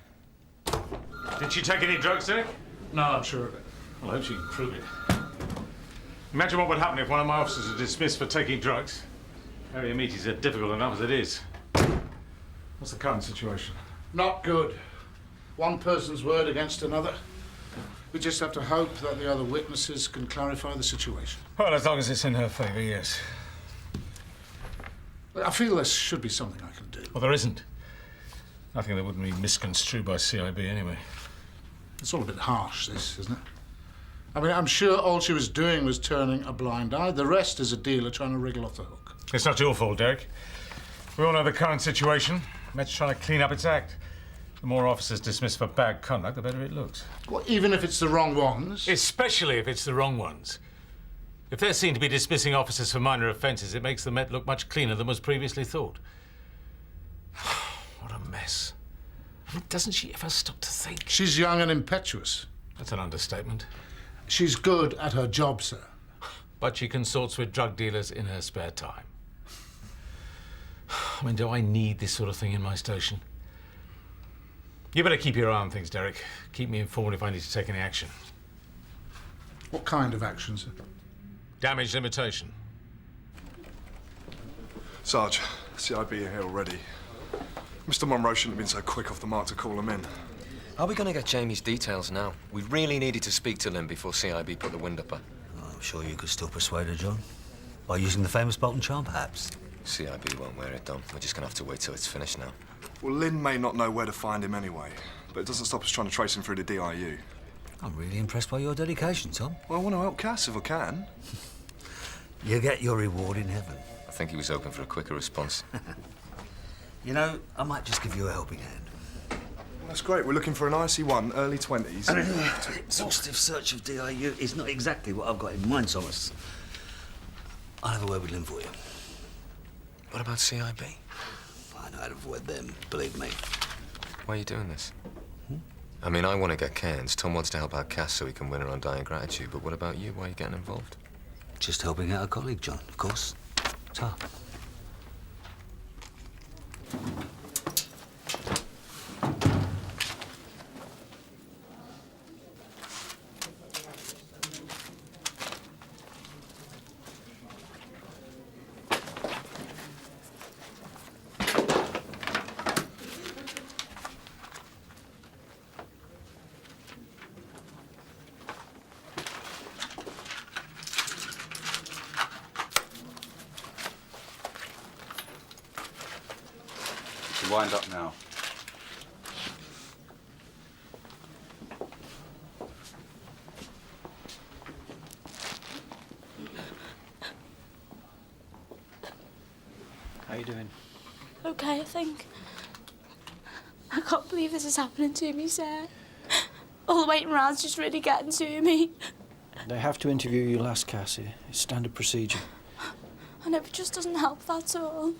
Did she take any drugs, Derek? No, I'm sure of it. Well, I hope she can prove it. Imagine what would happen if one of my officers was dismissed for taking drugs. Area meetings are difficult enough as it is. Well, I hope she can prove it. Imagine what would happen if one of my officers was dismissed for taking drugs. Area meetings are difficult enough as it is. Well, I hope she can prove it. Imagine what would happen if one of my officers was dismissed for taking drugs. Area meetings are difficult enough as it is. What's the current situation? Not good. One person's word against another. We just have to hope that the other witnesses can clarify the situation. Well, as long as it's in her favour, yes. I feel there should be something I can do. Well, there isn't. Nothing that wouldn't be misconstrued by CIB anyway. It's all a bit harsh, this, isn't it? I mean, I'm sure all she was doing was turning a blind eye. The rest is a dealer trying to wriggle off the hook. It's not your fault, Derek. We all know the current situation. Met's trying to clean up its act. The more officers dismissed for bad conduct, the better it looks. Well, even if it's the wrong ones? Especially if it's the wrong ones. If they're seen to be dismissing officers for minor offences, it makes the Met look much cleaner than was previously thought. What a mess. I mean, doesn't she ever stop to think? She's young and impetuous. That's an understatement. She's good at her job, sir. But she consorts with drug dealers in her spare time. I mean, do I need this sort of thing in my station? You better keep your eye on things, Derek. Keep me informed if I need to take any action. What kind of action, sir? Damage limitation. Sarge, CIB are here already. Mr. Monroe shouldn't have been so quick off the mark to call them in. Are we going to get Jamie's details now? We really needed to speak to Lynn before CIB put the wind up her. I'm sure you could still persuade her, John. By using the famous Bolton charm, perhaps. CIB won't wear it, Don. We're just going to have to wait till it's finished now. Well, Lynn may not know where to find him anyway, but it doesn't stop us trying to trace him through the DIU. I'm really impressed by your dedication, Tom. Well, I want to help Cass if I can. You get your reward in heaven. I think he was hoping for a quicker response. You know, I might just give you a helping hand. That's great. We're looking for an IC1, early 20s. An exhaustive search of DIU is not exactly what I've got in mind, Thomas. I'll have a word with Lynn for you. What about CIB? I know how to avoid them, believe me. Why are you doing this? I mean, I want to get Cairns. Tom wants to help out Cass so he can win her undying gratitude. But what about you? Why are you getting involved? Just helping out a colleague, John, of course. Ta. Wind up now. How you doing? Okay, I think. I can't believe this is happening to me, sir. All the waiting around's just really getting to me. They have to interview you last, Cassie. It's standard procedure. I know, but it just doesn't help, that's all.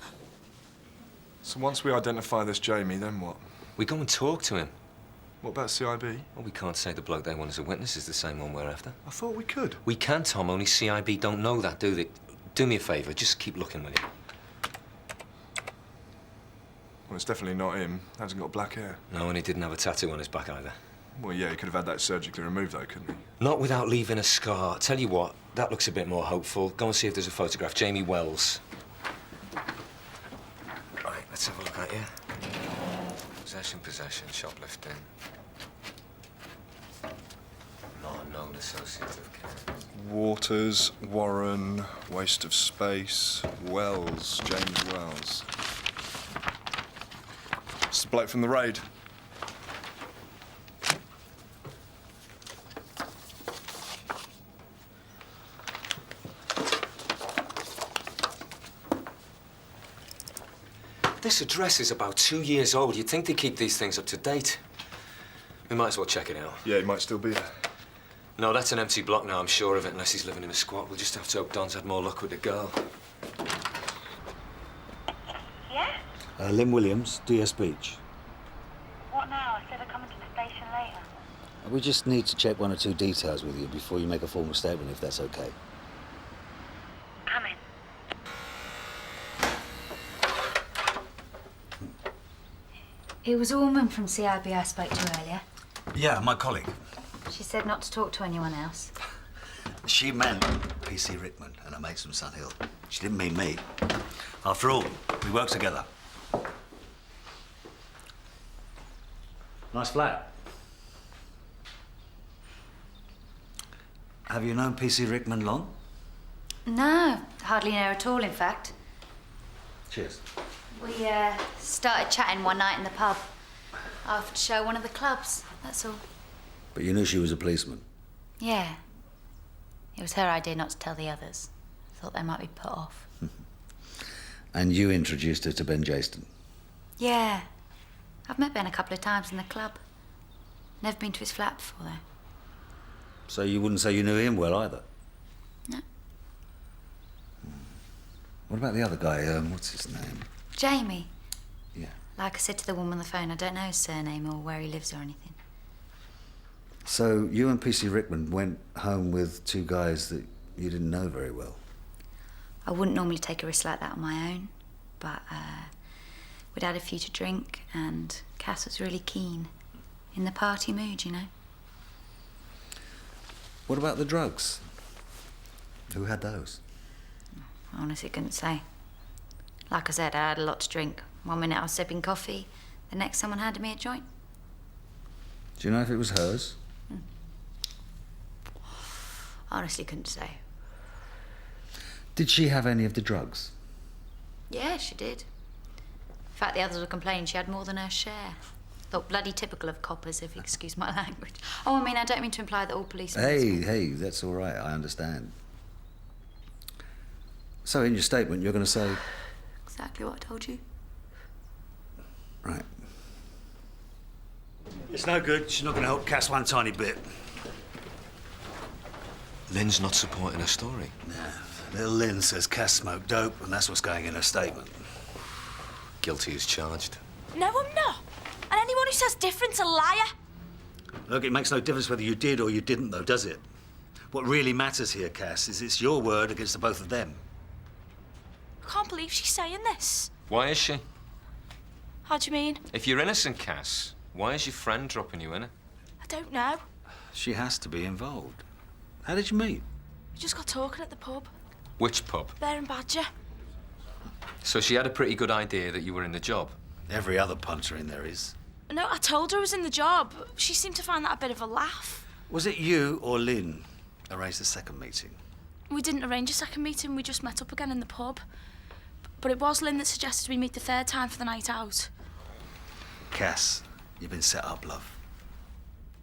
So once we identify this Jamie, then what? We go and talk to him. What about CIB? Well, we can't say the bloke they want as a witness is the same one we're after. I thought we could. We can, Tom, only CIB don't know that, do they? Do me a favour, just keep looking, will you? Well, it's definitely not him. Hasn't got black hair. No, and he didn't have a tattoo on his back either. Well, yeah, he could have had that surgically removed, though, couldn't he? Not without leaving a scar. Tell you what, that looks a bit more hopeful. Go and see if there's a photograph. Jamie Wells. Right, let's have a look at you. Possession, shoplifting. Not a known associate of Cairns. Waters, Warren, waste of space, Wells, James Wells. It's the bloke from the raid. This address is about 2 years old. You'd think they keep these things up to date. We might as well check it out. Yeah, he might still be there. No, that's an empty block now, I'm sure of it, unless he's living in a squat. We'll just have to hope Don's had more luck with the girl. Yeah? Lynn Williams, DS Beach. What now? I said I'd come into the station later. We just need to check one or two details with you before you make a formal statement, if that's okay. Come in. It was a woman from CIB I spoke to earlier. Yeah, my colleague. She said not to talk to anyone else. She meant PC Rickman and her mates from Sun Hill. She didn't mean me. After all, we work together. Nice flat. Have you known P.C. Rickman long? No, hardly know her at all, in fact. Cheers. We started chatting one night in the pub after show one of the clubs, that's all. But you knew she was a policeman? Yeah. It was her idea not to tell the others. Thought they might be put off. And you introduced her to Ben Jaston? Yeah. I've met Ben a couple of times in the club. Never been to his flat before, though. So you wouldn't say you knew him well, either? No. What about the other guy? What's his name? Jamie. Yeah. Like I said to the woman on the phone, I don't know his surname or where he lives or anything. So you and P.C. Rickman went home with two guys that you didn't know very well? I wouldn't normally take a risk like that on my own, but we'd had a few to drink and Cass was really keen. In the party mood, you know. What about the drugs? Who had those? I honestly couldn't say. Like I said, I had a lot to drink. 1 minute I was sipping coffee, the next someone handed me a joint. Do you know if it was hers? I honestly couldn't say. Did she have any of the drugs? Yeah, she did. In fact, the others were complaining she had more than her share. Thought bloody typical of coppers, if you excuse my language. Oh, I mean, I don't mean to imply that all policemen... Hey, that's all right, I understand. So in your statement, you're going to say... Exactly what I told you. Right. It's no good. She's not going to help Cass one tiny bit. Lynn's not supporting her story. Nah. Little Lynn says Cass smoked dope, and that's what's going in her statement. Guilty as charged. No, I'm not. And anyone who says different's a liar. Look, it makes no difference whether you did or you didn't, though, does it? What really matters here, Cass, is it's your word against the both of them. I can't believe she's saying this. Why is she? How do you mean? If you're innocent, Cass, why is your friend dropping you in it? I don't know. She has to be involved. How did you meet? We just got talking at the pub. Which pub? Bear and Badger. So she had a pretty good idea that you were in the job? Every other punter in there is. No, I told her I was in the job. She seemed to find that a bit of a laugh. Was it you or Lynn arranged the second meeting? We didn't arrange a second meeting, we just met up again in the pub. But it was Lynn that suggested we meet the third time for the night out. Cass, you've been set up, love.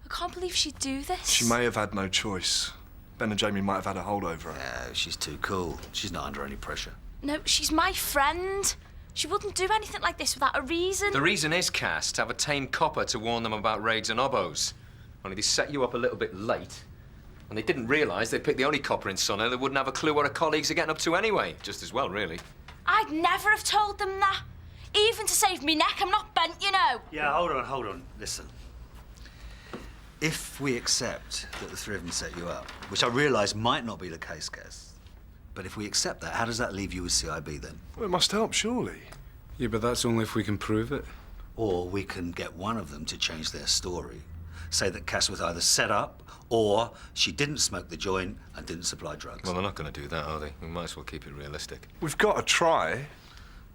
I can't believe she'd do this. She may have had no choice. Ben and Jamie might have had a hold over her. Yeah, she's too cool. She's not under any pressure. No, she's my friend. She wouldn't do anything like this without a reason. The reason is, Cass, to have a tame copper to warn them about raids and obbos. Only they set you up a little bit late, and they didn't realise they'd picked the only copper in Sonno that wouldn't have a clue what her colleagues are getting up to anyway. Just as well, really. I'd never have told them that. Even to save me neck, I'm not bent, you know. Yeah, hold on. Listen. If we accept that the three of them set you up, which I realise might not be the case, Cass, but if we accept that, how does that leave you with CIB then? Well, it must help, surely. Yeah, but that's only if we can prove it. Or we can get one of them to change their story. Say that Cass was either set up or she didn't smoke the joint and didn't supply drugs. Well, they're not going to do that, are they? We might as well keep it realistic. We've got to try.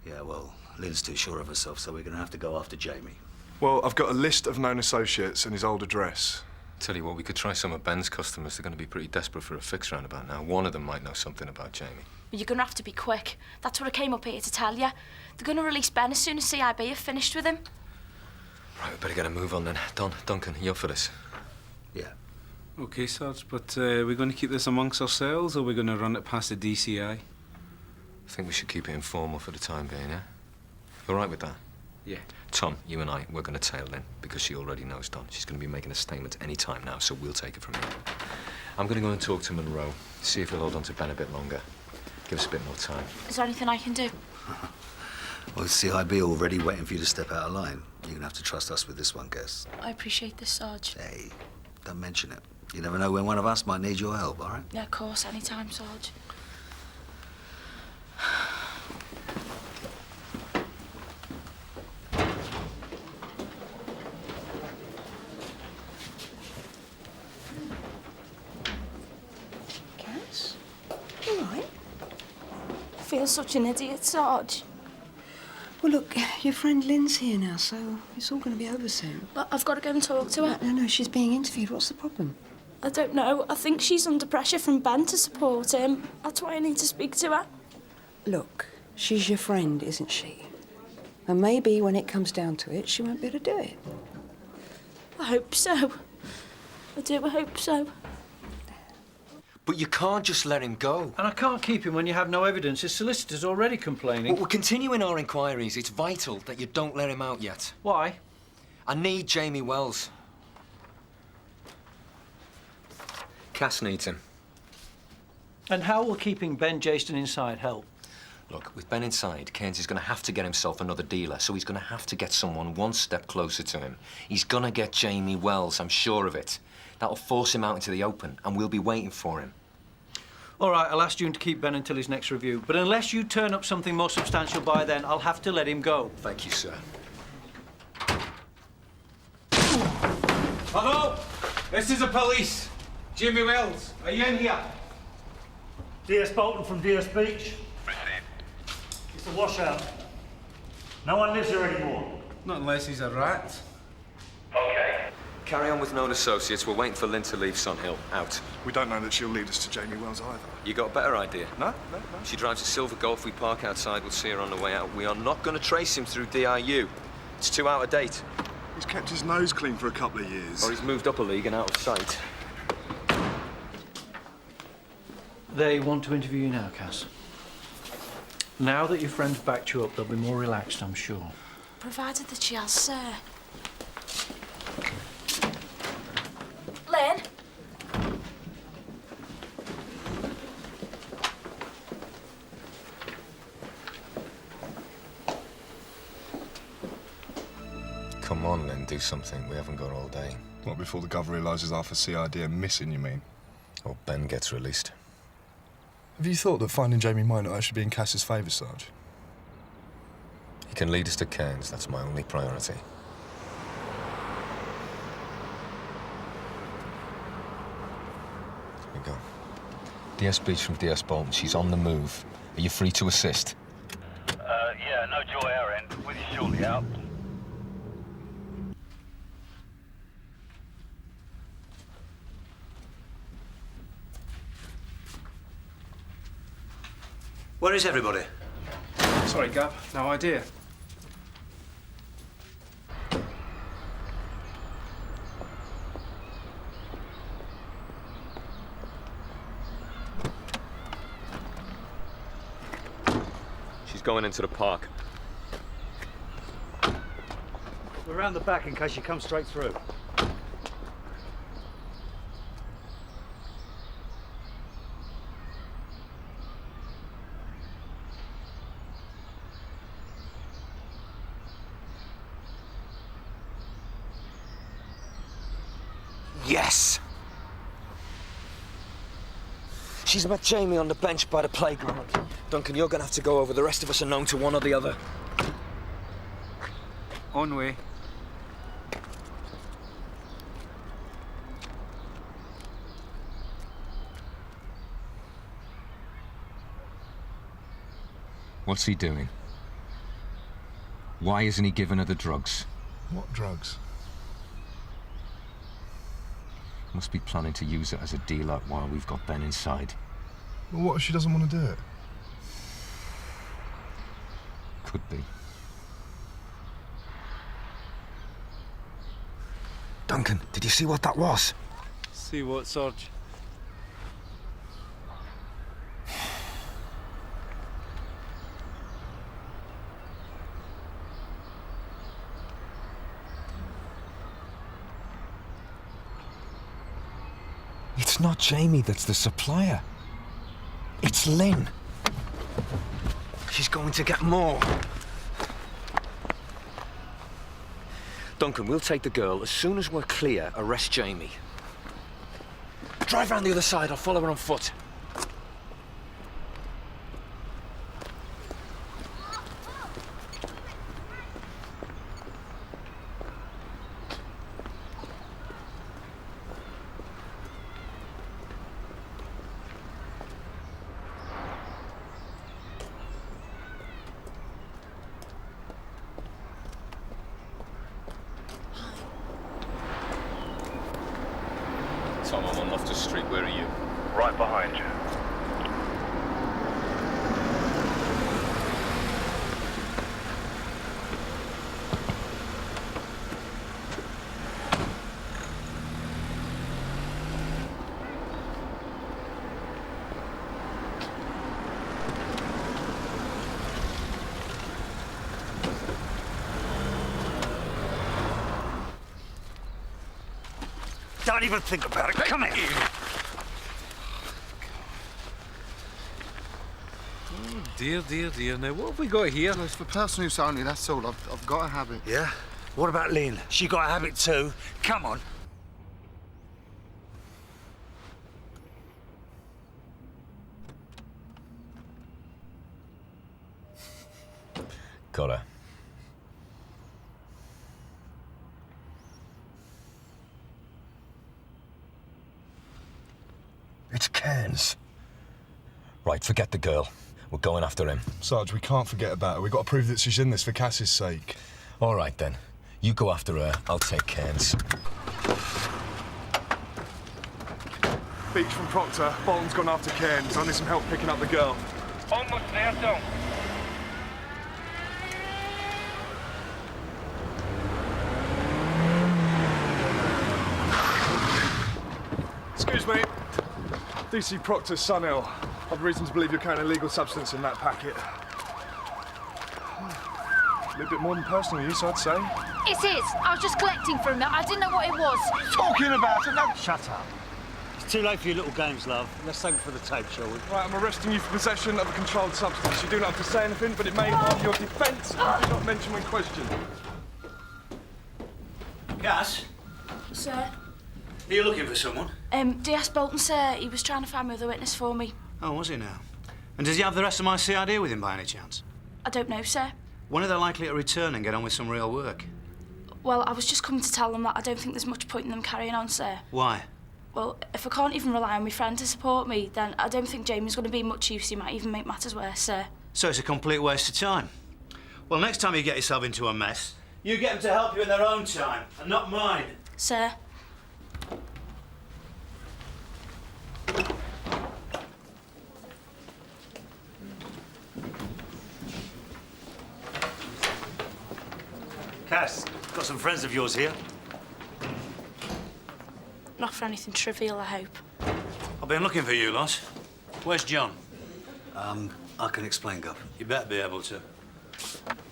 Yeah, well, Lynn's too sure of herself, so we're going to have to go after Jamie. Well, I've got a list of known associates and his old address. Tell you what, we could try some of Ben's customers. They're going to be pretty desperate for a fix round about now. One of them might know something about Jamie. You're going to have to be quick. That's what I came up here to tell you. They're going to release Ben as soon as CIB have finished with him. Right, we better get a move on then. Duncan, you up for this? Yeah. OK, Sarge, but we're going to keep this amongst ourselves, or we're going to run it past the DCI? I think we should keep it informal for the time being, yeah? You all right with that? Yeah. Tom, you and I, we're going to tail Lynn, because she already knows Don. She's going to be making a statement any time now, so we'll take it from here. I'm going to go and talk to Monroe, see if he'll hold on to Ben a bit longer. Give us a bit more time. Is there anything I can do? Well, CIB already waiting for you to step out of line. You're going to have to trust us with this one, Cass. I appreciate this, Sarge. Hey, don't mention it. You never know when one of us might need your help, all right? Yeah, of course, anytime, Sarge. Cass? All right. I feel such an idiot, Sarge. Well, look, your friend Lynn's here now, so it's all going to be over soon. But I've got to go and talk to her. No, she's being interviewed. What's the problem? I don't know. I think she's under pressure from Ben to support him. That's why I need to speak to her. Look, she's your friend, isn't she? And maybe when it comes down to it, she won't be able to do it. I hope so. I do, I hope so. But you can't just let him go. And I can't keep him when you have no evidence. His solicitor's already complaining. Well, we're continuing our inquiries. It's vital that you don't let him out yet. Why? I need Jamie Wells. Cass needs him. And how will keeping Ben Jaston inside help? Look, with Ben inside, Cairns is going to have to get himself another dealer, so he's going to have to get someone one step closer to him. He's going to get Jamie Wells, I'm sure of it. That'll force him out into the open, and we'll be waiting for him. All right, I'll ask June to keep Ben until his next review. But unless you turn up something more substantial by then, I'll have to let him go. Thank you, sir. Hello? This is the police. Jimmy Wells, are you in here? DS Bolton from DS Beach. It's a washout. No one lives here anymore. Not unless he's a rat. Okay. Carry on with known associates. We're waiting for Lynn to leave Sun Hill. Out. We don't know that she'll lead us to Jamie Wells either. You got a better idea? No. She drives a silver Golf. We park outside. We'll see her on the way out. We are not going to trace him through DIU. It's too out of date. He's kept his nose clean for a couple of years. Or he's moved up a league and out of sight. They want to interview you now, Cass. Now that your friend's backed you up, they'll be more relaxed, I'm sure. Provided that she has, sir. Lynn? Come on, Lynn, do something. We haven't got all day. What, before the Gov realises half a CID are missing, you mean? Or Ben gets released. Have you thought that finding Jamie might not actually be in Cass's favour, Sarge? He can lead us to Cairns. That's my only priority. Here we go. DS Beach from DS Bolton. She's on the move. Are you free to assist? Yeah, no joy our end. With you shortly out. Where is everybody? Sorry, Gab. No idea. She's going into the park. We're round the back in case she comes straight through. Yes! She's met Jamie on the bench by the playground. Duncan, you're gonna have to go over. The rest of us are known to one or the other. On way. What's he doing? Why isn't he giving her the drugs? What drugs? Must be planning to use it as a dealer while we've got Ben inside. Well, what if she doesn't want to do it? Could be. Duncan, did you see what that was? See what, Sarge? It's not Jamie that's the supplier. It's Lynn. She's going to get more. Duncan, we'll take the girl. As soon as we're clear, arrest Jamie. Drive round the other side. I'll follow her on foot. Tom, I'm on Loftus Street. Where are you? Right behind you. Don't even think about it. Come here. Oh, dear, dear, dear. Now, what have we got here? It's for personal use only, that's all. I've got to have it. Yeah? What about Lynn? She got a habit too. Come on. Got her. It's Cairns. Right, forget the girl. We're going after him. Sarge, we can't forget about her. We've got to prove that she's in this for Cass's sake. All right, then. You go after her, I'll take Cairns. Beach from Proctor. Bolton's gone after Cairns. I need some help picking up the girl. Almost there, Tom. Excuse me. DC Proctor's son ill. I've reason to believe you're carrying illegal substance in that packet. A little bit more than personal use, I'd say. It is. I was just collecting from it. I didn't know what it was. Talking about it, no. Shut up. It's too late for your little games, love. Let's take it for the tape, shall we? Right, I'm arresting you for possession of a controlled substance. You do not have to say anything, but it may harm your defence if you do not mention when questioned. Cass, Sir? are you looking for someone? DS Bolton, sir. He was trying to find another witness for me. Oh, was he now? And does he have the rest of my CID with him by any chance? I don't know, sir. When are they likely to return and get on with some real work? Well, I was just coming to tell them that I don't think there's much point in them carrying on, sir. Why? Well, if I can't even rely on my friend to support me, then I don't think Jamie's going to be much use. He might even make matters worse, sir. So it's a complete waste of time. Well, next time you get yourself into a mess, you get them to help you in their own time, and not mine. Sir? Cass, got some friends of yours here. Not for anything trivial, I hope. I've been looking for you lot. Where's John? I can explain, Gov. You better be able to.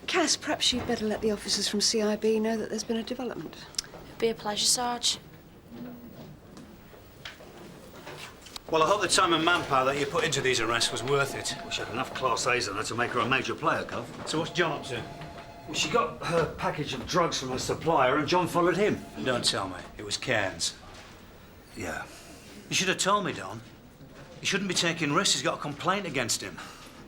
Cass, perhaps you'd better let the officers from CIB know that there's been a development. It'd be a pleasure, Sarge. Well, I hope the time and manpower that you put into these arrests was worth it. Wish I had enough Class A's on her to make her a major player, Gov. So what's John up to? Well, she got her package of drugs from her supplier and John followed him. Don't tell me. It was Cairns. Yeah. You should have told me, Don. He shouldn't be taking risks. He's got a complaint against him.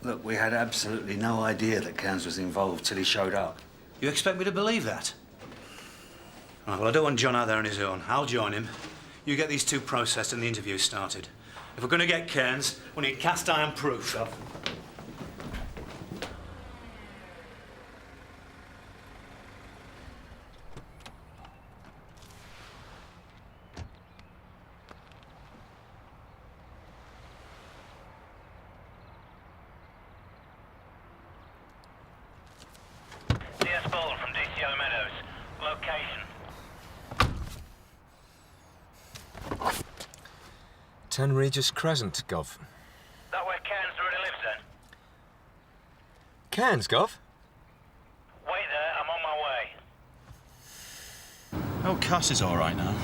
Look, we had absolutely no idea that Cairns was involved till he showed up. You expect me to believe that? Right, well, I don't want John out there on his own. I'll join him. You get these two processed and the interview started. If we're going to get Cairns, we need cast iron proof. DS Bolton from DCO Meadows. Location. 10 Regis Crescent, Gov. That where Cairns already lives then? Cairns, Gov? Wait there, I'm on my way. Oh, Cass is all right now.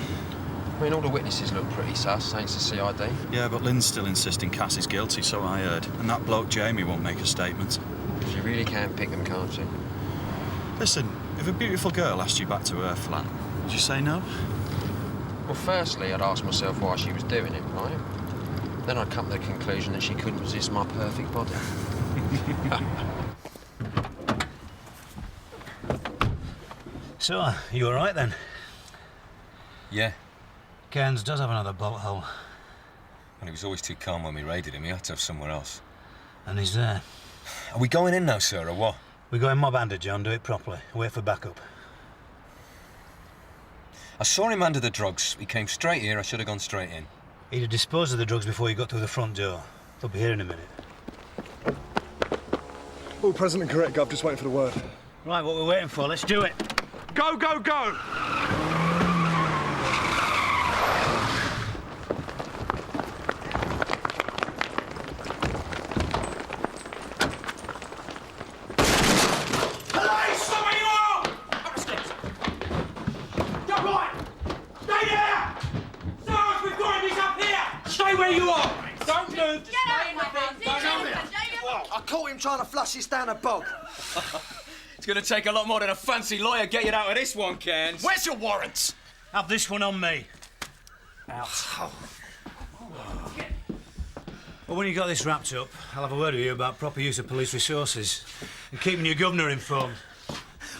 I mean, all the witnesses look pretty sus, thanks to CID. Yeah, but Lynn's still insisting Cass is guilty, so I heard. And that bloke Jamie won't make a statement. She really can pick them, can't she? Listen, if a beautiful girl asked you back to her flat, would you say no? Well, firstly, I'd ask myself why she was doing it, right? Then I'd come to the conclusion that she couldn't resist my perfect body. So, you all right then? Yeah. Cairns does have another bolt hole. Well, he was always too calm when we raided him. He had to have somewhere else. And he's there. Are we going in now, sir, or what? We're going mob-handed, John. Do it properly. Wait for backup. I saw him under the drugs. He came straight here. I should have gone straight in. He'd have disposed of the drugs before he got through the front door. They'll be here in a minute. All present and correct, Gov. Just waiting for the word. Right, what we're waiting for, let's do it. Go, go, go! Police! Stop where you are! Up the steps. Stop right! Stay there! Sarge, we've got him, he's up here! Stay where you are! Don't move! Just stay in the bed! Don't move! I caught him trying to flush this down a bog. It's going to take a lot more than a fancy lawyer get you out of this one, Cairns. Where's your warrants? Have this one on me. Out. Well, when you got this wrapped up, I'll have a word with you about proper use of police resources and keeping your governor informed.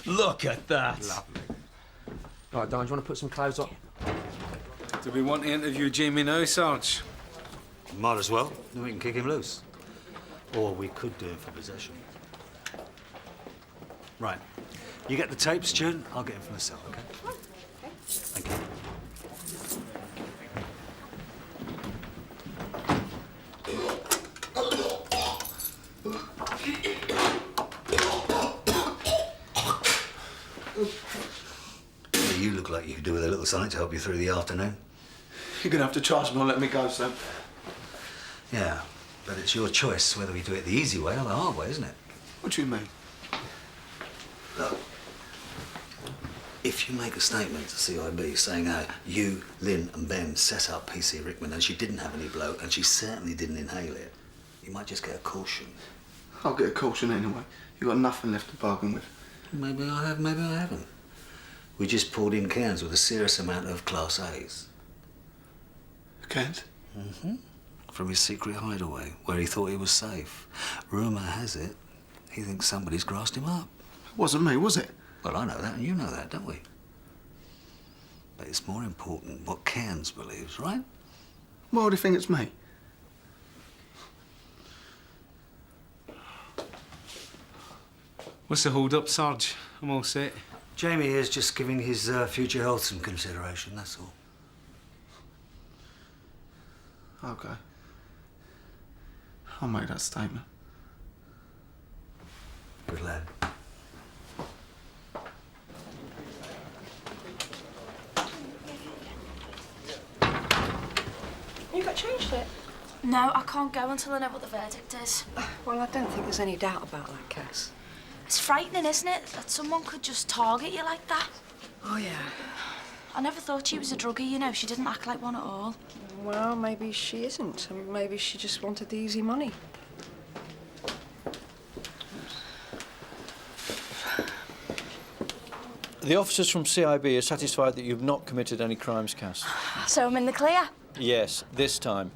Look at that. Lovely. Right, Don, do you want to put some clothes on? Do we want to interview Jamie now, Sarge? Might as well. Then we can kick him loose. Or we could do it for possession. Right. You get the tape, Stewart. I'll get him from the cell, OK? Thank you. Well, you look like you could do with a little something to help you through the afternoon. You're going to have to charge me and let me go, sir. Yeah, but it's your choice whether we do it the easy way or the hard way, isn't it? What do you mean? Look, if you make a statement to CIB saying how you, Lynn and Ben set up PC Rickman and she didn't have any blow and she certainly didn't inhale it, you might just get a caution. I'll get a caution anyway. You've got nothing left to bargain with. Maybe I have, maybe I haven't. We just pulled in Cairns with a serious amount of Class A's. Cairns? Mm-hmm. From his secret hideaway, where he thought he was safe. Rumour has it, he thinks somebody's grassed him up. It wasn't me, was it? Well, I know that, and you know that, don't we? But it's more important what Cairns believes, right? Why would he think it's me? What's the hold-up, Sarge? I'm all set. Jamie is just giving his future health some consideration, that's all. OK. I'll make that statement. Good lad. You got changed it? No, I can't go until I know what the verdict is. Well, I don't think there's any doubt about that, Cass. It's frightening, isn't it? That someone could just target you like that. Oh, yeah. I never thought she was a druggie, you know. She didn't act like one at all. Well, maybe she isn't. And maybe she just wanted the easy money. The officers from CIB are satisfied that you've not committed any crimes, Cass. So I'm in the clear? Yes, this time.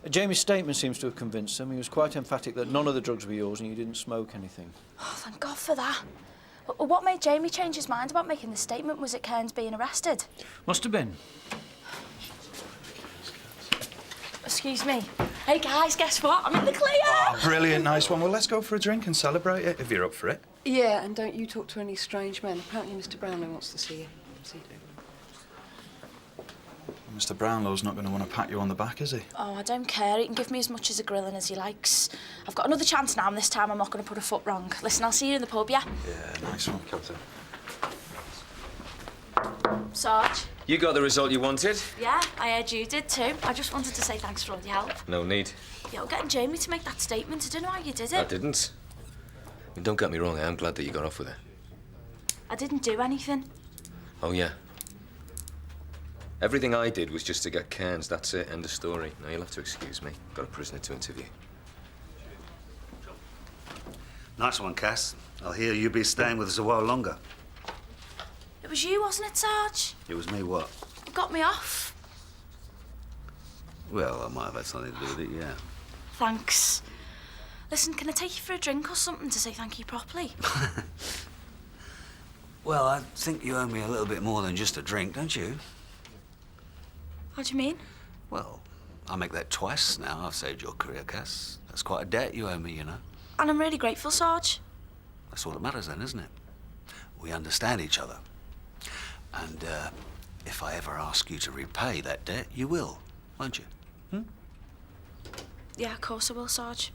Jamie's statement seems to have convinced them. He was quite emphatic that none of the drugs were yours and you didn't smoke anything. Oh, thank God for that. What made Jamie change his mind about making the statement? Was it Cairns being arrested? Must have been. Excuse me. Hey, guys, guess what? I'm in the clear! Oh, brilliant, nice one. Well, let's go for a drink and celebrate it, if you're up for it. Yeah, and don't you talk to any strange men. Apparently Mr. Brownlow wants to see you. See you. Mr. Brownlow's not going to want to pat you on the back, is he? Oh, I don't care. He can give me as much as a grilling as he likes. I've got another chance now, and this time I'm not going to put a foot wrong. Listen, I'll see you in the pub, yeah? Yeah, nice one, Captain. Sarge? You got the result you wanted? Yeah, I heard you did too. I just wanted to say thanks for all your help. No need. Yo, getting Jamie to make that statement, I don't know how you did it. I didn't. And don't get me wrong, I am glad that you got off with it. I didn't do anything. Oh, yeah. Everything I did was just to get Cairns, that's it, end of story. Now you'll have to excuse me. Got a prisoner to interview. Nice one, Cass. I'll hear you'll be staying with us a while longer. It was you, wasn't it, Sarge? It was me what? You got me off. Well, I might have had something to do with it, yeah. Thanks. Listen, can I take you for a drink or something to say thank you properly? Well, I think you owe me a little bit more than just a drink, don't you? What do you mean? Well, I make that twice now. I've saved your career, Cass. That's quite a debt you owe me, you know. And I'm really grateful, Sarge. That's all that matters then, isn't it? We understand each other. And if I ever ask you to repay that debt, you will, won't you? Yeah, of course I will, Sarge.